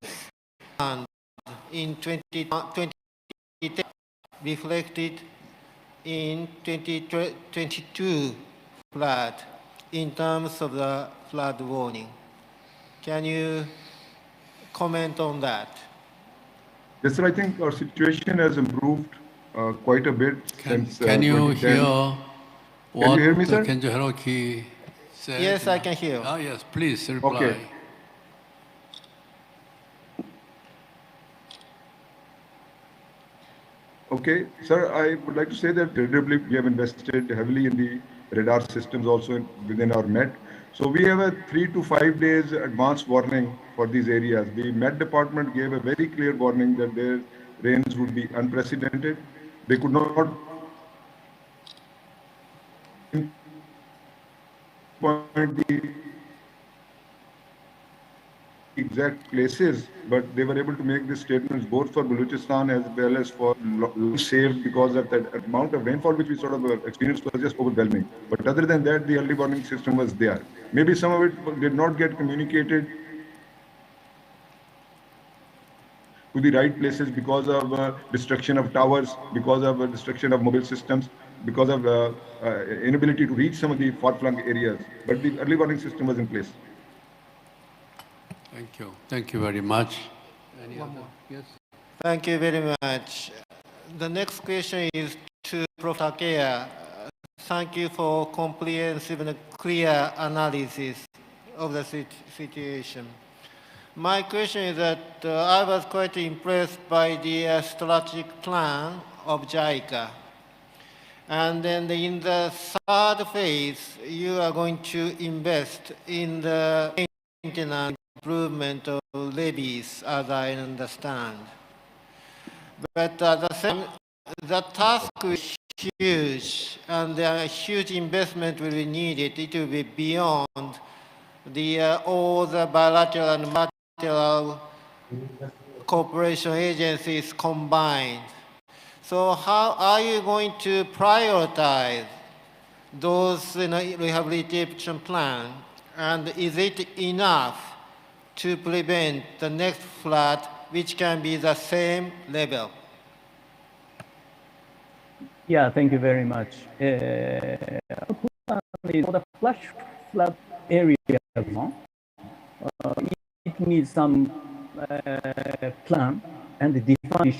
learned in 2010 reflected in 2022 flood in terms of the flood warning? Can you comment on that? Yes, sir, I think our situation has improved quite a bit since Can you 2010. hear what Can you hear me, sir? Kenji Hiroki said? Yes, I can hear. Ah, yes, please reply. Okay. Okay, sir, I would like to say that credibly we have invested heavily in the radar systems also within our Met. So we have a 3 to 5 days advance warning for these areas. The Met Department gave a very clear warning that their rains would be unprecedented. They could not pinpoint the exact places, but they were able to make these statements both for Balochistan as well as for saved because of that amount of rainfall which we sort of experienced was just overwhelming. But other than that, the early warning system was there. Maybe some of it did not get communicated to the right places because of destruction of towers, because of destruction of mobile systems, because of inability to reach some of the far-flung areas. But the early warning system was in place. Thank you. Thank you very much. Any One other? more. Yes. Thank you very much. The next question is to Prof. Takeya. Thank you for comprehensive and clear analysis of the situation. My question is that I was quite impressed by the strategic plan of JICA. And then in the third phase, you are going to invest in the maintenance improvement of levees, as I understand. But at the same, the task is huge, and a huge investment will be needed. It will be beyond all the bilateral and multilateral cooperation agencies combined. So how are you going to prioritize those rehabilitation plan? And is it enough to prevent the next flood, which can be the same level? Yeah, thank you very much. For the flash flood area, it needs some plan and define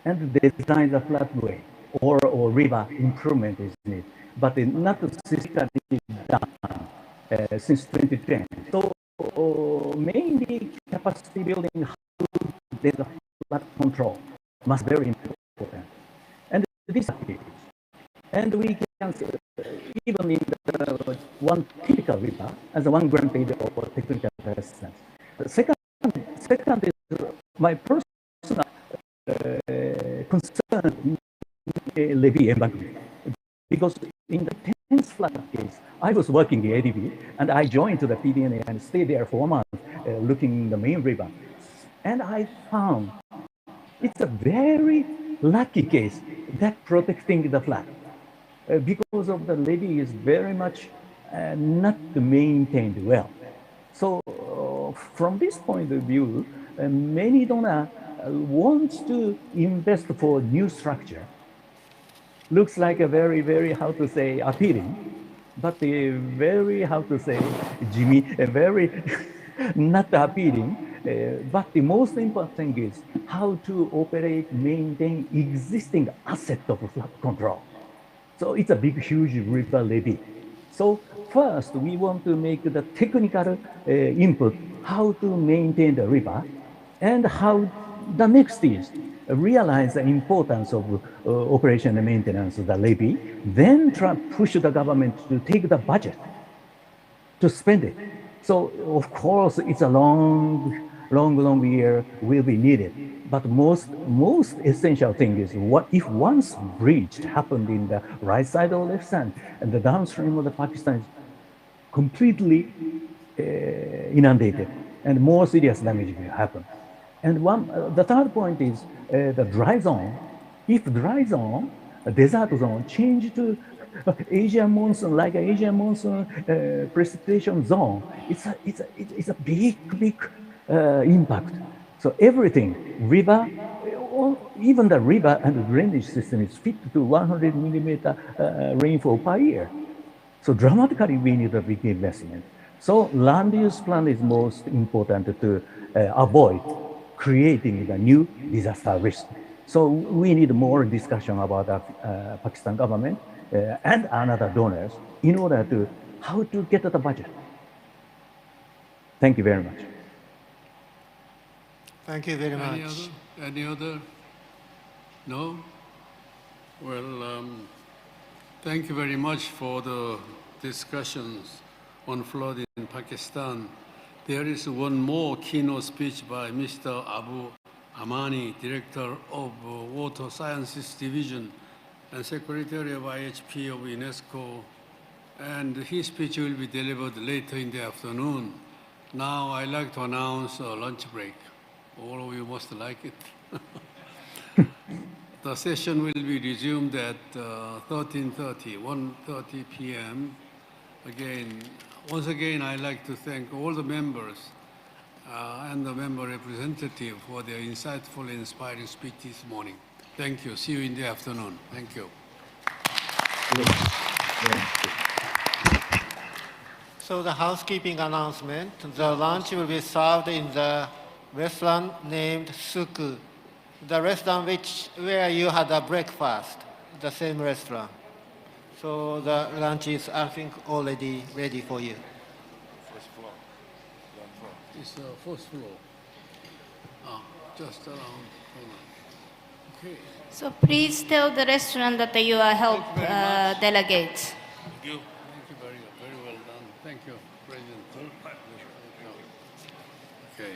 and design the floodway or river improvement is needed, but not systematically done since 2010. So mainly capacity building, how to do the flood control must be very important. And this activities. And we can see, even in the one typical river as a one granted or technical assistance. The second is my personal concern levee embankment, because in the 10th flood case, I was working in ADB and I joined to the PDNA and stayed there for a month looking in the main river. And I found it's a very lucky case that protecting the flood because of the levee is very much not maintained well. So from this point of view, many donors want to invest for new structure. Looks like a very, very, how to say, appealing, but very, how to say, Jimmy, very not appealing. But the most important thing is how to operate, maintain existing asset of flood control. So it's a big, huge river levee. So first, we want to make the technical input, how to maintain the river, and how the next is realize the importance of operation and maintenance of the levee, then try push the government to take the budget to spend it. So of course, it's a long year will be needed. But most essential thing is what if once breach happened in the right side or left side, and the downstream of the Pakistan is completely inundated, and more serious damage will happen. And the third point is the dry zone. If dry zone, desert zone, change to Asian monsoon, like an Asian monsoon precipitation zone, it's a big impact. So everything, river, even the river and the drainage system is fit to 100 millimeter rainfall per year. So dramatically, we need a big investment. So land use plan is most important to avoid creating the new disaster risk. So we need more discussion about the Pakistan government and another donors in order to how to get the budget. Thank you very much. Thank you very much. Any other? No? Well, thank you very much for the discussions on flood in Pakistan. There is one more keynote speech by Mr. Abu Amani, Director of Water Sciences Division and Secretary of IHP of UNESCO. And his speech will be delivered later in the afternoon. Now I'd like to announce a lunch break. All of you must like it. The session will be resumed at 1:30 p.m. Once again, I'd like to thank all the members and the member representative for their insightful and inspiring speech this morning. Thank you. See you in the afternoon. Thank you. So the housekeeping announcement, the lunch will be served in the restaurant named Suku, the restaurant where you had a breakfast, the same restaurant. So the lunch is, I think, already ready for you. First floor. It's the first floor. Just around corner. Okay. So please tell the restaurant that you are help delegates. Thank you. Thank you very well done. Thank you, President. Okay.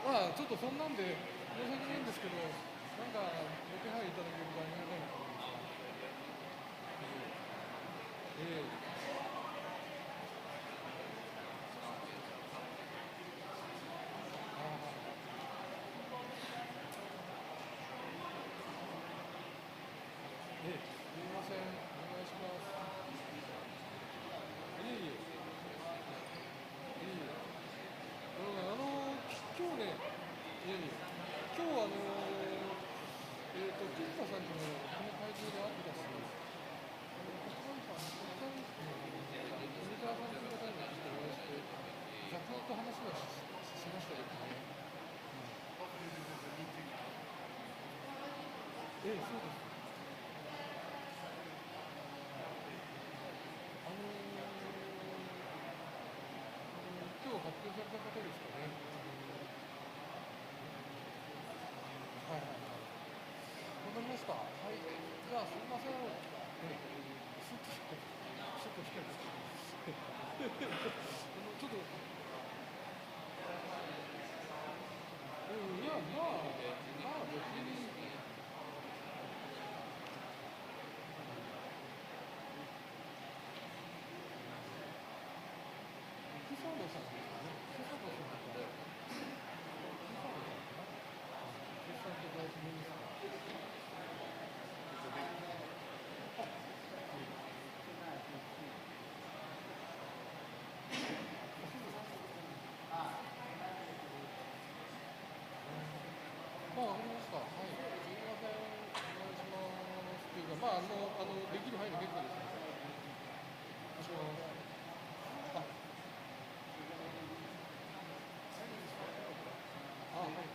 まあちょっとそんなんで申し訳ないんですけど、なんかご手配いただけるとありがたいなと思いますが。すみません、お願いします。今日ね、今日金太さんにもこの会場で会ったし、国沢さんという方にもちょっとお会いして、雑談と話はしましたよね。そうです。今日発表された方ですかね。はいはいはい。わかりました。はい。じゃあ、すみません。シュッとして、シュッとして。ちょっと、いや、まあ別に、久佐野さんですかね。久佐野さんとか、決算と外資ミニスター。まあ、わかりました。はい。すみません。お願いします。っていうか、まあ、できる範囲で結構ですので。お願いします。はい。はい。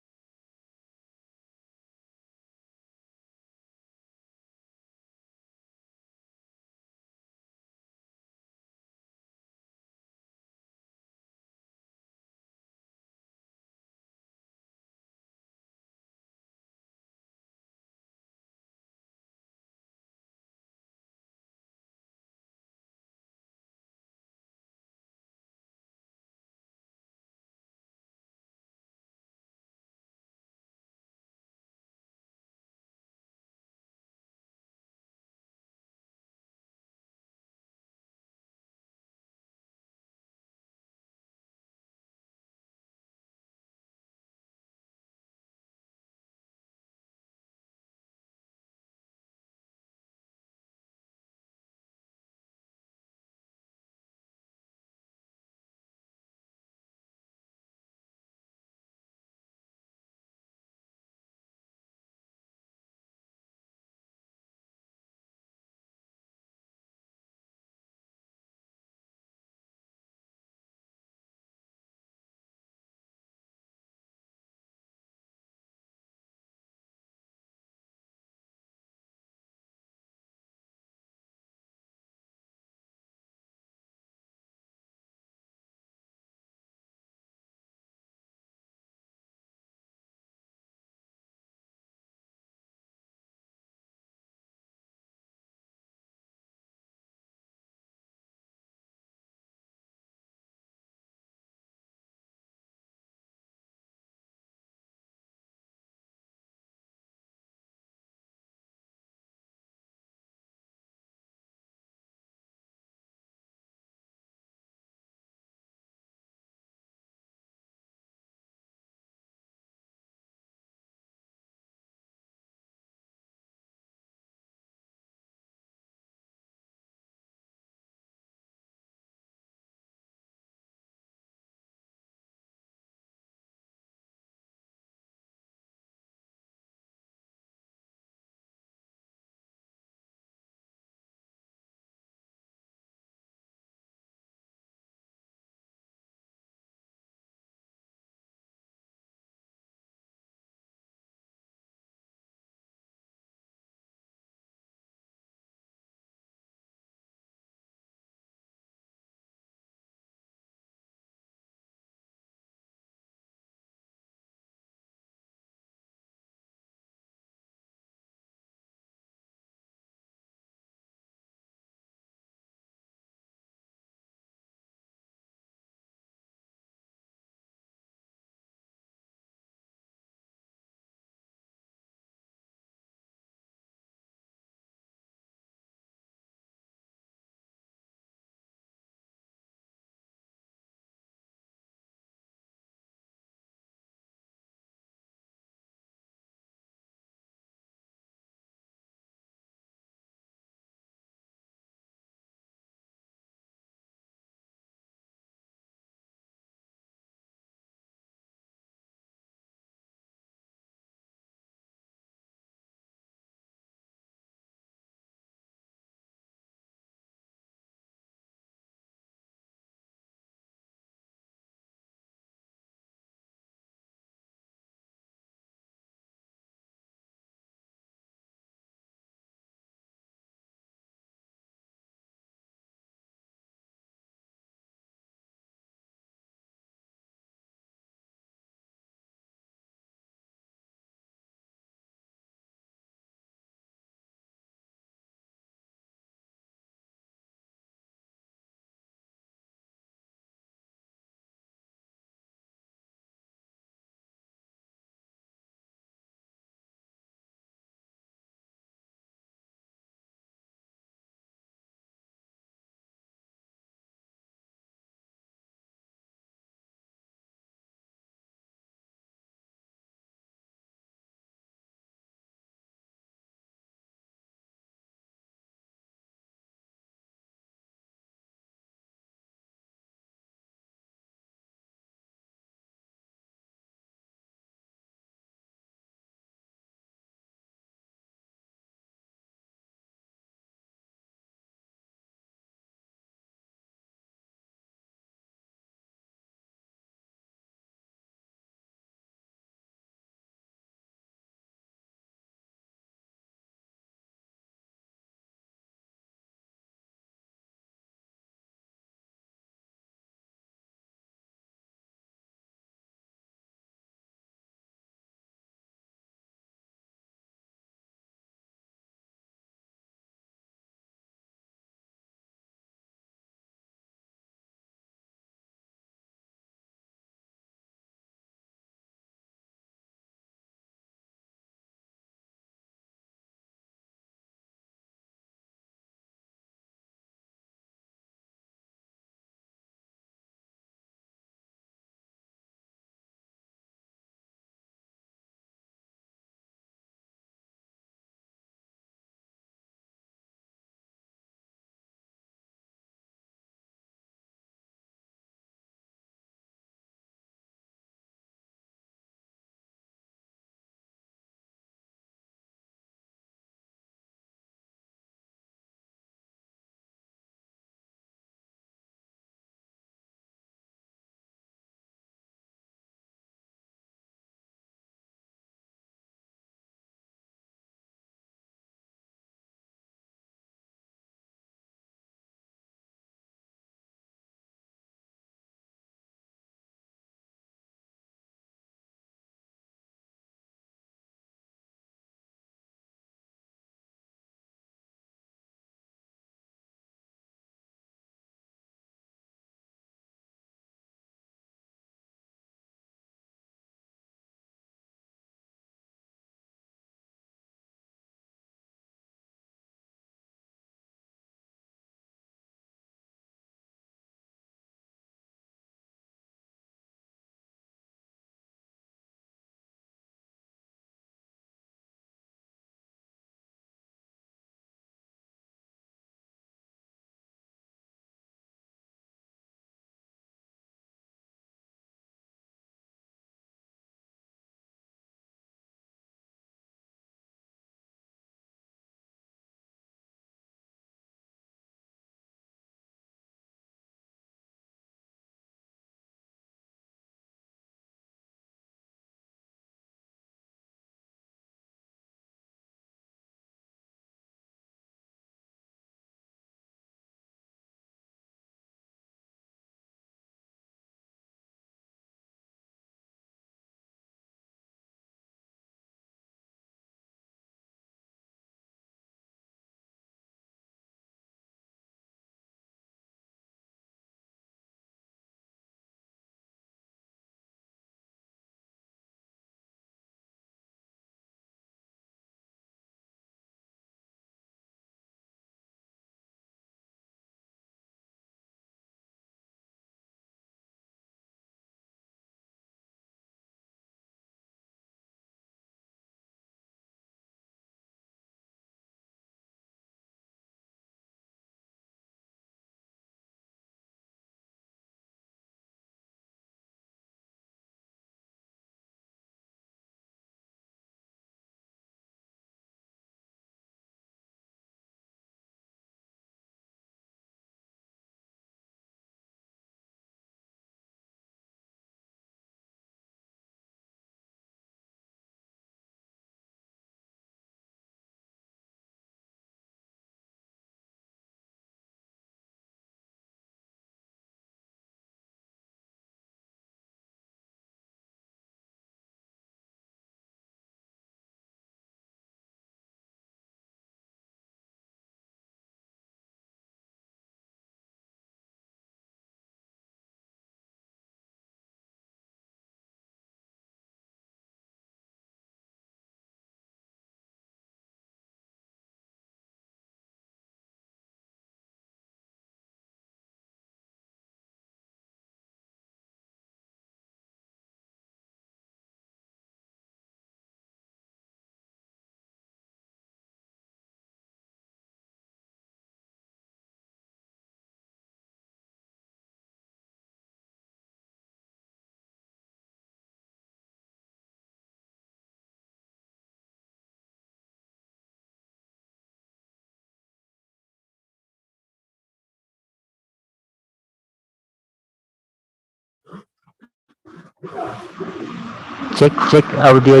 Check audio,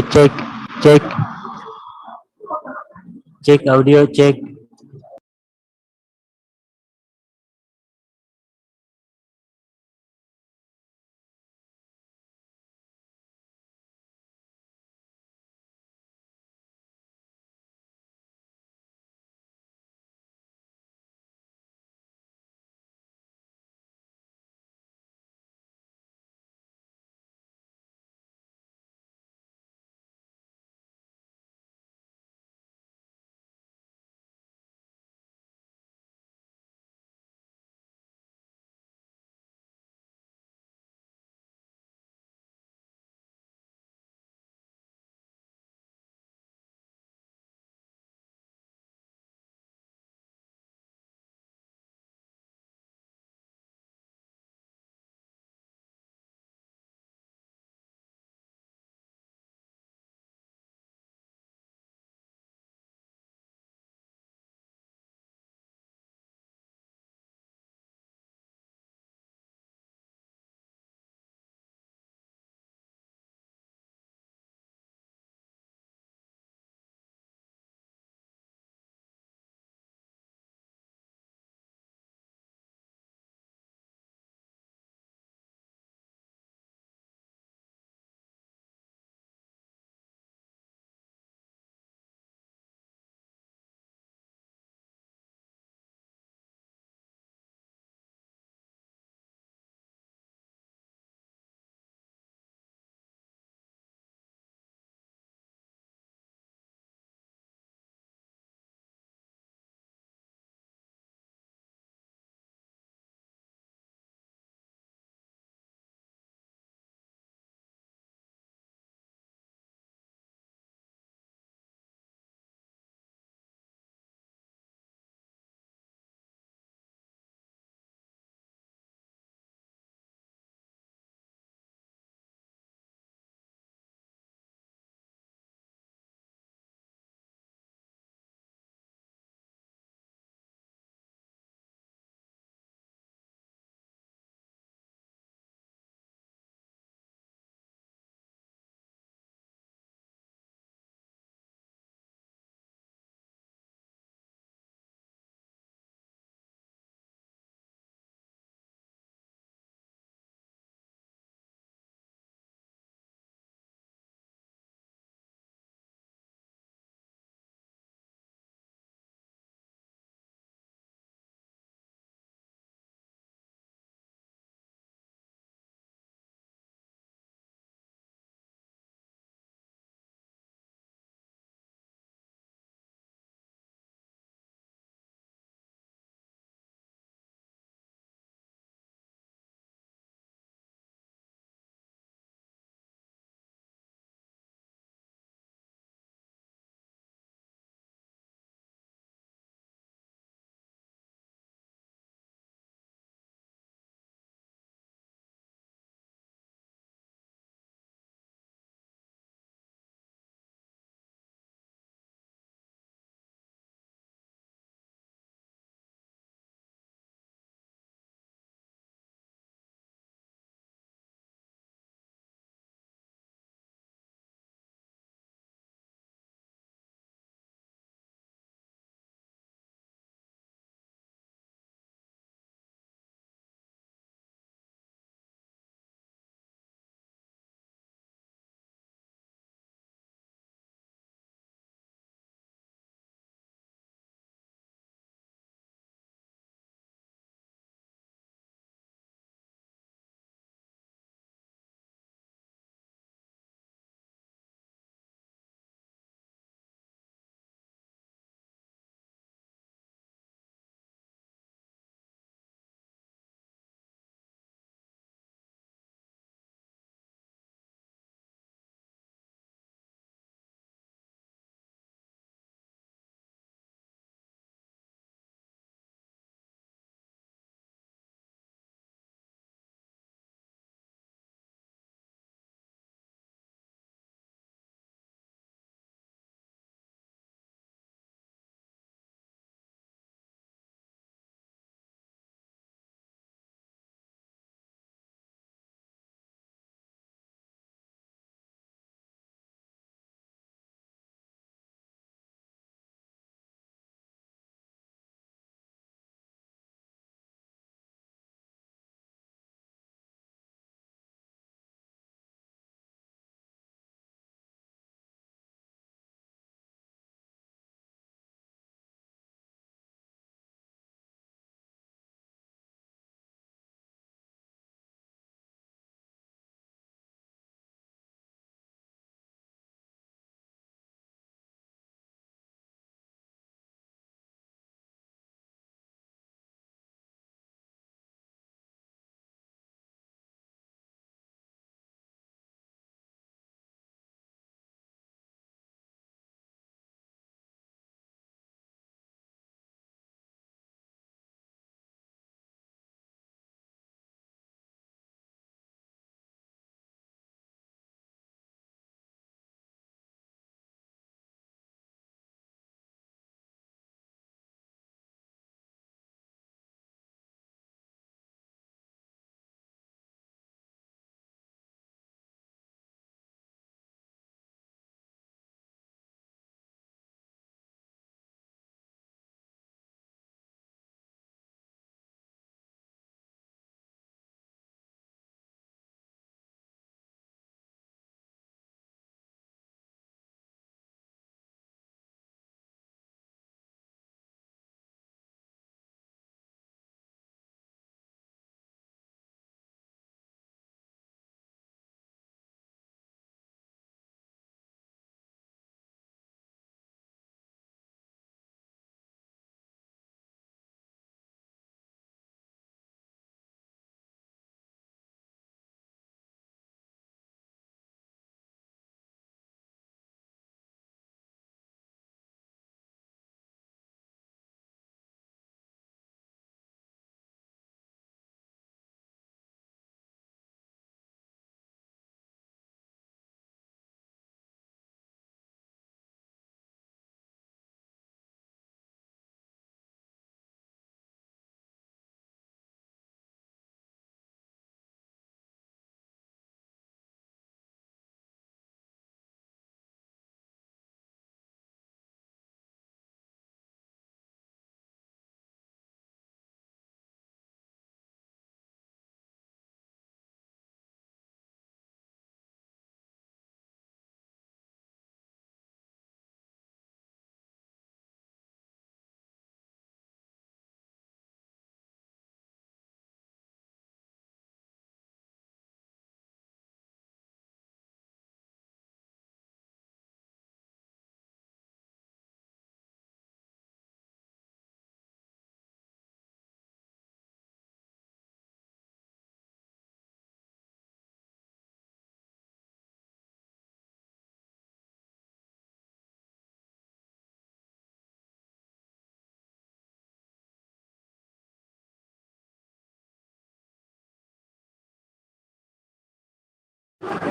check audio, check.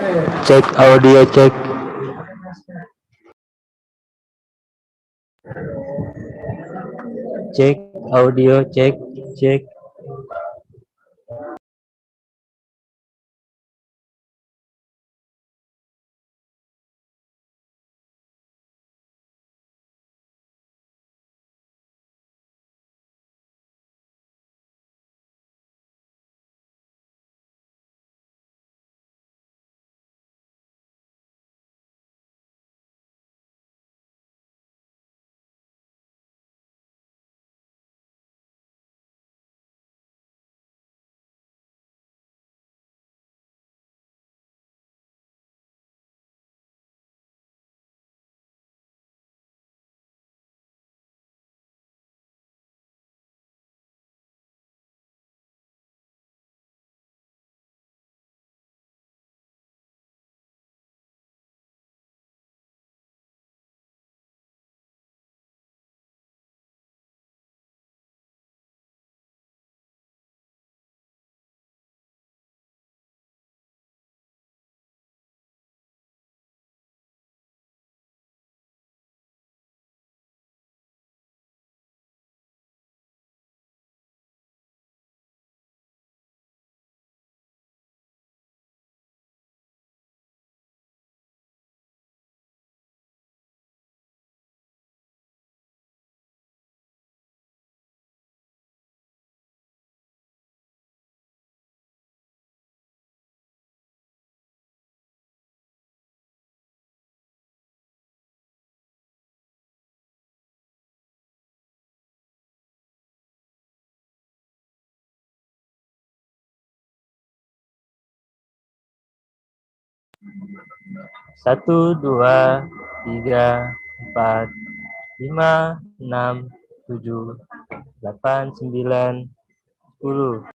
Check audio, check. Check audio, check, check. Satu, dua, tiga, empat, lima, enam, tujuh, 8, 9, 10.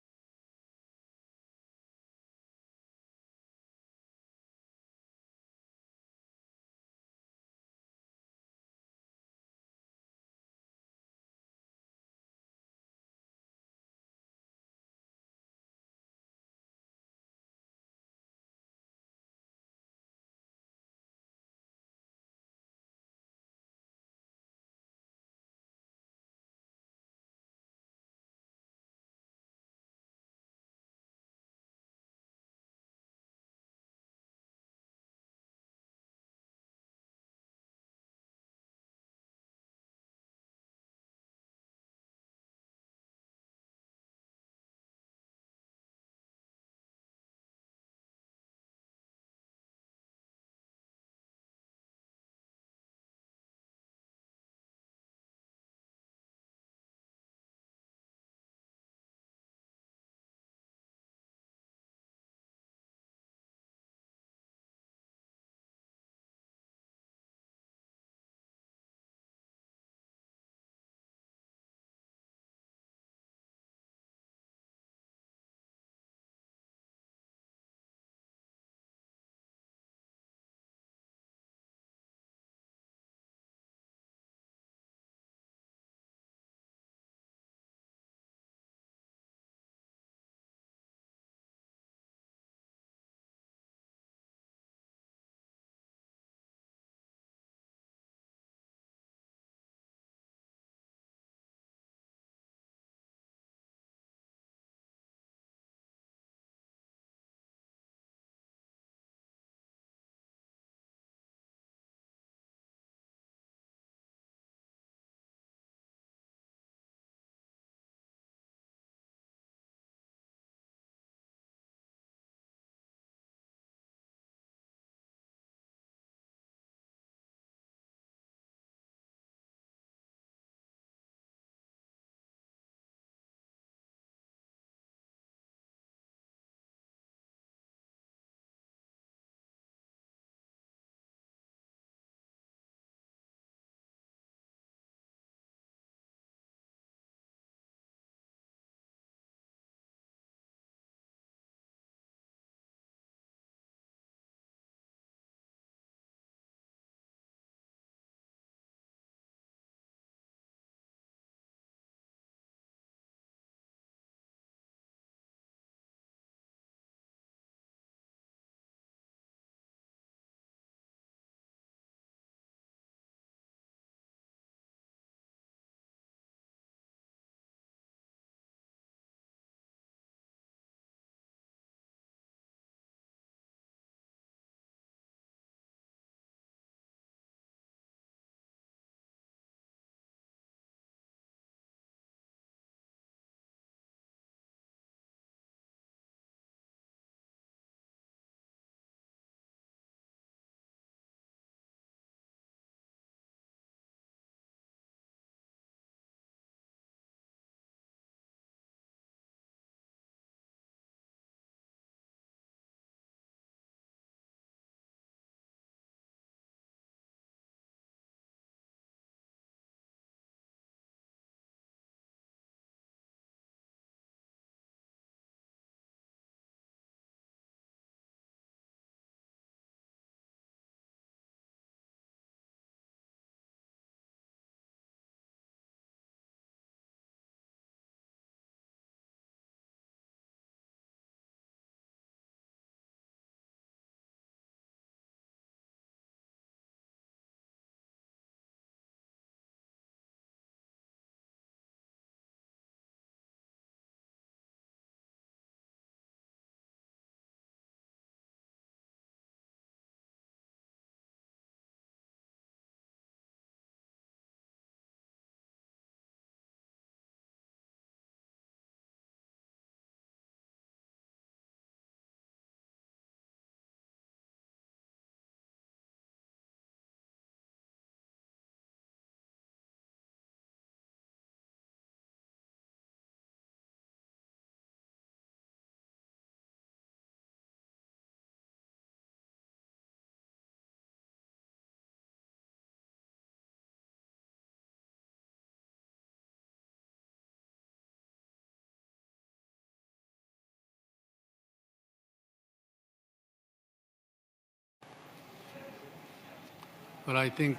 but I think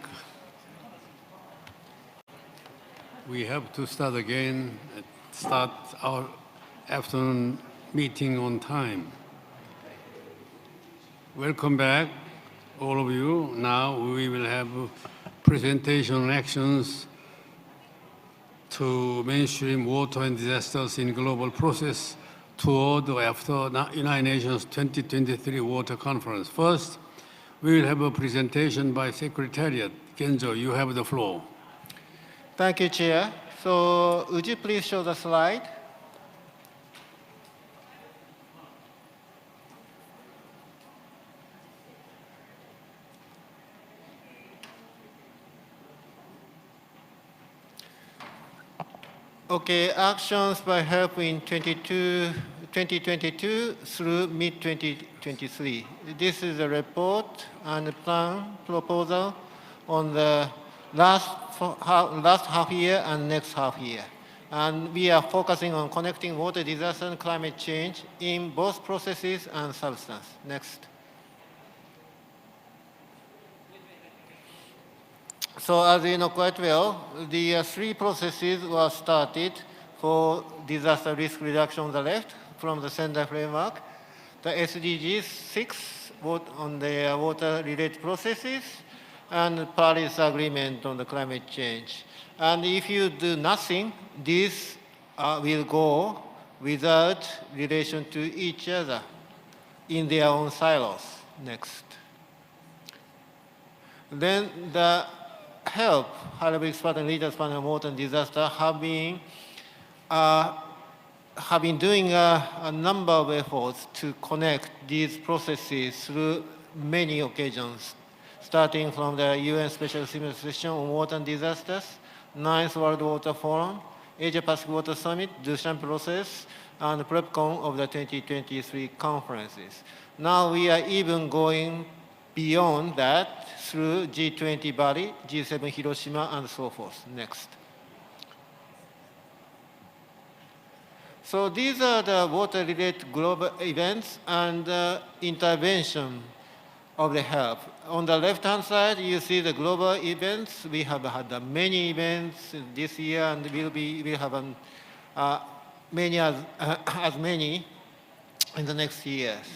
we have to start again, start our afternoon meeting on time. Welcome back, all of you. Now we will have presentation actions to mainstream water and disasters in global process toward or after United Nations 2023 Water Conference. First, we will have a presentation by Secretariat. Genzo, you have the floor. Thank you, Chair. So would you please show the slide? Okay, actions by HELP in 2022 through mid-2023. This is a report and a plan proposal on the last half year and next half year. And we are focusing on connecting water disaster and climate change in both processes and substance. Next. So as you know quite well, the three processes were started for disaster risk reduction on the left from the Sendai framework. The SDGs 6 on the water-related processes and Paris Agreement on the climate change. And if you do nothing, these will go without relation to each other in their own silos. Next. Then the HELP, high-level expert and leaders panel on water and disaster, have been doing a number of efforts to connect these processes through many occasions, starting from the UN Special Session on Water and Disasters, 9th World Water Forum, Asia-Pacific Water Summit, Dushan process, and PrepCon of the 2023 conferences. Now we are even going beyond that through G20 Bali, G7 Hiroshima, and so forth. Next. So these are the water-related global events and intervention of the HELP. On the left-hand side, you see the global events. We have had many events this year, and we'll have many as many in the next years.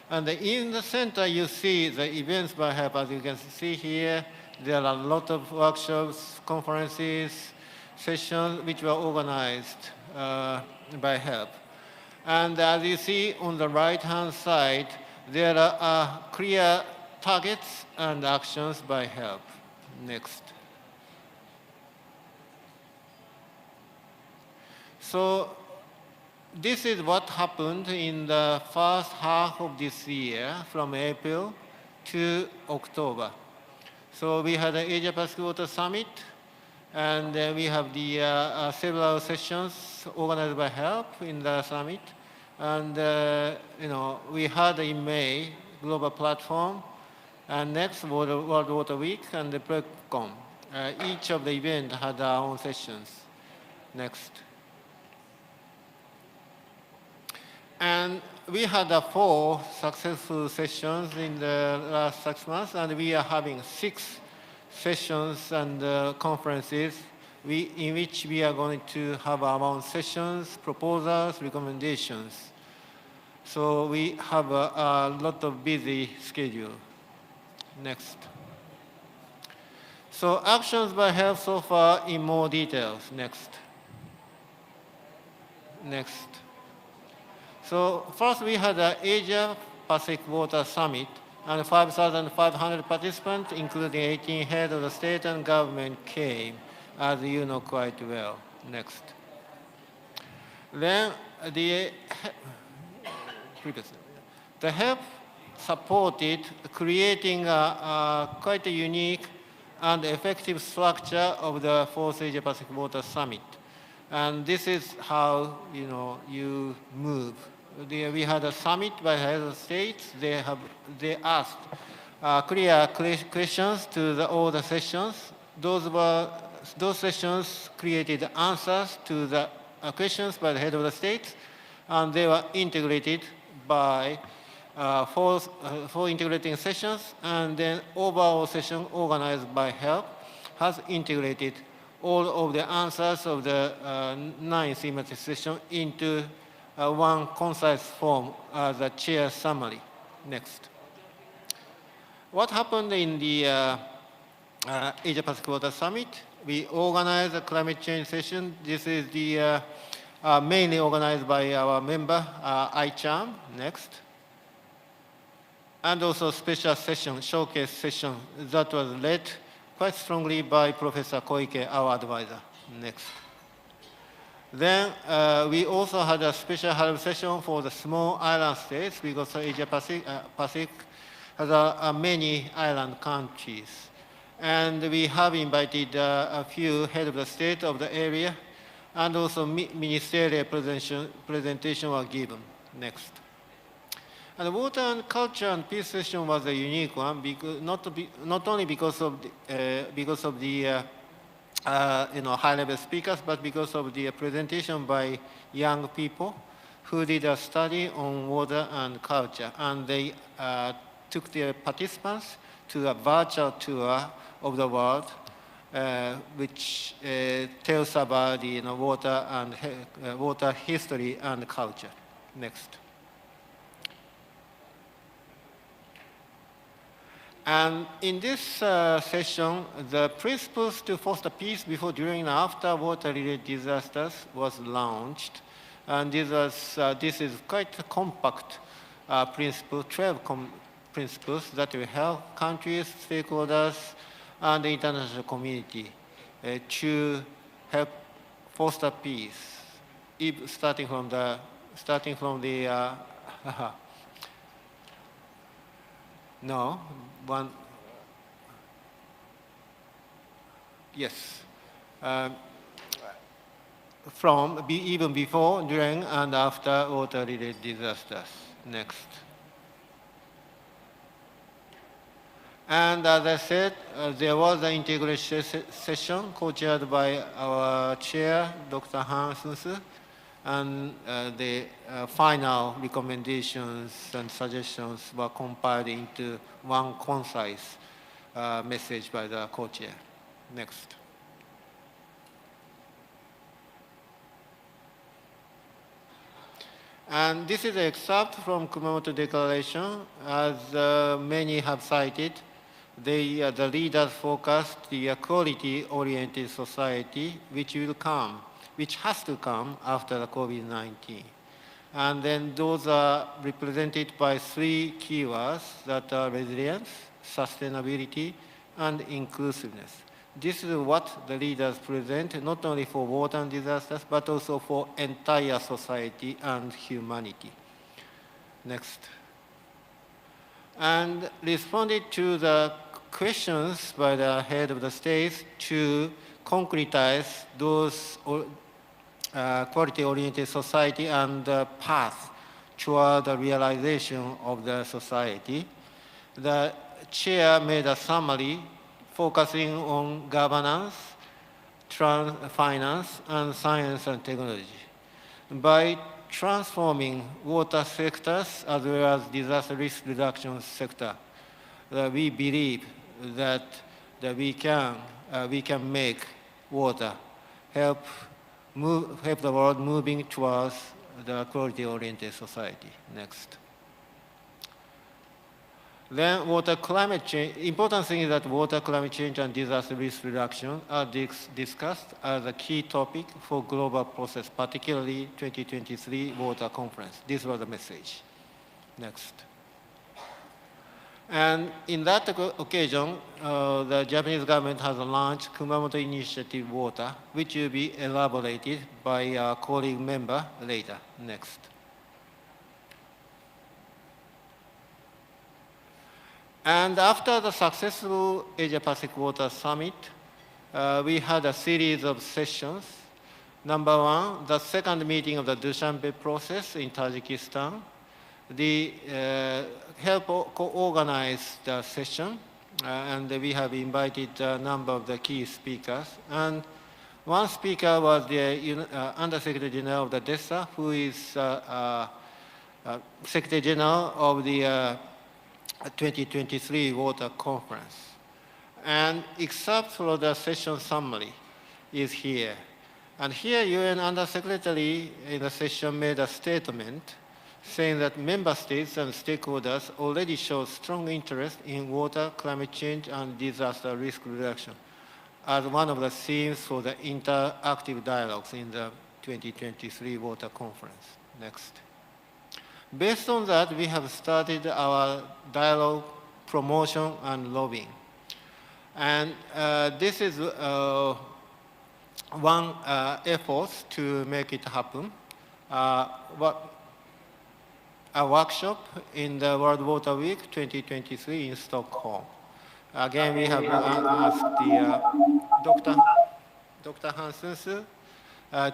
And in the center, you see the events by HELP. As you can see here, there are a lot of workshops, conferences, sessions which were organized by HELP. And as you see on the right-hand side, there are clear targets and actions by HELP. Next. So this is what happened in the first half of this year, from April to October. So we had an Asia-Pacific Water Summit, and we have the several sessions organized by HELP in the summit. And we had in May global platform, and next World Water Week and the PrepCon. Each of the events had their own sessions. Next. And we had 4 successful sessions in the last 6 months, and we are having 6 sessions and conferences in which we are going to have our own sessions, proposals, recommendations. So we have a lot of busy schedule. Next. So actions by HELP so far in more details. Next. Next. So first we had the Asia Pacific Water Summit, and 5,500 participants, including 18 heads of the state and government, came, as you know quite well. Next. Then the HELP supported creating quite a unique and effective structure of the 4th Asia Pacific Water Summit. And this is how you move. We had a summit by heads of states. They asked clear questions to all the sessions. Those sessions created answers to the questions by the head of the states, and they were integrated by four integrating sessions, and then overall session organized by HELP has integrated all of the answers of the 9 thematic session into one concise form as a chair summary. Next. What happened in the Asia-Pacific Water Summit? We organized a climate change session. This is the mainly organized by our member, ICHAM. Next. And also special session, showcase session that was led quite strongly by Professor Koike, our advisor. Next. Then we also had a special HALB session for the small island states because Asia-Pacific has many island countries. And we have invited a few heads of the state of the area, and also ministerial presentation were given. Next. And the water and culture and peace session was a unique one, because not only because of the high-level speakers, but because of the presentation by young people who did a study on water and culture, and they took their participants to a virtual tour of the world, which tells about the water and water history and culture. Next. And in this session, the principles to foster peace before, during, and after water-related disasters was launched. And this is quite a compact principle, 12 principles that will help countries, stakeholders, and the international community to help foster peace, starting from the no, one, yes, from even before, during, and after water-related disasters. Next. And as I said, there was an integration session co-chaired by our chair, Dr. Han Sun-soo, and the final recommendations and suggestions were compiled into one concise message by the co-chair. Next. And this is an excerpt from Kumamoto Declaration. As many have cited, the leaders focused the equality-oriented society which has to come after the COVID-19. And then those are represented by 3 keywords that are resilience, sustainability, and inclusiveness. This is what the leaders present, not only for water and disasters, but also for entire society and humanity. Next. And responded to the questions by the head of the states to concretize those quality-oriented society and the path toward the realization of the society. The chair made a summary focusing on governance, finance, and science and technology. By transforming water sectors as well as disaster risk reduction sector, we believe that we can make water help the world moving towards the quality-oriented society. Next. Then water climate change. Important thing is that water climate change and disaster risk reduction are discussed as a key topic for global process, particularly 2023 water conference. This was the message. Next. And in that occasion, the Japanese government has launched Kumamoto Initiative Water, which will be elaborated by our colleague member later. Next. And after the successful Asia-Pacific Water Summit, we had a series of sessions. Number 1, the second meeting of the Dushanbe process in Tajikistan. The help co-organize the session, and we have invited a number of the key speakers. And one speaker was the Undersecretary General of the DESA, who is Secretary General of the 2023 Water Conference. And except for the session summary is here. And here UN Undersecretary in the session made a statement saying that member states and stakeholders already show strong interest in water, climate change, and disaster risk reduction as one of the themes for the interactive dialogues in the 2023 Water Conference. Next. Based on that, we have started our dialogue, promotion, and lobbying. And this is one effort to make it happen. A workshop in the World Water Week 2023 in Stockholm. Again, we have asked the Dr. Hansen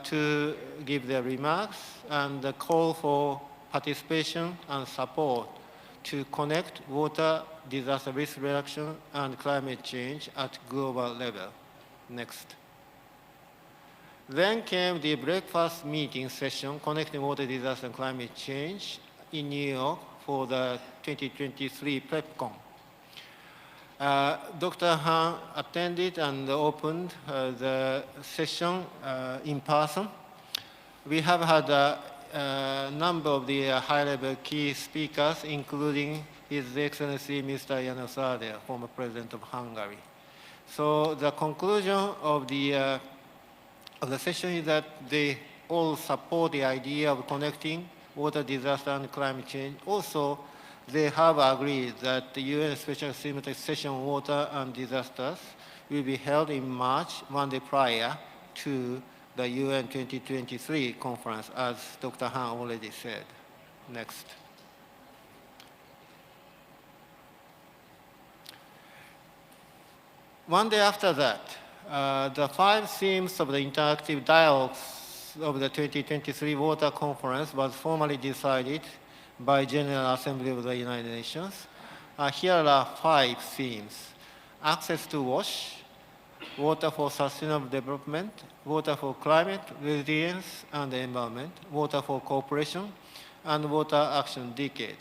to give their remarks and the call for participation and support to connect water, disaster risk reduction, and climate change at global level. Next. Then came the breakfast meeting session, Connecting Water, Disaster, and Climate Change in New York for the 2023 PrepCon. Dr. Han attended and opened the session in person. We have had a number of the high-level key speakers, including His Excellency Mr. János Áder, former President of Hungary. So the conclusion of the session is that they all support the idea of connecting water, disaster, and climate change. Also, they have agreed that the UN Special Symmetric Session on Water and Disasters will be held in March, one day prior to the UN 2023 conference, as Dr. Han already said. Next. One day after that, the 5 themes of the interactive dialogues of the 2023 Water Conference was formally decided by General Assembly of the United Nations. Here are 5 themes: access to wash, water for sustainable development, water for climate, resilience, and the environment, water for cooperation, and water action decade.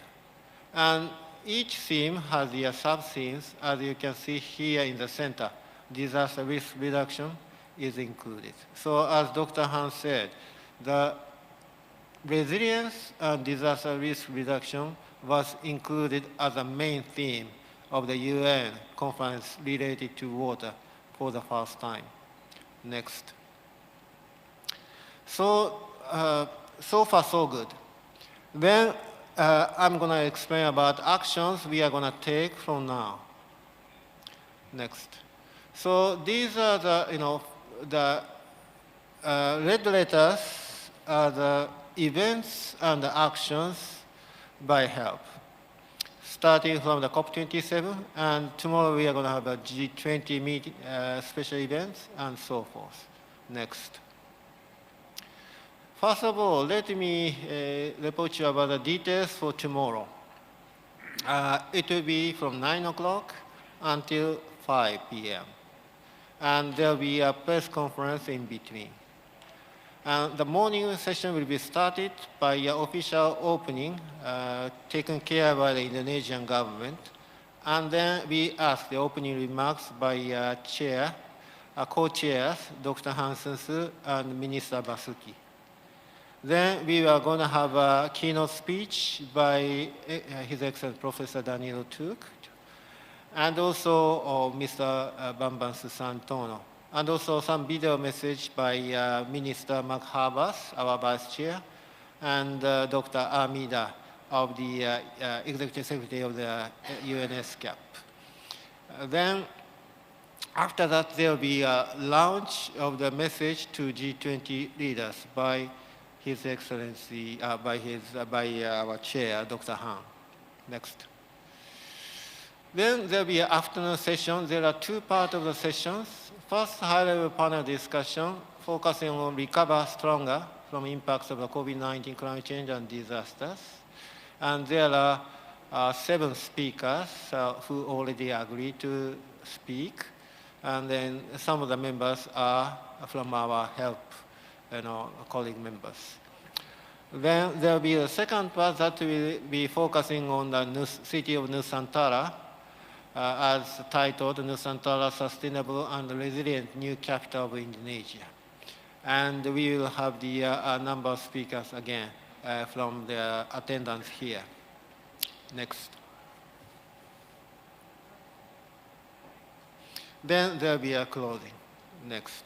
And each theme has the sub-themes, as you can see here in the center. Disaster risk reduction is included. So as Dr. Han said, the resilience and disaster risk reduction was included as a main theme of the UN conference related to water for the first time. Next. So, so far so good. Then I'm going to explain about actions we are going to take from now. Next. So these are the, the red letters are the events and the actions by HELP. Starting from the COP27, and tomorrow we are going to have a G20 meeting, special events, and so forth. Next. First of all, let me report you about the details for tomorrow. It will be from 9 o'clock until 5 p.m. And there will be a press conference in between. And the morning session will be started by an official opening taken care by the Indonesian government. And then we ask the opening remarks by co-chairs, Dr. Hansen and Minister Basuki. Then we are going to have a keynote speech by His Excellency Professor Danilo Tuk, and also Mr. Bambang Susantono, and also some video message by Minister Mark Habas, our Vice Chair, and Dr. Amida of the Executive Secretary of the UNSCAP. Then after that, there will be a launch of the message to G20 leaders by His Excellency, by our Chair, Dr. Han. Next. Then there will be an afternoon session. There are 2 parts of the sessions. First, high-level panel discussion focusing on recover stronger from impacts of the COVID-19 climate change and disasters. And there are 7 speakers who already agreed to speak. And then some of the members are from our HELP colleague members. Then there will be a second part that will be focusing on the city of Nusantara, as titled Nusantara Sustainable and Resilient New Capital of Indonesia. And we will have the number of speakers again from the attendance here. Next. Then there will be a closing. Next.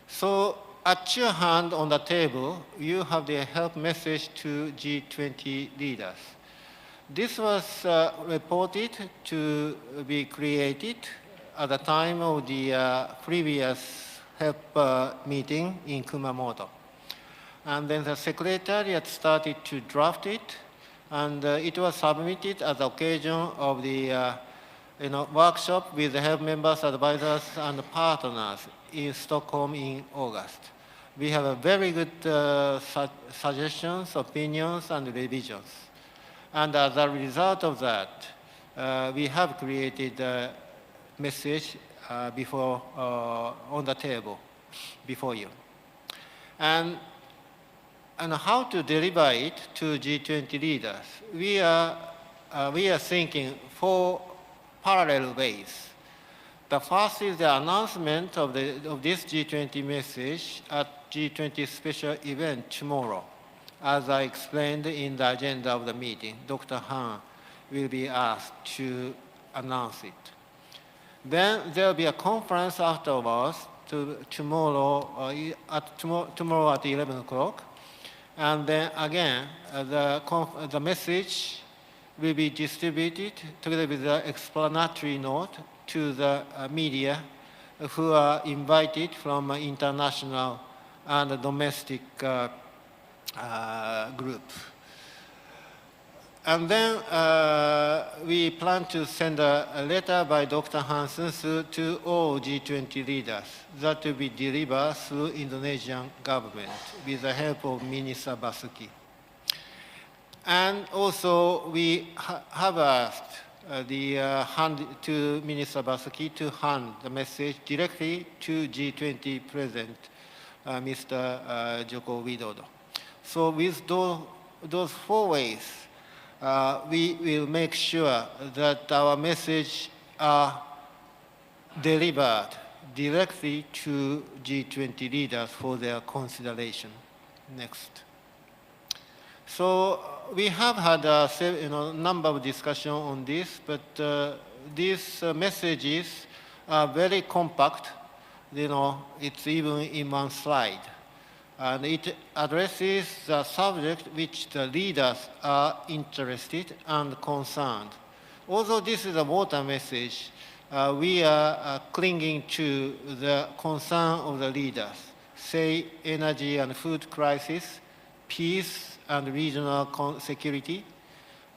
So at your hand on the table, you have the help message to G20 leaders. This was reported to be created at the time of the previous help meeting in Kumamoto. And then the Secretariat started to draft it, and it was submitted at the occasion of the workshop with the help members, advisors, and partners in Stockholm in August. We have a very good suggestions, opinions, and revisions. And as a result of that, we have created a message on the table before you. And how to deliver it to G20 leaders? We are thinking 4 parallel ways. The first is the announcement of this G20 message at G20 special event tomorrow. As I explained in the agenda of the meeting, Dr. Han will be asked to announce it. Then there will be a conference afterwards tomorrow at 11 o'clock. And then again, the message will be distributed together with the explanatory note to the media who are invited from international and domestic group. And then we plan to send a letter by Dr. Hansen to all G20 leaders that will be delivered through Indonesian government with the help of Minister Basuki. And also we have asked to Minister Basuki to hand the message directly to G20 President, Mr. Joko Widodo. So with those 4 ways, we will make sure that our message are delivered directly to G20 leaders for their consideration. Next. So we have had a number of discussions on this, but these messages are very compact. It's even in one slide. And it addresses the subject which the leaders are interested and concerned. Although this is a water message, we are clinging to the concern of the leaders, say energy and food crisis, peace and regional security,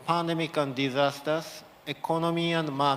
pandemic and disasters, economy and market.